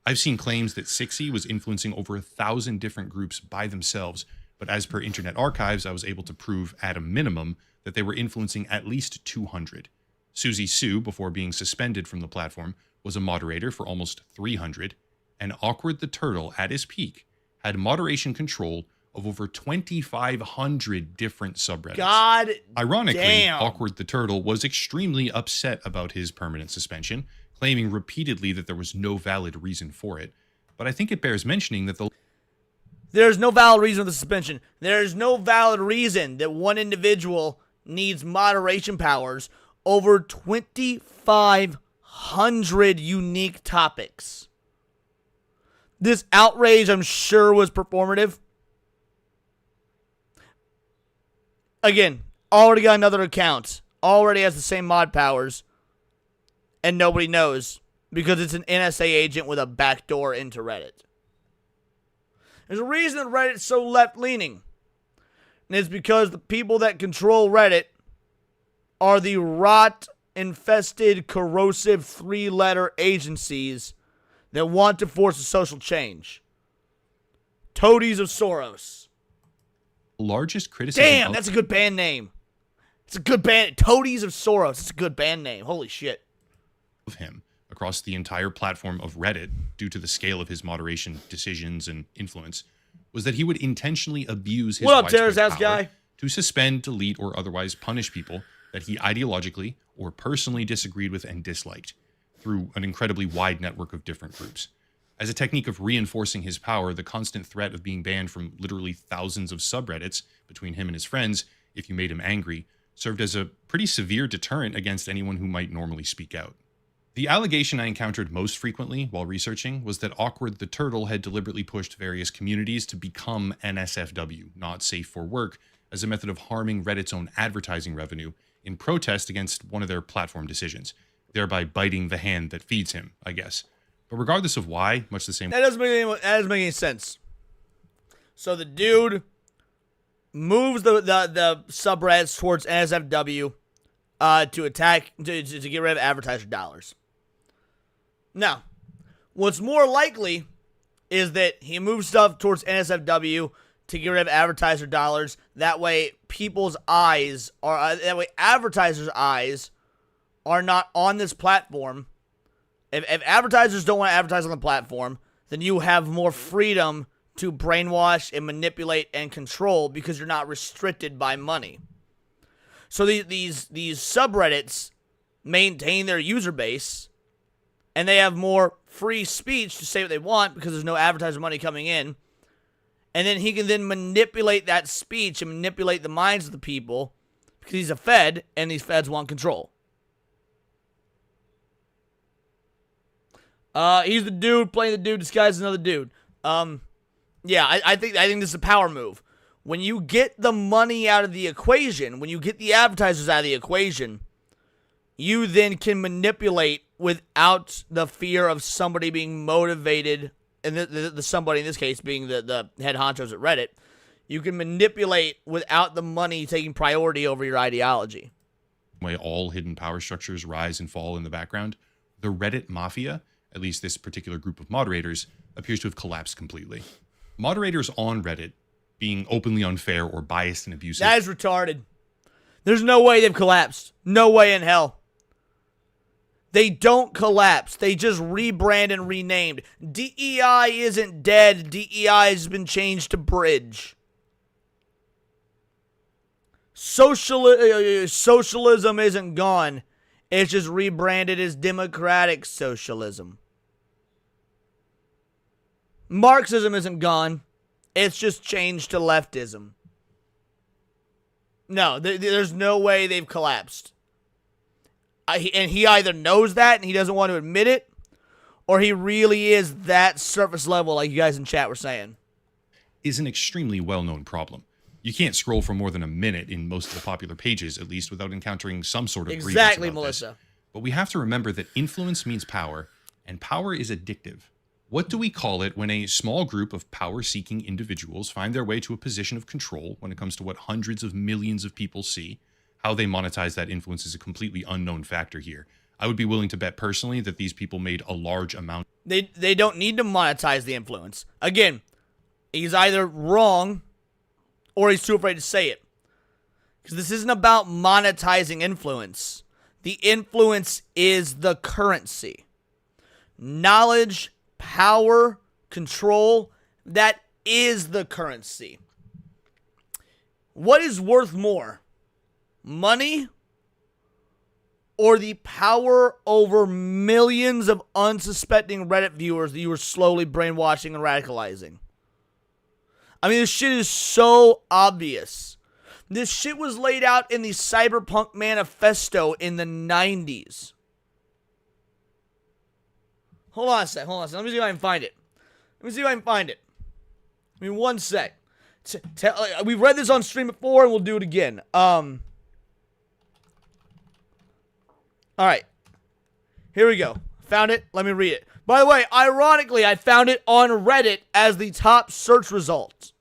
I've seen claims that Sixy was influencing over 1,000 different groups by themselves, but as per Internet Archives, I was able to prove at a minimum that they were influencing at least 200. Susie Sue, before being suspended from the platform, was a moderator for almost 300, and Awkward the Turtle, at his peak, had moderation control of over 2,500 different subreddits. God Ironically, damn. Awkward the Turtle was extremely upset about his permanent suspension, claiming repeatedly that there was no valid reason for it. But I think it bears mentioning that There's no valid reason for the suspension. There's no valid reason that one individual needs moderation powers over 2,500 unique topics. This outrage, I'm sure, was performative. Again, already got another account. Already has the same mod powers. And nobody knows because it's an NSA agent with a backdoor into Reddit. There's a reason that Reddit's so left-leaning. And it's because the people that control Reddit are the rot-infested, corrosive three-letter agencies that want to force a social change. Toadies of Soros. largest criticism Damn, that's a good band name. It's a good band. Toadies of Soros. It's a good band name. Holy shit. of him across the entire platform of Reddit, due to the scale of his moderation decisions and influence, was that he would intentionally abuse his What up, widespread Terrace House power guy? to suspend, delete, or otherwise punish people that he ideologically or personally disagreed with and disliked through an incredibly wide network of different groups. As a technique of reinforcing his power, the constant threat of being banned from literally thousands of subreddits between him and his friends, if you made him angry, served as a pretty severe deterrent against anyone who might normally speak out. The allegation I encountered most frequently while researching was that Awkward the Turtle had deliberately pushed various communities to become NSFW, not safe for work, as a method of harming Reddit's own advertising revenue in protest against one of their platform decisions, thereby biting the hand that feeds him, I guess. But regardless of why, much the same... That doesn't make any sense. So the dude moves the subreddits towards NSFW to attack, to get rid of advertiser dollars. Now, what's more likely is that he moves stuff towards NSFW to get rid of advertiser dollars. That way, people's eyes are, that way, advertisers' eyes are not on this platform. If advertisers don't want to advertise on the platform, then you have more freedom to brainwash and manipulate and control because you're not restricted by money. So these subreddits maintain their user base, and they have more free speech to say what they want because there's no advertiser money coming in. And then he can then manipulate that speech and manipulate the minds of the people because he's a Fed, and these Feds want control. He's the dude playing the dude disguised as another dude. Yeah, I think this is a power move. When you get the money out of the equation, when you get the advertisers out of the equation, you then can manipulate without the fear of somebody being motivated, and the somebody in this case being the head honchos at Reddit. You can manipulate without the money taking priority over your ideology. Way all hidden power structures rise and fall in the background, the Reddit mafia, at least this particular group of moderators, appears to have collapsed completely. Moderators on Reddit being openly unfair or biased and abusive. That is retarded. There's no way they've collapsed. No way in hell. They don't collapse. They just rebrand and renamed. DEI isn't dead. DEI has been changed to Bridge. Socialism isn't gone. It's just rebranded as democratic socialism. Marxism isn't gone. It's just changed to leftism. No, there's no way they've collapsed. And he either knows that and he doesn't want to admit it, or he really is that surface level like you guys in chat were saying. Is an extremely well-known problem. You can't scroll for more than a minute in most of the popular pages, at least, without encountering some sort of exactly, grievance about Melissa. this. But we have to remember that influence means power, and power is addictive. What do we call it when a small group of power-seeking individuals find their way to a position of control when it comes to what hundreds of millions of people see? How they monetize that influence is a completely unknown factor here. I would be willing to bet personally that these people made a large amount. They don't need to monetize the influence. Again, he's either wrong or he's too afraid to say it. Because this isn't about monetizing influence. The influence is the currency. Knowledge, power, control, that is the currency. What is worth more? Money or the power over millions of unsuspecting Reddit viewers that you are slowly brainwashing and radicalizing? I mean, this shit is so obvious. This shit was laid out in the Cyberpunk Manifesto in the 90s. Hold on a sec. Let me see if I can find it. Give me one sec. We've read this on stream before, and we'll do it again. Alright. Here we go. Found it. Let me read it. By the way, ironically, I found it on Reddit as the top search result.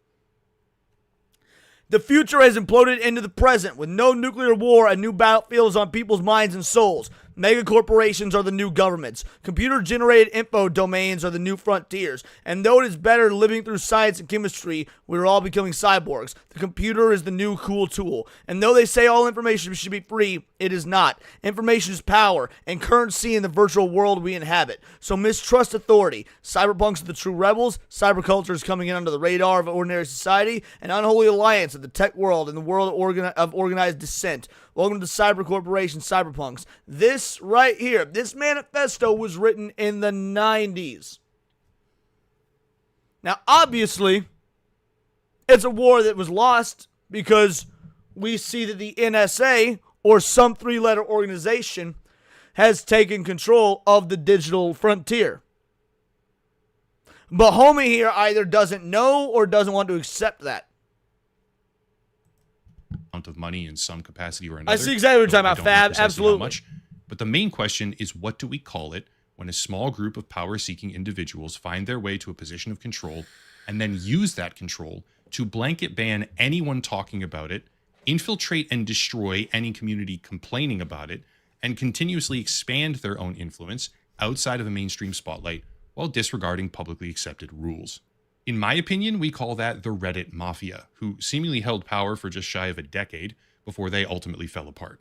The future has imploded into the present. With no nuclear war, a new battlefield is on people's minds and souls. Mega corporations are the new governments. Computer-generated info domains are the new frontiers. And though it is better living through science and chemistry, we're all becoming cyborgs. The computer is the new cool tool. And though they say all information should be free, it is not. Information is power and currency in the virtual world we inhabit. So mistrust authority. Cyberpunks are the true rebels. Cyberculture is coming in under the radar of ordinary society. An unholy alliance of the tech world and the world of organized dissent. Welcome to Cyber Corporation Cyberpunks. This right here, this manifesto was written in the 90s. Now, obviously, it's a war that was lost because we see that the NSA, or some three-letter organization, has taken control of the digital frontier. But homie here either doesn't know or doesn't want to accept that. Of money in some capacity or another. I see exactly what you're talking about, I don't know Fab. precisely how Absolutely. much. But the main question is, what do we call it when a small group of power-seeking individuals find their way to a position of control and then use that control to blanket ban anyone talking about it, infiltrate and destroy any community complaining about it, and continuously expand their own influence outside of the mainstream spotlight while disregarding publicly accepted rules? In my opinion, we call that the Reddit Mafia, who seemingly held power for just shy of a decade before they ultimately fell apart.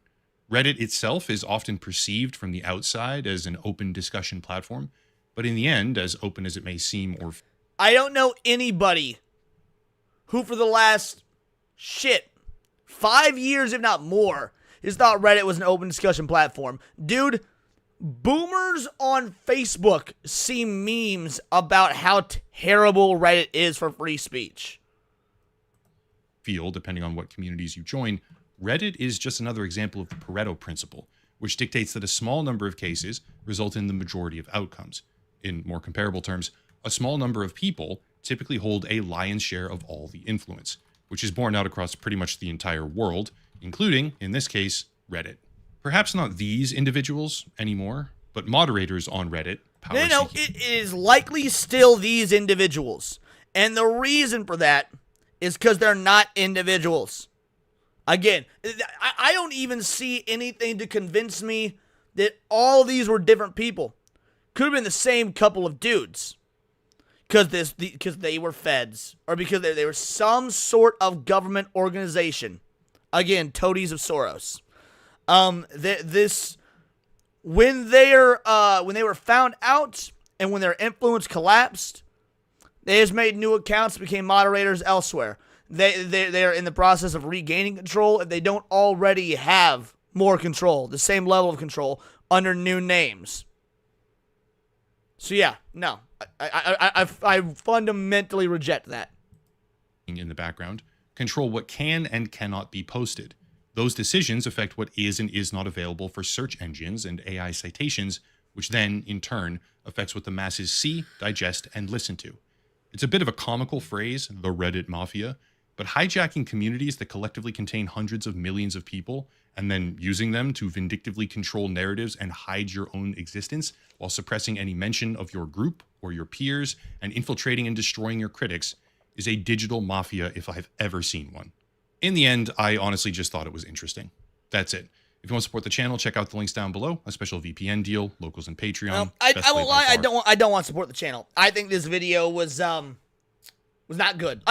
Reddit itself is often perceived from the outside as an open discussion platform, but in the end, as open as it may seem or... I don't know anybody who for the last, 5 years, if not more, has thought Reddit was an open discussion platform. Dude, boomers on Facebook see memes about how terrible Reddit is for free speech. Feel, depending on what communities you join, Reddit is just another example of the Pareto principle, which dictates that a small number of cases result in the majority of outcomes. In more comparable terms, a small number of people typically hold a lion's share of all the influence, which is borne out across pretty much the entire world, including, in this case, Reddit. Perhaps not these individuals anymore, but moderators on Reddit. No, it is likely still these individuals. And the reason for that is because they're not individuals. Again, I don't even see anything to convince me that all these were different people. Could have been the same couple of dudes. Because they were feds. Or because they were some sort of government organization. Again, toadies of Soros. When they were found out and when their influence collapsed, they just made new accounts, became moderators elsewhere. They're in the process of regaining control if they don't already have more control, the same level of control, under new names. So yeah, no. I fundamentally reject that. In the background, control what can and cannot be posted. Those decisions affect what is and is not available for search engines and AI citations, which then, in turn, affects what the masses see, digest, and listen to. It's a bit of a comical phrase, the Reddit Mafia, but hijacking communities that collectively contain hundreds of millions of people and then using them to vindictively control narratives and hide your own existence while suppressing any mention of your group or your peers and infiltrating and destroying your critics is a digital mafia if I've ever seen one. In the end, I honestly just thought it was interesting. That's it. If you want to support the channel, check out the links down below. A special VPN deal, locals and Patreon. I won't lie. I don't want to support the channel. I think this video was not good.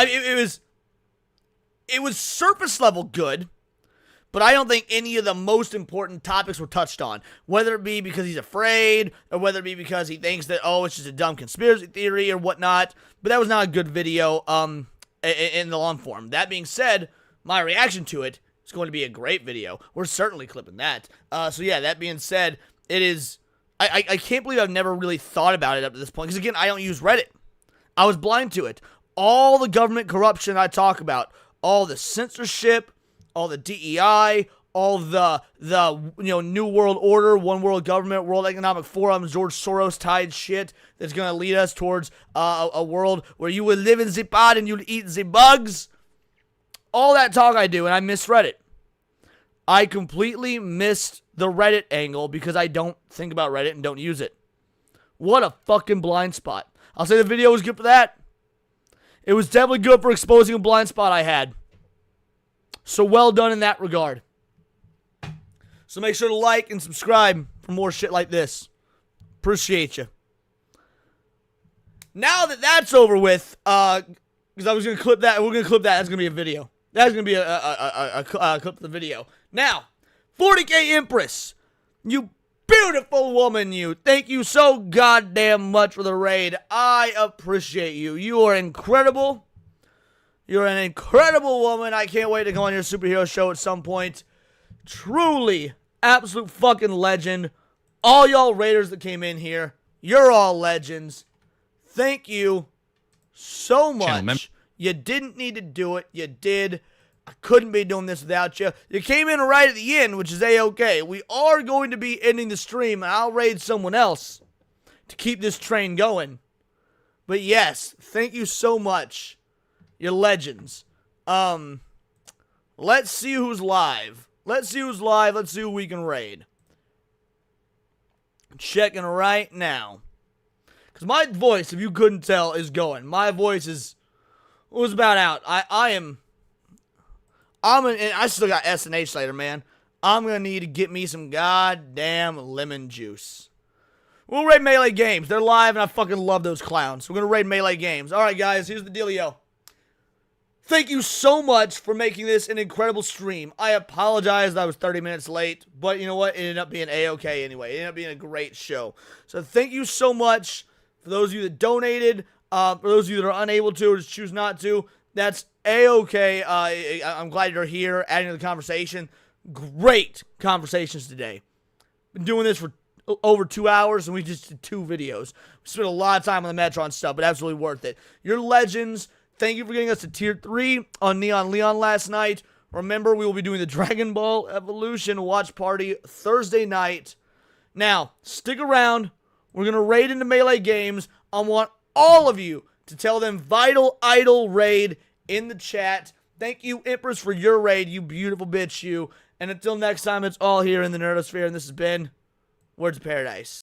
It was surface level good, but I don't think any of the most important topics were touched on. Whether it be because he's afraid, or whether it be because he thinks that it's just a dumb conspiracy theory or whatnot. But that was not a good video. In the long form. That being said, my reaction to it is going to be a great video. We're certainly clipping that. So yeah, that being said, it is... I can't believe I've never really thought about it up to this point. Because again, I don't use Reddit. I was blind to it. All the government corruption I talk about, all the censorship, all the DEI, all the New World Order, One World Government, World Economic Forum, George Soros tied shit that's going to lead us towards a world where you will live in the pod and you'll eat the bugs. All that talk I do, and I misread it. I completely missed the Reddit angle because I don't think about Reddit and don't use it. What a fucking blind spot. I'll say the video was good for that. It was definitely good for exposing a blind spot I had. So well done in that regard. So make sure to like and subscribe for more shit like this. Appreciate you. Now that that's over with, because I was going to clip that, we're going to clip that. That's going to be a video. That's going to be a clip of the video. Now, 40K Empress, you beautiful woman, you. Thank you so goddamn much for the raid. I appreciate you. You are incredible. You're an incredible woman. I can't wait to go on your superhero show at some point. Truly, absolute fucking legend. All y'all raiders that came in here, you're all legends. Thank you so much. You didn't need to do it. You did. I couldn't be doing this without you. You came in right at the end, which is A-okay. We are going to be ending the stream, and I'll raid someone else to keep this train going. But yes, thank you so much. You're legends. Let's see who's live. Let's see who's live. Let's see who we can raid. Checking right now. Because my voice, if you couldn't tell, is going. My voice was about out. And I still got SNH later, man. I'm going to need to get me some goddamn lemon juice. We'll raid Melee Games. They're live, and I fucking love those clowns. We're going to raid Melee Games. All right, guys, here's the dealio. Thank you so much for making this an incredible stream. I apologize that I was 30 minutes late, but you know what? It ended up being A-okay anyway. It ended up being a great show. So thank you so much for those of you that donated. For those of you that are unable to or just choose not to, that's A-okay. I'm glad you're here, adding to the conversation. Great conversations today. Been doing this for over 2 hours, and we just did 2 videos. We spent a lot of time on the Metatron stuff, but absolutely worth it. You're legends. Thank you for getting us to Tier 3 on Neon Leon last night. Remember, we will be doing the Dragon Ball Evolution watch party Thursday night. Now, stick around. We're going to raid into Melee games. I want all of you to tell them Vital Idol raid in the chat. Thank you, Empress, for your raid, you beautiful bitch, you. And until next time, it's all here in the Nerdosphere, and this has been Words of Paradise.